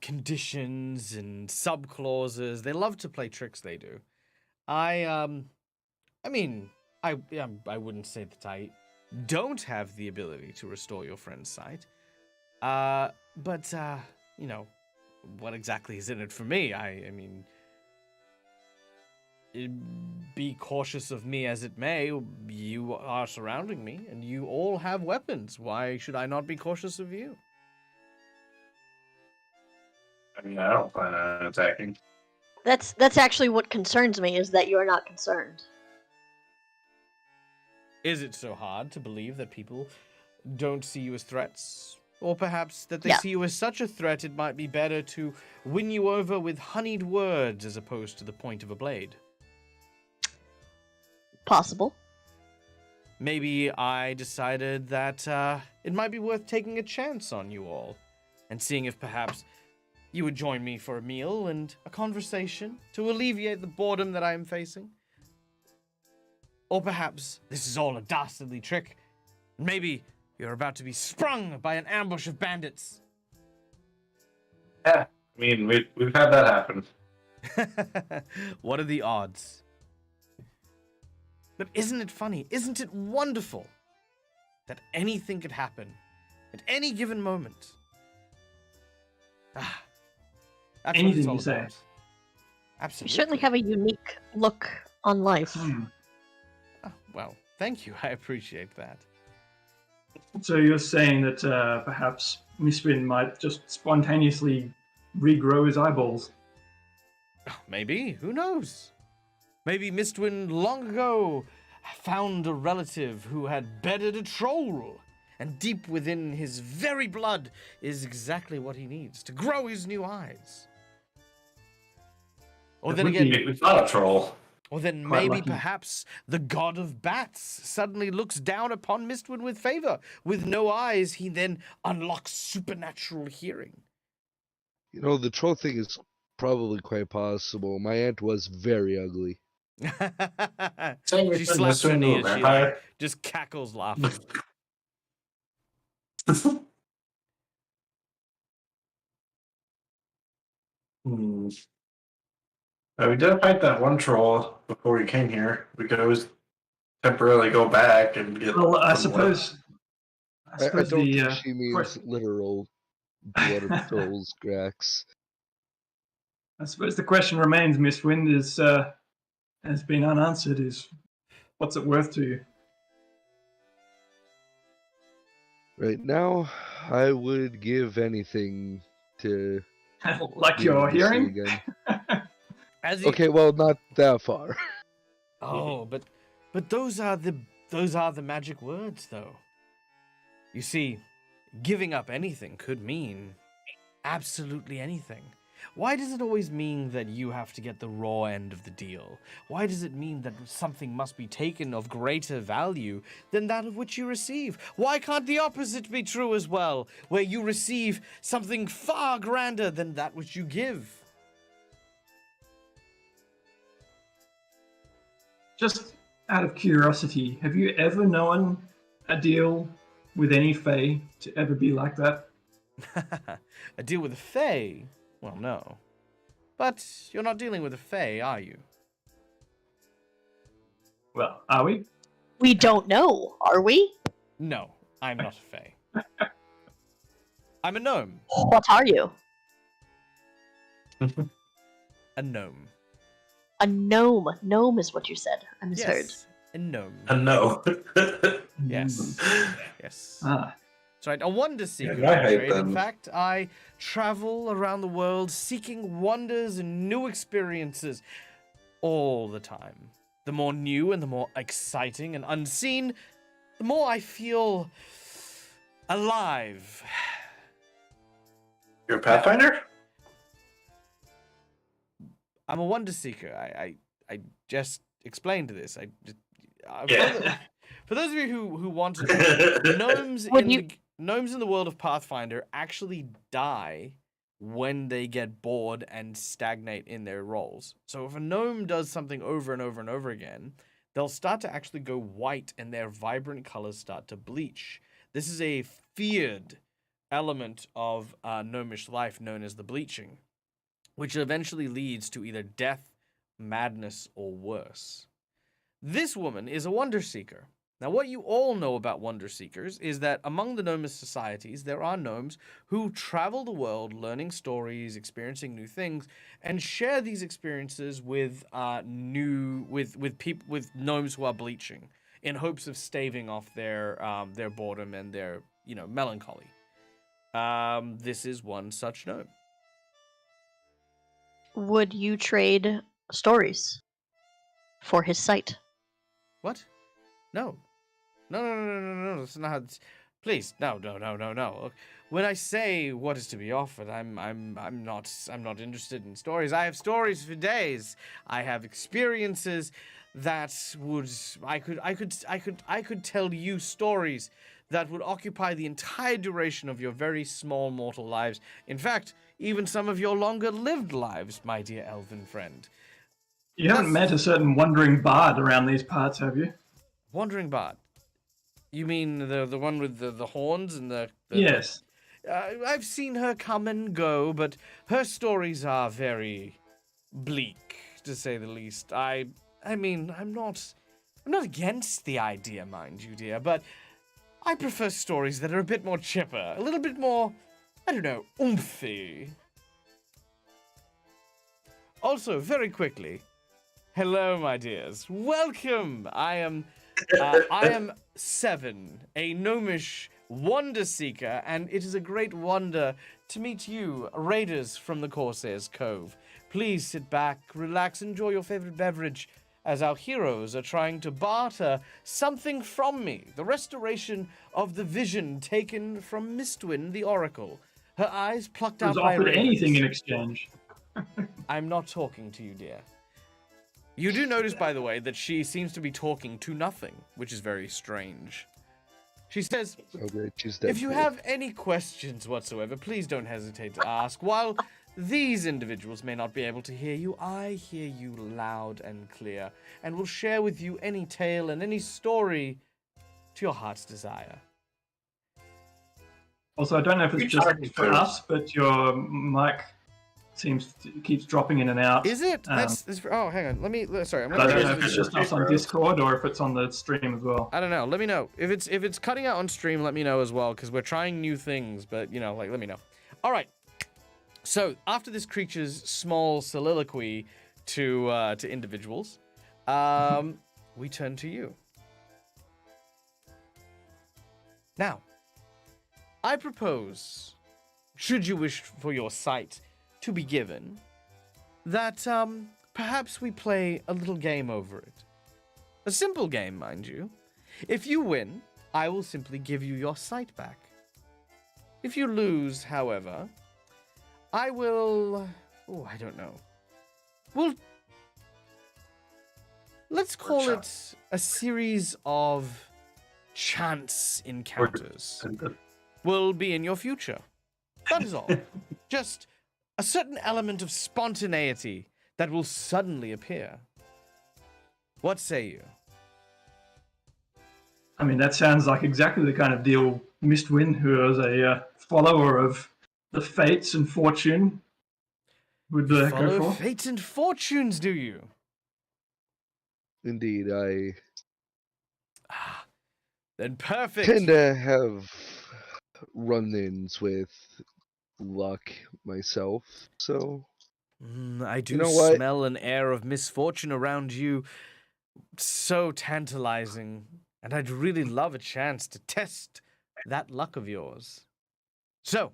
[SPEAKER 1] conditions and sub clauses. They love to play tricks. They do. I wouldn't say that I don't have the ability to restore your friend's sight. But you know, what exactly is in it for me? I mean, be cautious of me as it may, you are surrounding me, and you all have weapons. Why should I not be cautious of you?
[SPEAKER 6] I mean, I don't plan on attacking.
[SPEAKER 3] That's actually what concerns me, is that you're not concerned.
[SPEAKER 1] Is it so hard to believe that people don't see you as threats? Or perhaps that they
[SPEAKER 3] Yeah.
[SPEAKER 1] see you as such a threat it might be better to win you over with honeyed words as opposed to the point of a blade?
[SPEAKER 3] Possible.
[SPEAKER 1] Maybe I decided that it might be worth taking a chance on you all and seeing if perhaps you would join me for a meal and a conversation to alleviate the boredom that I am facing. Or perhaps this is all a dastardly trick. Maybe you're about to be sprung by an ambush of bandits.
[SPEAKER 6] Yeah, I mean, we've had that happen.
[SPEAKER 1] What are the odds? But isn't it funny? Isn't it wonderful that anything could happen at any given moment? Ah, that's what it's
[SPEAKER 4] Anything
[SPEAKER 1] all
[SPEAKER 4] you say.
[SPEAKER 1] about.
[SPEAKER 3] You
[SPEAKER 1] Absolutely.
[SPEAKER 3] certainly have a unique look on life.
[SPEAKER 1] Oh, well, thank you. I appreciate that.
[SPEAKER 4] So you're saying that perhaps Mistwin might just spontaneously regrow his eyeballs?
[SPEAKER 1] Oh, maybe. Who knows? Maybe Mistwin long ago found a relative who had bedded a troll, and deep within his very blood is exactly what he needs to grow his new eyes. Or then again,
[SPEAKER 6] It's not a troll.
[SPEAKER 1] or then
[SPEAKER 4] Quite
[SPEAKER 1] maybe
[SPEAKER 4] lucky.
[SPEAKER 1] perhaps the god of bats suddenly looks down upon Mistwin with favor. With no eyes, he then unlocks supernatural hearing.
[SPEAKER 2] You know, the troll thing is probably quite possible. My aunt was very ugly.
[SPEAKER 6] Saying
[SPEAKER 1] She
[SPEAKER 6] we
[SPEAKER 1] slaps her
[SPEAKER 6] turned
[SPEAKER 1] knee
[SPEAKER 6] into a
[SPEAKER 1] and she
[SPEAKER 6] vampire?
[SPEAKER 1] just cackles laughing.
[SPEAKER 6] Hmm. We did fight that one troll before we came here. We could always temporarily go back and get.
[SPEAKER 4] Well, I
[SPEAKER 6] some more.
[SPEAKER 4] suppose. I
[SPEAKER 2] I
[SPEAKER 4] suppose
[SPEAKER 2] don't
[SPEAKER 4] the
[SPEAKER 2] think she means
[SPEAKER 4] question-
[SPEAKER 2] literal blood of trolls, Grax.
[SPEAKER 4] I suppose the question remains, Miss Wind, is has been unanswered. Is what's it worth to you?
[SPEAKER 2] Right now, I would give anything to
[SPEAKER 4] Like
[SPEAKER 2] be
[SPEAKER 4] your
[SPEAKER 2] able to see
[SPEAKER 4] hearing?
[SPEAKER 2] again.
[SPEAKER 1] As you,
[SPEAKER 2] Okay, well, not that far.
[SPEAKER 1] Oh, but those are the magic words, though. You see, giving up anything could mean absolutely anything. Why does it always mean that you have to get the raw end of the deal? Why does it mean that something must be taken of greater value than that of which you receive? Why can't the opposite be true as well, where you receive something far grander than that which you give?
[SPEAKER 4] Just out of curiosity, have you ever known a deal with any Fae to ever be like that?
[SPEAKER 1] A deal with a Fae? Well, no. But you're not dealing with a Fae, are you?
[SPEAKER 4] Well, are we?
[SPEAKER 3] We don't know, are we?
[SPEAKER 1] No, I'm not a Fae. I'm a gnome.
[SPEAKER 3] What are you?
[SPEAKER 1] A gnome.
[SPEAKER 3] A gnome. Gnome is what you said. I misheard.
[SPEAKER 1] Yes, a gnome.
[SPEAKER 6] No.
[SPEAKER 1] Yes. Yes.
[SPEAKER 4] Ah,
[SPEAKER 1] That's right. A wonder seeker.
[SPEAKER 6] Yeah, I
[SPEAKER 1] by
[SPEAKER 6] hate
[SPEAKER 1] trade. In
[SPEAKER 6] them.
[SPEAKER 1] fact, I travel around the world seeking wonders and new experiences all the time. The more new and the more exciting and unseen, the more I feel alive.
[SPEAKER 6] You're a Pathfinder?
[SPEAKER 1] I'm a wonder seeker. I just explained this.
[SPEAKER 6] Yeah.
[SPEAKER 1] For those of you who want to know, gnomes in the world of Pathfinder actually die when they get bored and stagnate in their roles. So if a gnome does something over and over and over again, they'll start to actually go white and their vibrant colors start to bleach. This is a feared element of gnomish life known as the bleaching, which eventually leads to either death, madness, or worse. This woman is a wonder seeker. Now, what you all know about wonder seekers is that among the gnomish societies, there are gnomes who travel the world learning stories, experiencing new things, and share these experiences with with gnomes who are bleaching in hopes of staving off their boredom and their melancholy. This is one such gnome.
[SPEAKER 3] Would you trade stories for his sight?
[SPEAKER 1] What? No. No. That's not how please, no. Look, when I say what is to be offered, I'm not interested in stories. I have stories for days. I have experiences that would I could tell you stories that would occupy the entire duration of your very small mortal lives. In fact, even some of your longer lived lives, my dear elven friend.
[SPEAKER 4] you haven't met a certain wandering bard around these parts, have you?
[SPEAKER 1] Wandering bard. You mean the one with the horns and the
[SPEAKER 4] Yes.
[SPEAKER 1] I've seen her come and go, but her stories are very bleak, to say the least. I mean, I'm not against the idea, mind you, dear, but I prefer stories that are a bit more chipper, a little bit more, I don't know, oomphy. Also, very quickly, hello, my dears. Welcome. I am Seven, a gnomish wonder seeker, and it is a great wonder to meet you, raiders from the Corsair's Cove. Please sit back, relax, enjoy your favorite beverage, as our heroes are trying to barter something from me, the restoration of the vision taken from Mistwin the Oracle. Her eyes plucked out by
[SPEAKER 4] offered
[SPEAKER 1] raiders.
[SPEAKER 4] anything in exchange.
[SPEAKER 1] I'm not talking to you, dear. You do notice, by the way, that she seems to be talking to nothing, which is very strange. She says,
[SPEAKER 2] Okay, she's
[SPEAKER 1] if you
[SPEAKER 2] Deadpool.
[SPEAKER 1] have any questions whatsoever, please don't hesitate to ask. While these individuals may not be able to hear you, I hear you loud and clear, and will share with you any tale and any story to your heart's desire.
[SPEAKER 4] Also, I don't know if it's just for us, but your mic keeps dropping in and out.
[SPEAKER 1] Is it? Oh, hang on. Sorry, I'm
[SPEAKER 4] I
[SPEAKER 1] gonna
[SPEAKER 4] don't
[SPEAKER 1] raise
[SPEAKER 4] know if
[SPEAKER 1] this-
[SPEAKER 4] it's just us on Discord or if it's on the stream as well.
[SPEAKER 1] I don't know. Let me know. If it's cutting out on stream, let me know as well, because we're trying new things, but, you know, like, let me know. All right. So, after this creature's small soliloquy to individuals, we turn to you. Now, I propose, should you wish for your sight to be given, that perhaps we play a little game over it. A simple game, mind you. If you win, I will simply give you your sight back. If you lose, however, I will... Oh, I don't know. Let's call it a series of chance encounters. Will be in your future. That is all. Just a certain element of spontaneity that will suddenly appear. What say you?
[SPEAKER 4] I mean, that sounds like exactly the kind of deal Mistwin, who is a follower of the fates and fortune, would go
[SPEAKER 1] Follow
[SPEAKER 4] for.
[SPEAKER 1] fate and fortunes, do you?
[SPEAKER 2] Indeed, I
[SPEAKER 1] Then perfect.
[SPEAKER 2] tend to have run-ins with luck myself, so
[SPEAKER 1] I do
[SPEAKER 2] You know what?
[SPEAKER 1] smell an air of misfortune around you. So tantalizing. And I'd really love a chance to test that luck of yours. So,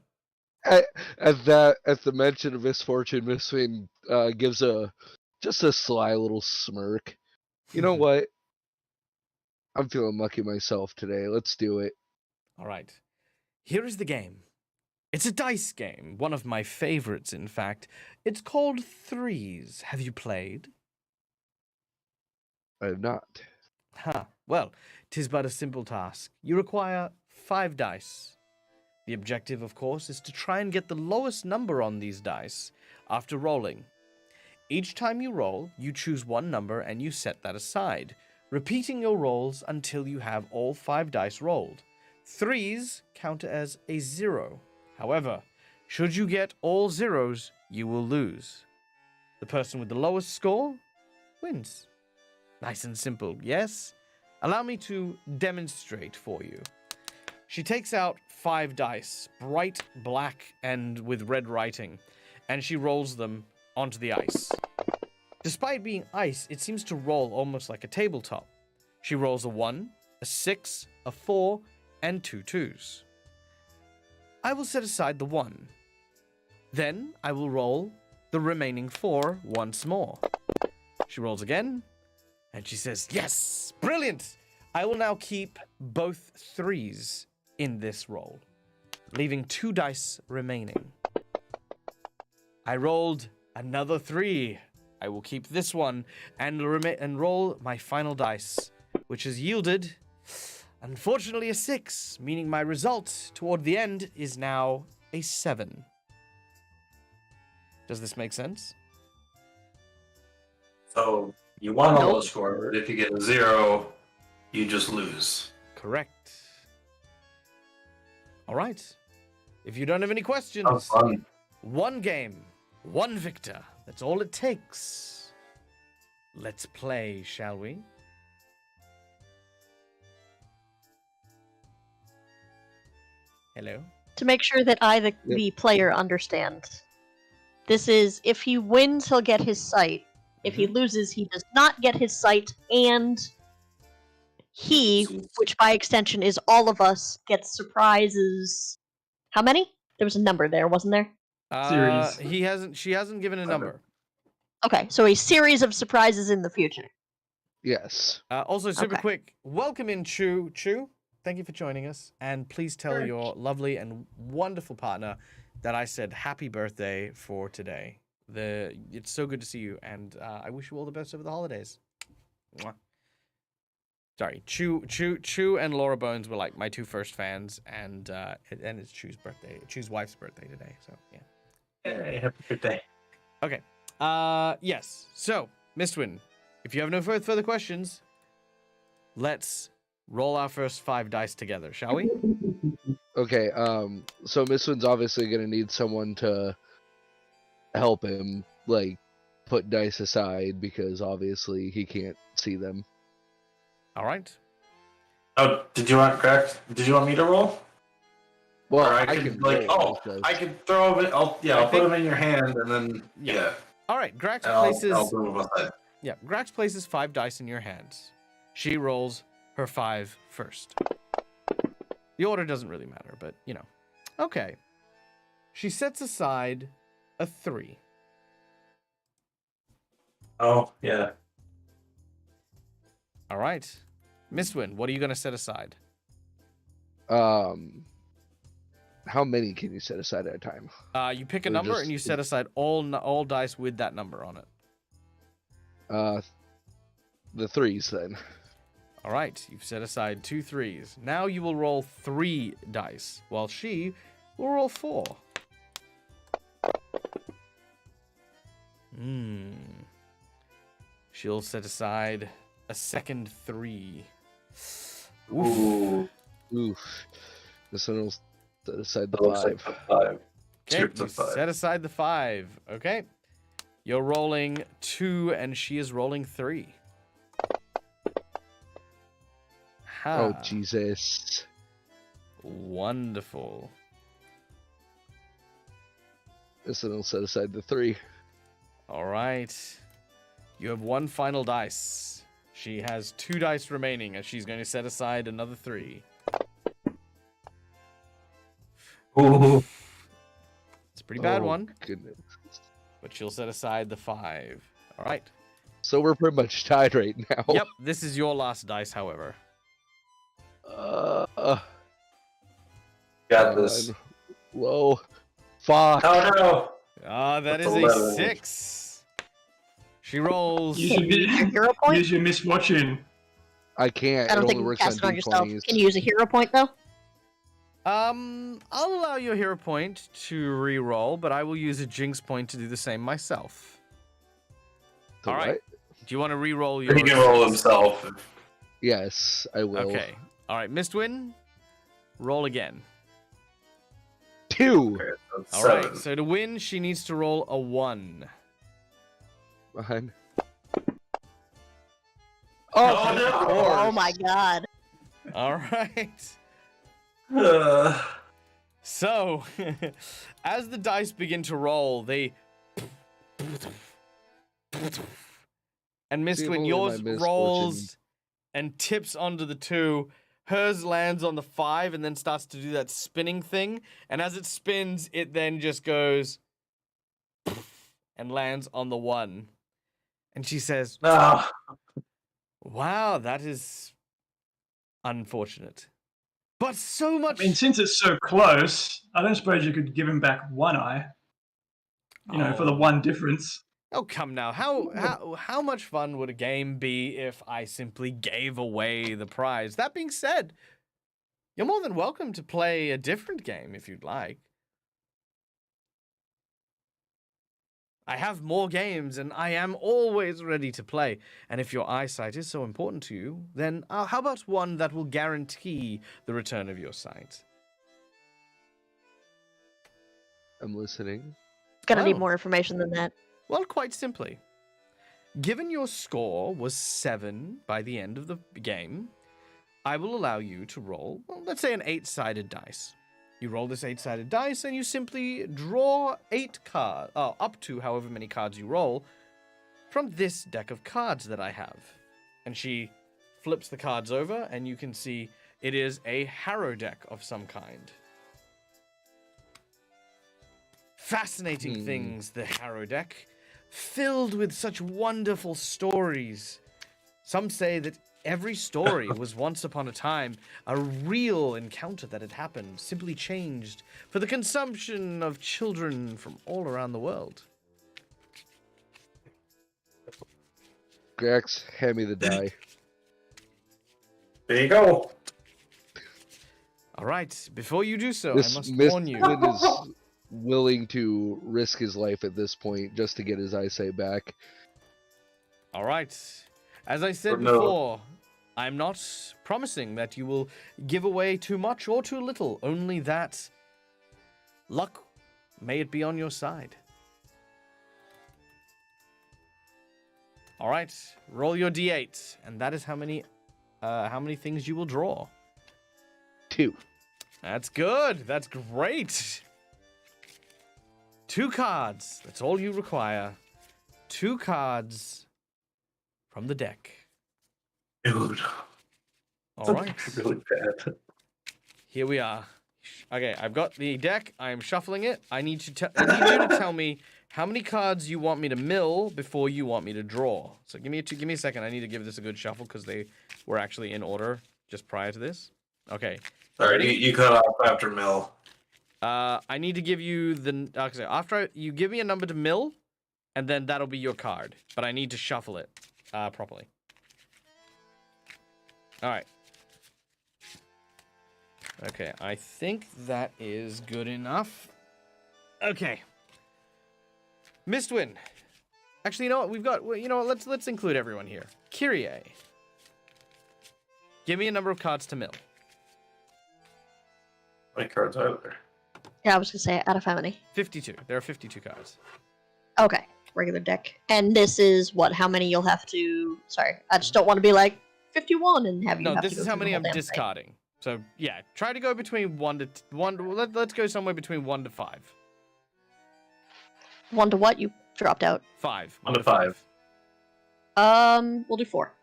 [SPEAKER 2] at the mention of misfortune, Miss Swin gives just a sly little smirk. You know what? I'm feeling lucky myself today. Let's do it.
[SPEAKER 1] all right. Here is the game. It's a dice game, one of my favorites, in fact. It's called Threes. Have you played?
[SPEAKER 2] I have not.
[SPEAKER 1] Well, 'tis but a simple task. You require 5 dice. The objective, of course, is to try and get the lowest number on these dice after rolling. Each time you roll, you choose one number and you set that aside, repeating your rolls until you have all 5 dice rolled. Threes count as a 0. However, should you get all zeros, you will lose. The person with the lowest score wins. Nice and simple, yes? Allow me to demonstrate for you. She takes out 5 dice, bright black and with red writing, and she rolls them onto the ice. Despite being ice, it seems to roll almost like a tabletop. She rolls a 1, a 6, a 4, and 2 2s. I will set aside the 1. Then I will roll the remaining 4 once more. She rolls again, and she says, yes, brilliant! I will now keep both 3s in this roll, leaving 2 dice remaining. I rolled another 3. I will keep this one and roll my final dice, which has yielded, unfortunately, a 6, meaning my result toward the end is now a 7. Does this make sense?
[SPEAKER 6] So you want a low score, but if you get a 0, you just lose.
[SPEAKER 1] Correct. All right. If you don't have any
[SPEAKER 6] Sounds
[SPEAKER 1] questions,
[SPEAKER 6] fun.
[SPEAKER 1] one game, one victor. That's all it takes. Let's play, shall we? Hello?
[SPEAKER 3] To make sure that I, the player, understand. This is, if he wins, he'll get his sight. If he loses, he does not get his sight, and he, which by extension is all of us, gets surprises. How many? There was a number there, wasn't there?
[SPEAKER 4] Series.
[SPEAKER 1] She hasn't given a number.
[SPEAKER 3] Okay, so a series of surprises in the future.
[SPEAKER 2] Yes.
[SPEAKER 1] Also, super
[SPEAKER 3] Okay.
[SPEAKER 1] quick, welcome in Chu. Chu, thank you for joining us, and please tell
[SPEAKER 3] Sure.
[SPEAKER 1] your lovely and wonderful partner that I said happy birthday for today. It's so good to see you, and I wish you all the best over the holidays. Mwah. Sorry, Chu and Laura Bones were like my two first fans, and it's Chu's wife's birthday today. So yeah.
[SPEAKER 6] Hey, happy birthday.
[SPEAKER 1] Okay. Yes. So, Mistwin, if you have no further questions, let's roll our first 5 dice together, shall we?
[SPEAKER 2] Okay. So Mistwin's obviously gonna need someone to help him, like, put dice aside because obviously he can't see them.
[SPEAKER 1] All right.
[SPEAKER 6] Oh, did you want me to roll?
[SPEAKER 2] Well,
[SPEAKER 6] Or
[SPEAKER 2] I
[SPEAKER 6] can
[SPEAKER 2] can
[SPEAKER 6] like,
[SPEAKER 2] roll,
[SPEAKER 6] oh,
[SPEAKER 2] so-
[SPEAKER 6] I can throw them. I'll put them in your hand, and then
[SPEAKER 1] Yeah. All right. Grax
[SPEAKER 6] and I'll
[SPEAKER 1] places.
[SPEAKER 6] move them aside.
[SPEAKER 1] Yeah. Grax places 5 dice in your hands. She rolls her 5 first. The order doesn't really matter, but you know. Okay. She sets aside a 3.
[SPEAKER 6] Oh yeah.
[SPEAKER 1] All right. Mistwin, what are you gonna set aside?
[SPEAKER 2] How many can you set aside at a time?
[SPEAKER 1] You pick a
[SPEAKER 2] Or
[SPEAKER 1] number
[SPEAKER 2] just-
[SPEAKER 1] and you set aside all dice with that number on it.
[SPEAKER 2] The 3s then.
[SPEAKER 1] All right, you've set aside 2 3s. Now you will roll 3 dice, while she will roll 4. She'll set aside a second 3. Oof.
[SPEAKER 6] Ooh.
[SPEAKER 2] Oof. This one will set aside the
[SPEAKER 6] That looks
[SPEAKER 2] 5.
[SPEAKER 6] like a 5.
[SPEAKER 1] Okay,
[SPEAKER 6] Script
[SPEAKER 1] you
[SPEAKER 6] of 5.
[SPEAKER 1] set aside the 5. Okay. You're rolling 2 and she is rolling 3.
[SPEAKER 2] Oh,
[SPEAKER 1] Ha.
[SPEAKER 2] Jesus.
[SPEAKER 1] Wonderful.
[SPEAKER 2] This one will set aside the 3.
[SPEAKER 1] All right. You have 1 final dice. She has 2 dice remaining, and she's going to set aside another 3.
[SPEAKER 6] Ooh.
[SPEAKER 1] It's a pretty bad
[SPEAKER 2] Oh,
[SPEAKER 1] one,
[SPEAKER 2] Goodness.
[SPEAKER 1] but she'll set aside the 5. All right.
[SPEAKER 2] So we're pretty much tied right now.
[SPEAKER 1] Yep, this is your last dice, however.
[SPEAKER 6] Got this.
[SPEAKER 2] God. Whoa. Fuck.
[SPEAKER 6] Oh no.
[SPEAKER 1] Ah, that
[SPEAKER 6] That's
[SPEAKER 1] is a
[SPEAKER 6] 11.
[SPEAKER 1] 6. She rolls.
[SPEAKER 4] You
[SPEAKER 3] Can you use your hero point?
[SPEAKER 4] Use your misfortune.
[SPEAKER 2] I can't.
[SPEAKER 3] I don't
[SPEAKER 2] it
[SPEAKER 3] think
[SPEAKER 2] only
[SPEAKER 3] you
[SPEAKER 2] works
[SPEAKER 3] can cast it on yourself.
[SPEAKER 2] D20s.
[SPEAKER 3] Can you use a hero point, though?
[SPEAKER 1] I'll allow you a hero point to re-roll, but I will use a jinx point to do the same myself.
[SPEAKER 2] To
[SPEAKER 1] All right.
[SPEAKER 2] what?
[SPEAKER 1] Do you want to re-roll your?
[SPEAKER 6] He can roll himself.
[SPEAKER 2] Yes, I will.
[SPEAKER 1] Okay. All right, Mistwin, roll again.
[SPEAKER 2] 2.
[SPEAKER 6] Okay, that's
[SPEAKER 1] All
[SPEAKER 6] 7.
[SPEAKER 1] right. So to win, she needs to roll a 1.
[SPEAKER 2] Fine.
[SPEAKER 6] Oh, no.
[SPEAKER 2] of course.
[SPEAKER 3] Oh my god.
[SPEAKER 1] All right.
[SPEAKER 6] Uh,
[SPEAKER 1] So, as the dice begin to roll, they. And
[SPEAKER 2] See, if
[SPEAKER 1] Mistwin,
[SPEAKER 2] only
[SPEAKER 1] yours
[SPEAKER 2] my
[SPEAKER 1] rolls
[SPEAKER 2] misfortune-
[SPEAKER 1] and tips onto the 2. Hers lands on the 5 and then starts to do that spinning thing. And as it spins, it then just goes and lands on the 1. And she says,
[SPEAKER 6] no.
[SPEAKER 1] "Wow, that is unfortunate. But so much."
[SPEAKER 4] I mean, since it's so close, I don't suppose you could give him back one eye. You know, for the
[SPEAKER 1] Oh.
[SPEAKER 4] one difference.
[SPEAKER 1] Oh, come now. How much fun would a game be if I simply gave away the prize? That being said, you're more than welcome to play a different game if you'd like. I have more games, and I am always ready to play. And if your eyesight is so important to you, then how about one that will guarantee the return of your sight?
[SPEAKER 2] I'm listening.
[SPEAKER 3] Gonna need
[SPEAKER 1] Well.
[SPEAKER 3] more information than that.
[SPEAKER 1] Well, quite simply. Given your score was 7 by the end of the game, I will allow you to roll, well, let's say an 8-sided dice. You roll this 8-sided dice and you simply draw 8 cards, up to however many cards you roll, from this deck of cards that I have. And she flips the cards over and you can see it is a harrow deck of some kind. Fascinating things, the harrow deck, filled with such wonderful stories. Some say that every story was once upon a time a real encounter that had happened, simply changed for the consumption of children from all around the world.
[SPEAKER 2] Grax, hand me the die.
[SPEAKER 6] There you go.
[SPEAKER 1] All right, before you do so, I
[SPEAKER 2] This
[SPEAKER 1] must warn you.
[SPEAKER 2] Mistwin is willing to risk his life at this point just to get his eyesight back.
[SPEAKER 1] All right. As I said
[SPEAKER 6] No.
[SPEAKER 1] before, I'm not promising that you will give away too much or too little, only that luck may it be on your side. All right, roll your d8, and that is how many things you will draw.
[SPEAKER 2] 2.
[SPEAKER 1] That's good. That's great. 2 cards. That's all you require. 2 cards from the deck.
[SPEAKER 6] Dude.
[SPEAKER 1] All right.
[SPEAKER 6] Really bad.
[SPEAKER 1] Here we are. Okay, I've got the deck. I am shuffling it. I need you to tell me how many cards you want me to mill before you want me to draw. So give me a second. I need to give this a good shuffle because they were actually in order just prior to this. Okay.
[SPEAKER 6] Sorry, you cut off after mill.
[SPEAKER 1] I need to give you the after you give me a number to mill, and then that'll be your card. But I need to shuffle it properly. All right. Okay, I think that is good enough. Okay. Mistwin. Actually, you know what? Let's include everyone here. Kyrie. Give me a number of cards to mill.
[SPEAKER 6] How many cards are there?
[SPEAKER 3] Yeah, I was gonna say out of how many?
[SPEAKER 1] 52. There are 52 cards.
[SPEAKER 3] Okay, regular deck. And this is what? How many you'll have to? Sorry, I just don't want to be like 51 and have you.
[SPEAKER 1] No,
[SPEAKER 3] have
[SPEAKER 1] this
[SPEAKER 3] to go
[SPEAKER 1] is how
[SPEAKER 3] through the
[SPEAKER 1] many
[SPEAKER 3] whole
[SPEAKER 1] I'm
[SPEAKER 3] damn thing.
[SPEAKER 1] discarding. So yeah, try to go between 1 to 1. Let's go somewhere between 1 to 5.
[SPEAKER 3] 1 to what? You dropped out.
[SPEAKER 1] 5.
[SPEAKER 6] 1 to 5.
[SPEAKER 3] We'll do 4.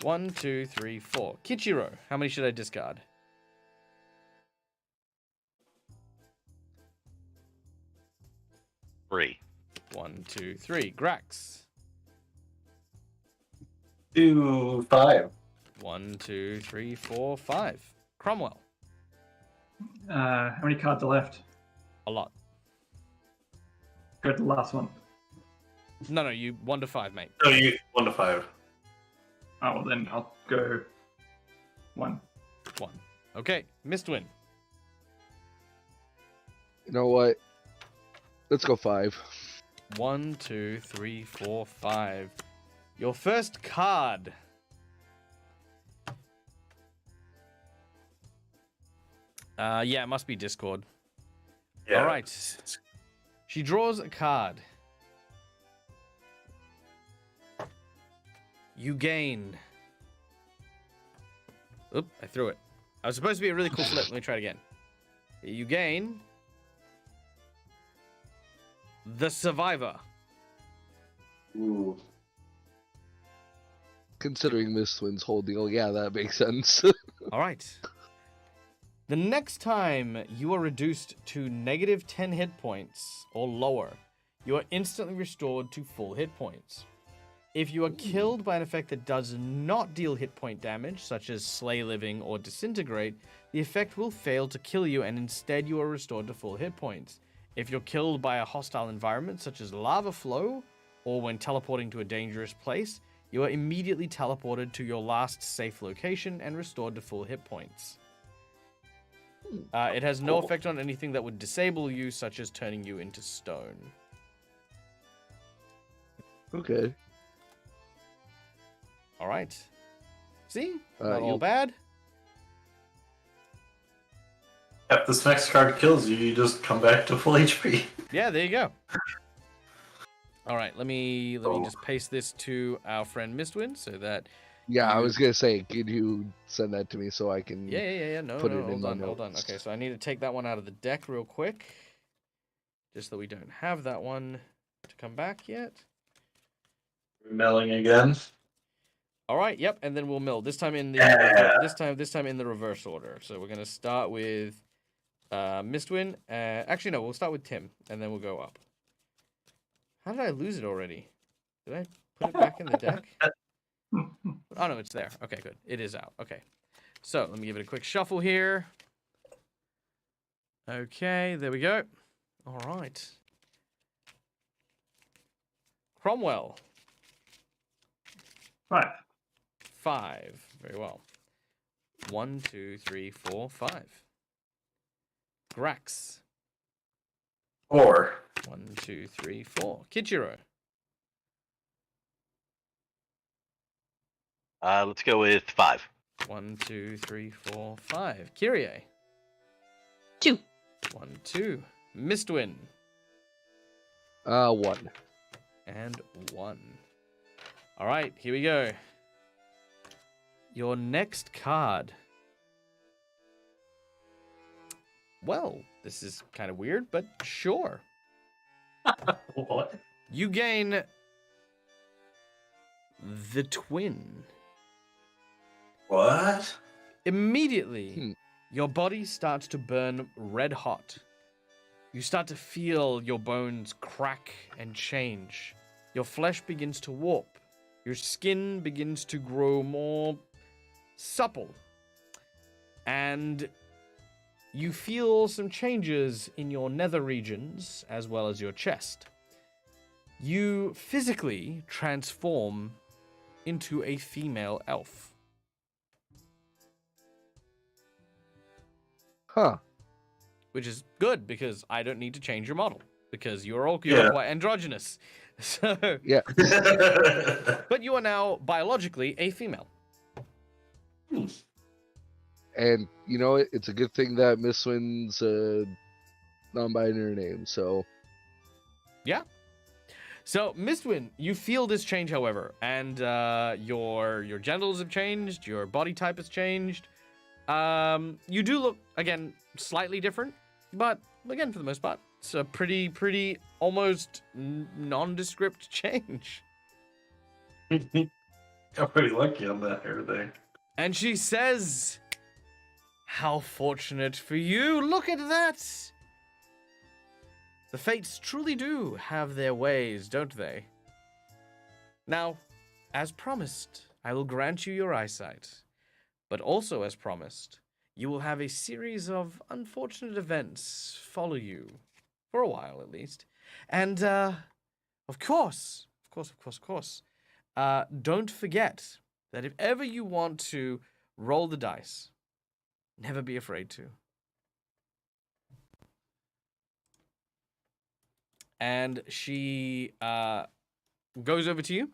[SPEAKER 1] 1, 2, 3, 4. Kichiro, how many should I discard?
[SPEAKER 5] 3.
[SPEAKER 1] 1, 2, 3. Grax.
[SPEAKER 6] 2, 5.
[SPEAKER 1] 1, 2, 3, 4, 5. Cromwell.
[SPEAKER 4] How many cards are left?
[SPEAKER 1] A lot.
[SPEAKER 4] Go to the last one.
[SPEAKER 1] No, you 1 to 5, mate.
[SPEAKER 6] No, you 1 to 5.
[SPEAKER 4] Oh, well then I'll go 1.
[SPEAKER 1] 1. Okay, Mistwin.
[SPEAKER 2] You know what? Let's go 5.
[SPEAKER 1] 1, 2, 3, 4, 5. Your first card. Yeah, it must be Discord.
[SPEAKER 6] Yeah.
[SPEAKER 1] All right. She draws a card. You gain. Oop, I threw it. I was supposed to be a really cool flip. Let me try it again. You gain the Survivor.
[SPEAKER 6] Ooh.
[SPEAKER 2] Considering Mistwin's whole deal, yeah, that makes sense.
[SPEAKER 1] All right. The next time you are reduced to negative 10 hit points or lower, you are instantly restored to full hit points. If you are killed by an effect that does not deal hit point damage, such as Slay Living or Disintegrate, the effect will fail to kill you and instead you are restored to full hit points. If you're killed by a hostile environment, such as lava flow, or when teleporting to a dangerous place, you are immediately teleported to your last safe location and restored to full hit points. It has no effect on anything that would disable you, such as turning you into stone.
[SPEAKER 2] Okay.
[SPEAKER 1] All right. See?
[SPEAKER 2] Uh,
[SPEAKER 1] Not all
[SPEAKER 2] you-
[SPEAKER 1] bad.
[SPEAKER 6] If this next card kills you, you just come back to full HP.
[SPEAKER 1] Yeah, there you go. All right, let me just paste this to our friend Mistwind so that.
[SPEAKER 2] Yeah, I was gonna say, could you send that to me so I can?
[SPEAKER 1] Yeah. No,
[SPEAKER 2] put it in my
[SPEAKER 1] hold on.
[SPEAKER 2] notes.
[SPEAKER 1] Okay, so I need to take that one out of the deck real quick, just so we don't have that one to come back yet.
[SPEAKER 6] Milling again.
[SPEAKER 1] All right, yep, and then we'll mill. This time in the this time in the reverse order. So we're gonna start with Mistwind. Actually, no, we'll start with Tim, and then we'll go up. How did I lose it already? Did I put it back in the deck? Oh no, it's there. Okay, good. It is out. Okay, so let me give it a quick shuffle here. Okay, there we go. All right, Cromwell.
[SPEAKER 4] 5.
[SPEAKER 1] 5. Very well. 1, 2, 3, 4, 5. Grax.
[SPEAKER 6] 4.
[SPEAKER 1] 1, 2, 3, 4. Kichiro.
[SPEAKER 5] Let's go with 5.
[SPEAKER 1] 1, 2, 3, 4, 5. Kyrie.
[SPEAKER 3] 2.
[SPEAKER 1] 1, 2. Mistwin.
[SPEAKER 2] 1.
[SPEAKER 1] And 1. All right, here we go. Your next card. Well, this is kind of weird, but sure.
[SPEAKER 6] What?
[SPEAKER 1] You gain the Twin.
[SPEAKER 6] What?
[SPEAKER 1] Immediately, your body starts to burn red hot. You start to feel your bones crack and change. Your flesh begins to warp. Your skin begins to grow more supple. And you feel some changes in your nether regions as well as your chest. You physically transform into a female elf.
[SPEAKER 2] Huh.
[SPEAKER 1] Which is good because I don't need to change your model because you're
[SPEAKER 6] Yeah.
[SPEAKER 1] quite androgynous. So,
[SPEAKER 2] Yeah.
[SPEAKER 1] but you are now biologically a female.
[SPEAKER 2] And you know what? It's a good thing that Miss Wynn's a non-binary name. So
[SPEAKER 1] Yeah. So, Mistwin, you feel this change, however, and your genitals have changed, your body type has changed. You do look, again, slightly different, but again, for the most part, it's a pretty almost nondescript change.
[SPEAKER 6] I'm pretty lucky on that hair thing.
[SPEAKER 1] And she says, "How fortunate for you! Look at that! The fates truly do have their ways, don't they? Now, as promised, I will grant you your eyesight. But also, as promised, you will have a series of unfortunate events follow you. For a while, at least. And, of course, don't forget that if ever you want to roll the dice, never be afraid to. And she goes over to you,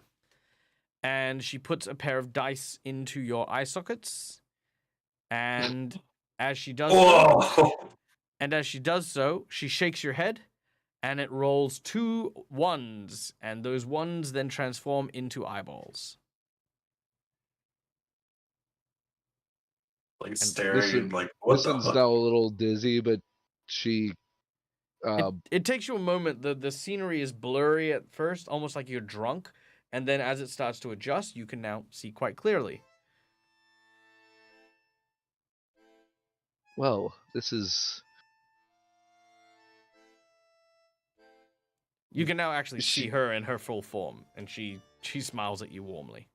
[SPEAKER 1] and she puts a pair of dice into your eye sockets. And as she does so, she shakes your head, and it rolls 2 ones, and those ones then transform into eyeballs.
[SPEAKER 6] Like staring, like what
[SPEAKER 2] this
[SPEAKER 6] the
[SPEAKER 2] one's
[SPEAKER 6] fuck?
[SPEAKER 2] now a little dizzy, but she.
[SPEAKER 1] It takes you a moment. The scenery is blurry at first, almost like you're drunk, and then as it starts to adjust, you can now see quite clearly.
[SPEAKER 2] Well, this is.
[SPEAKER 1] You can now actually see her in her full form, and she smiles at you warmly.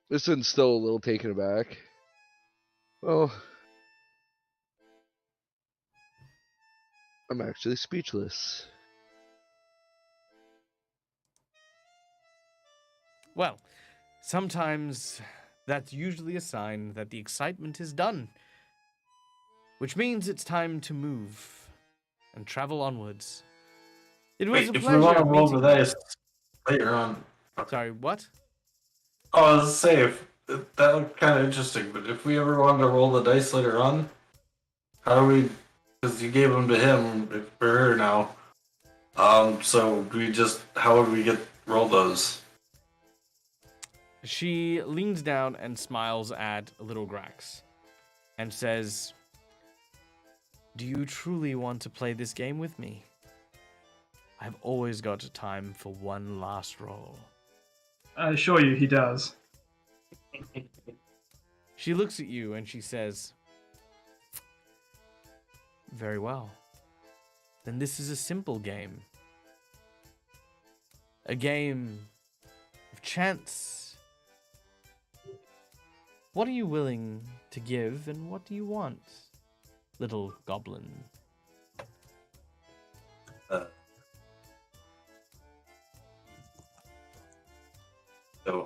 [SPEAKER 2] This one's still a little taken aback. Well, I'm actually speechless.
[SPEAKER 1] Well, sometimes that's usually a sign that the excitement is done, which means it's time to move and travel onwards. It was
[SPEAKER 6] Wait,
[SPEAKER 1] a
[SPEAKER 6] if
[SPEAKER 1] pleasure
[SPEAKER 6] we want to roll the
[SPEAKER 1] meeting you.
[SPEAKER 6] dice later on.
[SPEAKER 1] Sorry, what?
[SPEAKER 6] Oh, I was say if that looked kind of interesting. But if we ever wanted to roll the dice later on, how do we? Because you gave them to him for her now. So do we just? How would we roll those?
[SPEAKER 1] She leans down and smiles at little Grax and says, "Do you truly want to play this game with me? I've always got time for one last roll."
[SPEAKER 4] I assure you, he does.
[SPEAKER 1] She looks at you and she says, "Very well. Then this is a simple game. A game of chance. What are you willing to give and what do you want, little goblin?"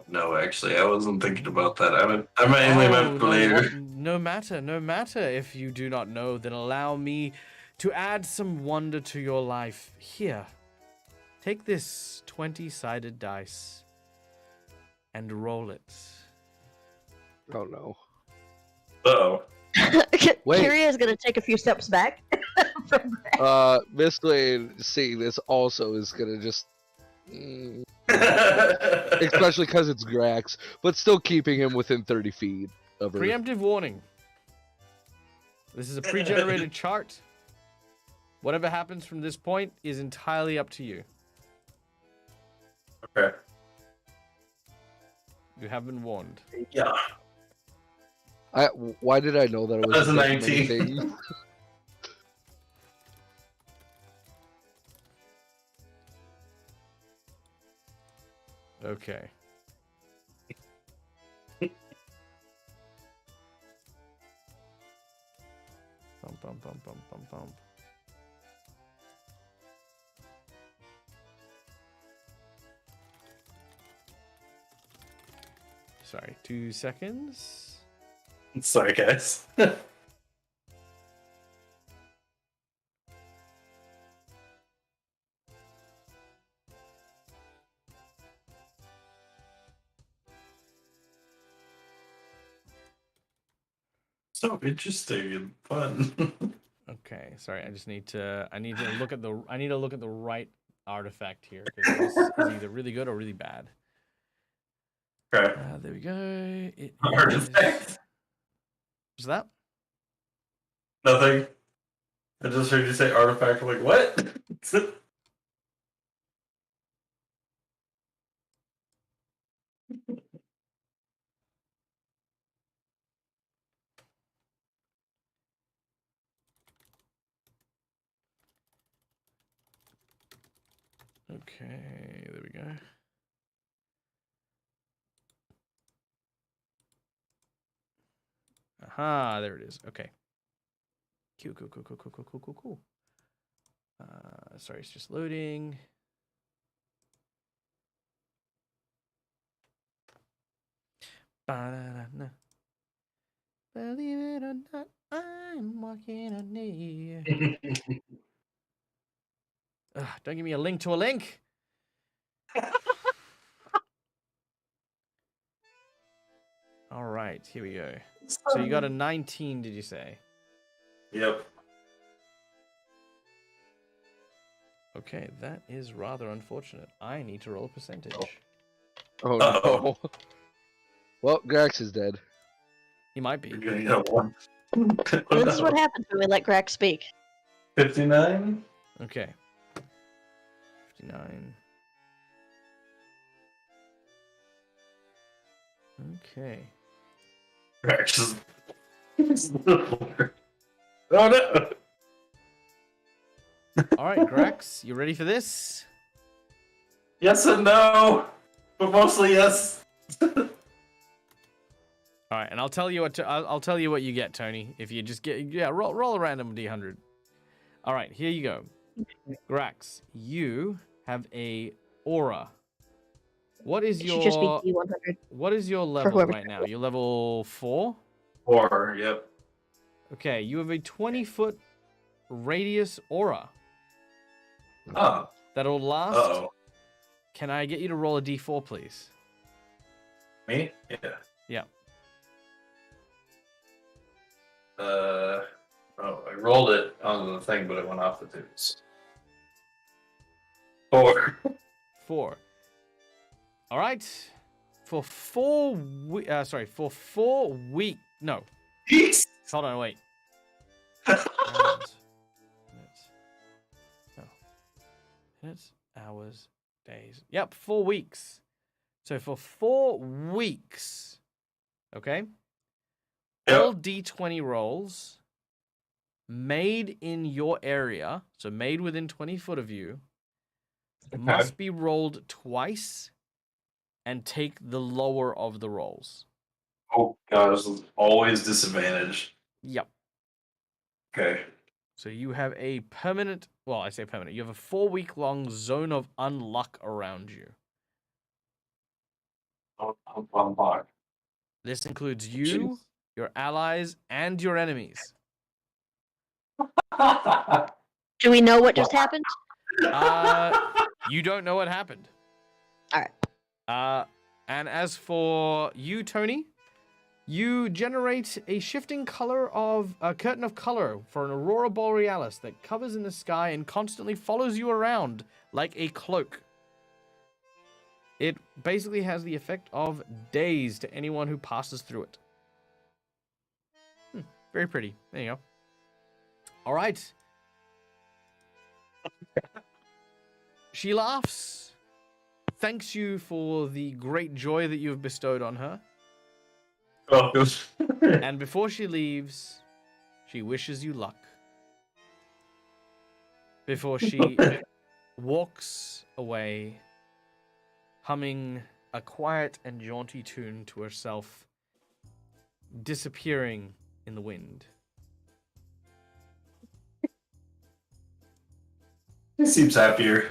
[SPEAKER 6] No, actually, I wasn't thinking about that. I mainly meant later.
[SPEAKER 1] No matter. If you do not know, then allow me to add some wonder to your life. Here, take this 20-sided dice and roll it.
[SPEAKER 2] Oh no.
[SPEAKER 6] Uh-oh.
[SPEAKER 2] Wait.
[SPEAKER 3] Kyria is gonna take a few steps back from Greg.
[SPEAKER 2] Miss seeing this also is gonna just, especially because it's Grax, but still keeping him within 30 feet of her.
[SPEAKER 1] Preemptive warning. This is a pre-generated chart. Whatever happens from this point is entirely up to you.
[SPEAKER 6] Okay.
[SPEAKER 1] You have been warned.
[SPEAKER 6] Yeah.
[SPEAKER 2] Why did I know that it was
[SPEAKER 6] That's a 19.
[SPEAKER 1] Okay. Bum. Sorry, 2 seconds.
[SPEAKER 6] Sorry, guys. So interesting and fun.
[SPEAKER 1] Okay, sorry. I need to look at the right artifact here because this is either really good or really bad.
[SPEAKER 6] Okay.
[SPEAKER 1] There we go. It
[SPEAKER 6] Artifact.
[SPEAKER 1] Is that?
[SPEAKER 6] Nothing. I just heard you say artifact. I'm like, what?
[SPEAKER 1] Okay, there we go. Aha, there it is. Okay. Cool. Sorry, it's just loading. Ba-da-da-da. Believe it or not, I'm walking on air. Don't give me a link to a link. All right, here we go. So you got a 19, did you say?
[SPEAKER 6] Yep.
[SPEAKER 1] Okay, that is rather unfortunate. I need to roll a percentage.
[SPEAKER 2] Oh no. Well, Grax is dead.
[SPEAKER 1] He might be.
[SPEAKER 6] You're gonna get one.
[SPEAKER 3] This is what happens when we let Greg speak.
[SPEAKER 6] 59.
[SPEAKER 1] Okay. 59. Okay.
[SPEAKER 6] Grax is. Oh no!
[SPEAKER 1] All right, Grax, you ready for this?
[SPEAKER 6] Yes and no, but mostly yes.
[SPEAKER 1] All right, and I'll tell you what you get, Tony. If you just roll a random D100. All right, here you go. Grax, you have a aura. What is
[SPEAKER 3] It
[SPEAKER 1] your
[SPEAKER 3] should just be D100.
[SPEAKER 1] What is your level right now? You're level 4?
[SPEAKER 6] 4, yep.
[SPEAKER 1] Okay, you have a 20-foot radius aura.
[SPEAKER 6] Oh.
[SPEAKER 1] That'll last.
[SPEAKER 6] Uh-oh.
[SPEAKER 1] Can I get you to roll a D4, please?
[SPEAKER 6] Me? Yeah.
[SPEAKER 1] Yeah.
[SPEAKER 6] Oh, I rolled it on the thing, but it went off the tubes. 4.
[SPEAKER 1] 4. All right. For 4 for 4 weeks. No.
[SPEAKER 6] Yes.
[SPEAKER 1] Hold on, wait. Hours, minutes. No. Minutes, hours, days. Yep, 4 weeks. So for 4 weeks, okay?
[SPEAKER 6] Yep.
[SPEAKER 1] All D20 rolls made in your area, so made within 20 foot of you, must be rolled twice and take the lower of the rolls.
[SPEAKER 6] Oh god, there's always disadvantage.
[SPEAKER 1] Yep.
[SPEAKER 6] Okay.
[SPEAKER 1] So you have a permanent, well, I say permanent, you have a 4-week-long zone of unluck around you.
[SPEAKER 6] Unlock.
[SPEAKER 1] This includes you, your allies, and your enemies.
[SPEAKER 3] Do we know what just happened?
[SPEAKER 1] You don't know what happened.
[SPEAKER 3] All right.
[SPEAKER 1] And as for you, Tony, you generate a shifting color of a curtain of color for an aurora borealis that covers in the sky and constantly follows you around like a cloak. It basically has the effect of daze to anyone who passes through it. Very pretty. There you go. All right. She laughs, thanks you for the great joy that you have bestowed on her.
[SPEAKER 6] Oh, good.
[SPEAKER 1] And before she leaves, she wishes you luck. Before she walks away, humming a quiet and jaunty tune to herself, disappearing in the wind.
[SPEAKER 6] He seems happier.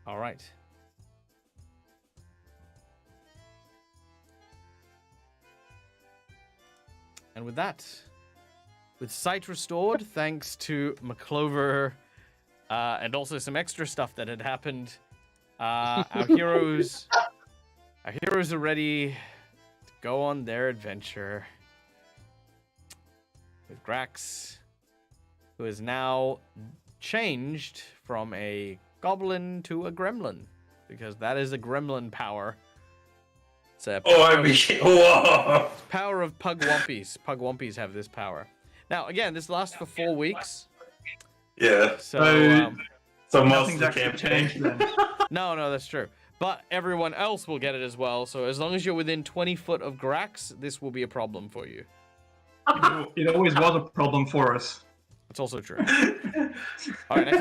[SPEAKER 1] All right. And with that, with sight restored, thanks to McClover, and also some extra stuff that had happened, our heroes are ready to go on their adventure. With Grax, who is now changed from a goblin to a gremlin, because that is a gremlin power. It's a
[SPEAKER 6] whoa!
[SPEAKER 1] power of Pugwumpies. Pugwumpies have this power. Now, again, this lasts for 4 weeks.
[SPEAKER 6] Yeah.
[SPEAKER 1] So
[SPEAKER 6] most of
[SPEAKER 4] Nothing's
[SPEAKER 6] the
[SPEAKER 4] actually changed
[SPEAKER 6] campaign.
[SPEAKER 4] then.
[SPEAKER 1] no, that's true. But everyone else will get it as well. So as long as you're within 20 foot of Grax, this will be a problem for you.
[SPEAKER 4] It always was a problem for us.
[SPEAKER 1] It's also true. All right, now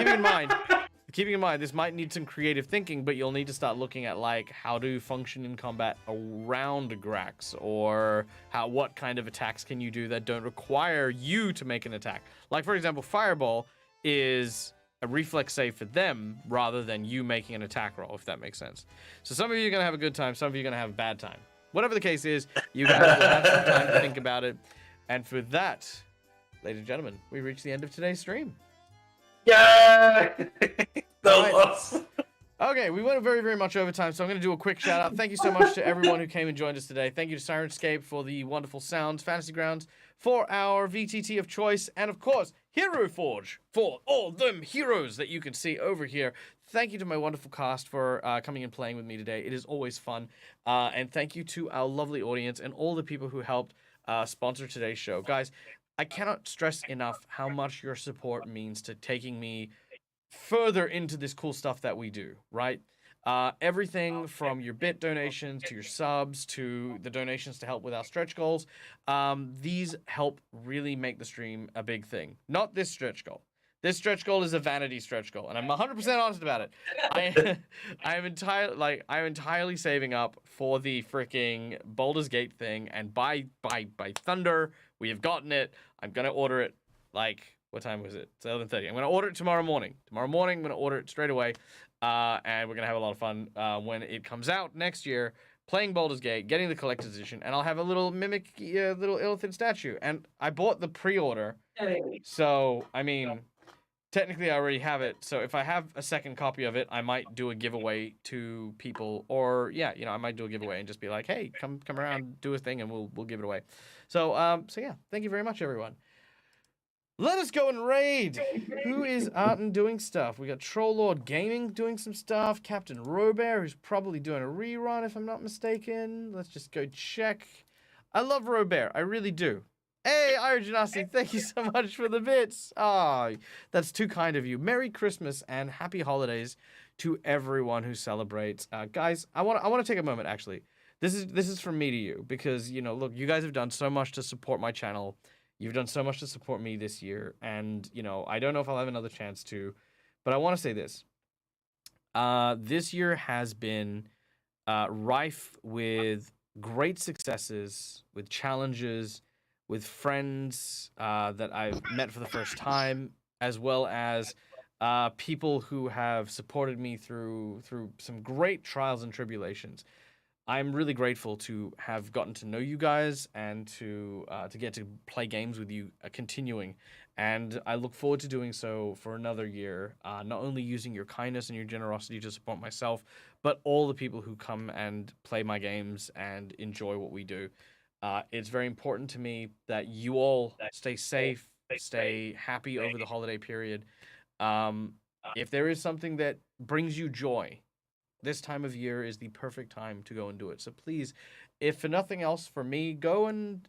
[SPEAKER 1] keeping in mind, this might need some creative thinking, but you'll need to start looking at like how to function in combat around Grax, or what kind of attacks can you do that don't require you to make an attack. Like for example, Fireball is a reflex save for them rather than you making an attack roll, if that makes sense. So some of you are gonna have a good time, some of you are gonna have a bad time. Whatever the case is, you guys will have some time to think about it. And for that, ladies and gentlemen, we've reached the end of today's stream.
[SPEAKER 6] Yeah.
[SPEAKER 1] Right. Okay, we went very, very much over time, so I'm going to do a quick shout out. Thank you so much to everyone who came and joined us today. Thank you to Sirenscape for the wonderful sounds, Fantasy Grounds for our VTT of choice, and of course, Hero Forge for all them heroes that you can see over here. Thank you to my wonderful cast for coming and playing with me today. It is always fun. And thank you to our lovely audience and all the people who helped sponsor today's show. Guys, I cannot stress enough how much your support means to taking me further into this cool stuff that we do, right? Everything from your bit donations to your subs to the donations to help with our stretch goals. These help really make the stream a big thing. Not this stretch goal. This stretch goal is a vanity stretch goal, and I'm 100% honest about it. I'm entirely saving up for the freaking Baldur's Gate thing, and by thunder, we have gotten it. I'm gonna order it. Like, what time was it? It's 11:30. I'm gonna order it tomorrow morning. Tomorrow morning, I'm gonna order it straight away, and we're gonna have a lot of fun when it comes out next year. Playing Baldur's Gate, getting the collector's edition, and I'll have a little mimic, little Illithid statue. And I bought the pre-order, so I mean, technically I already have it. So if I have a second copy of it, I might do a giveaway to people, or yeah, I might do a giveaway and just be like, hey, come around, do a thing, and we'll give it away. So yeah, thank you very much, everyone. Let us go and raid. Who is Arton doing stuff? We got Troll Lord Gaming doing some stuff. Captain Robert, who's probably doing a rerun, if I'm not mistaken. Let's just go check. I love Robert. I really do. Hey, Irajanasi, thank you so much for the bits. Ah, that's too kind of you. Merry Christmas and happy holidays to everyone who celebrates. Guys, I want to take a moment, actually. This is from me to you, because, look, you guys have done so much to support my channel. You've done so much to support me this year, and, I don't know if I'll have another chance to, but I want to say this. This year has been rife with great successes, with challenges, with friends that I've met for the first time, as well as people who have supported me through some great trials and tribulations. I'm really grateful to have gotten to know you guys and to get to play games with you continuing. And I look forward to doing so for another year, not only using your kindness and your generosity to support myself, but all the people who come and play my games and enjoy what we do. It's very important to me that you all stay safe, stay happy over the holiday period. If there is something that brings you joy, this time of year is the perfect time to go and do it. So please, if for nothing else, for me, go and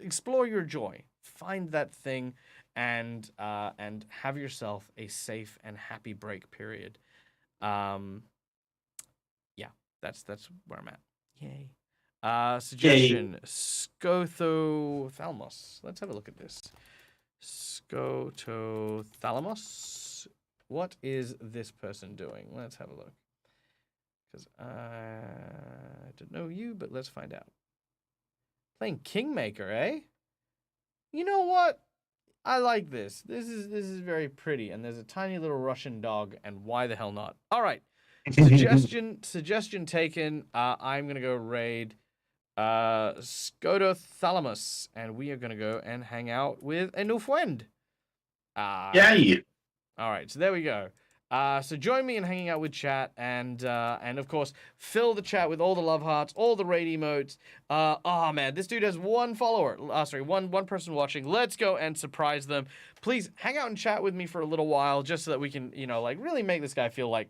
[SPEAKER 1] explore your joy. Find that thing and have yourself a safe and happy break period. Yeah, that's where I'm at. Yay. Suggestion, Scotothalamos. Let's have a look at this. Scotothalamos. What is this person doing? Let's have a look. Because I don't know you, but let's find out. Playing Kingmaker, eh? You know what? I like this. This is very pretty, and there's a tiny little Russian dog, and why the hell not? All right. Suggestion taken. I'm gonna go raid Scotothalamos, and we are gonna go and hang out with a new friend.
[SPEAKER 6] Yay!
[SPEAKER 1] All right, so there we go. So join me in hanging out with chat, and of course fill the chat with all the love hearts, all the raid emotes. Oh man, this dude has one follower. Sorry, one person watching. Let's go and surprise them. Please hang out and chat with me for a little while, just so that we can, really make this guy feel like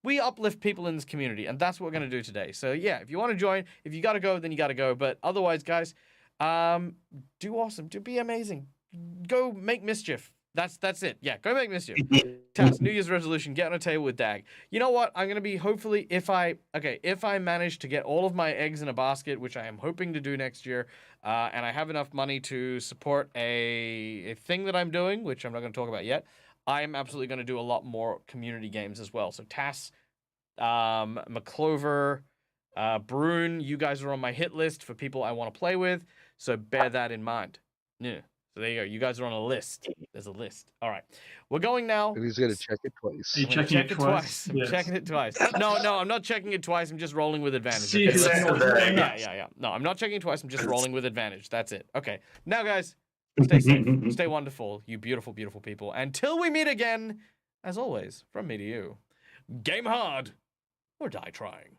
[SPEAKER 1] we uplift people in this community, and that's what we're gonna do today. So yeah, if you want to join, if you gotta go, then you gotta go. But otherwise, guys, do awesome, be amazing, go make mischief. That's it. Yeah, go make mischief. Task, New Year's resolution, get on a table with Dag. You know what? I'm going to be, hopefully, if I manage to get all of my eggs in a basket, which I am hoping to do next year, and I have enough money to support a thing that I'm doing, which I'm not going to talk about yet, I am absolutely going to do a lot more community games as well. So Tass, McClover, Brune, you guys are on my hit list for people I want to play with, so bear that in mind. Yeah. So there you go. You guys are on a list. There's a list. All right. We're going now.
[SPEAKER 2] And he's going to check it twice.
[SPEAKER 4] Are you checking it twice?
[SPEAKER 1] I'm checking it twice. No, I'm not checking it twice. I'm just rolling with advantage.
[SPEAKER 4] See,
[SPEAKER 1] Okay, yeah. No, I'm not checking it twice. I'm just rolling with advantage. That's it. Okay. Now, guys, stay safe. Stay wonderful, you beautiful, beautiful people. Until we meet again, as always, from me to you, game hard or die trying.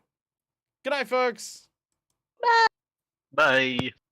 [SPEAKER 1] Good night, folks.
[SPEAKER 5] Bye.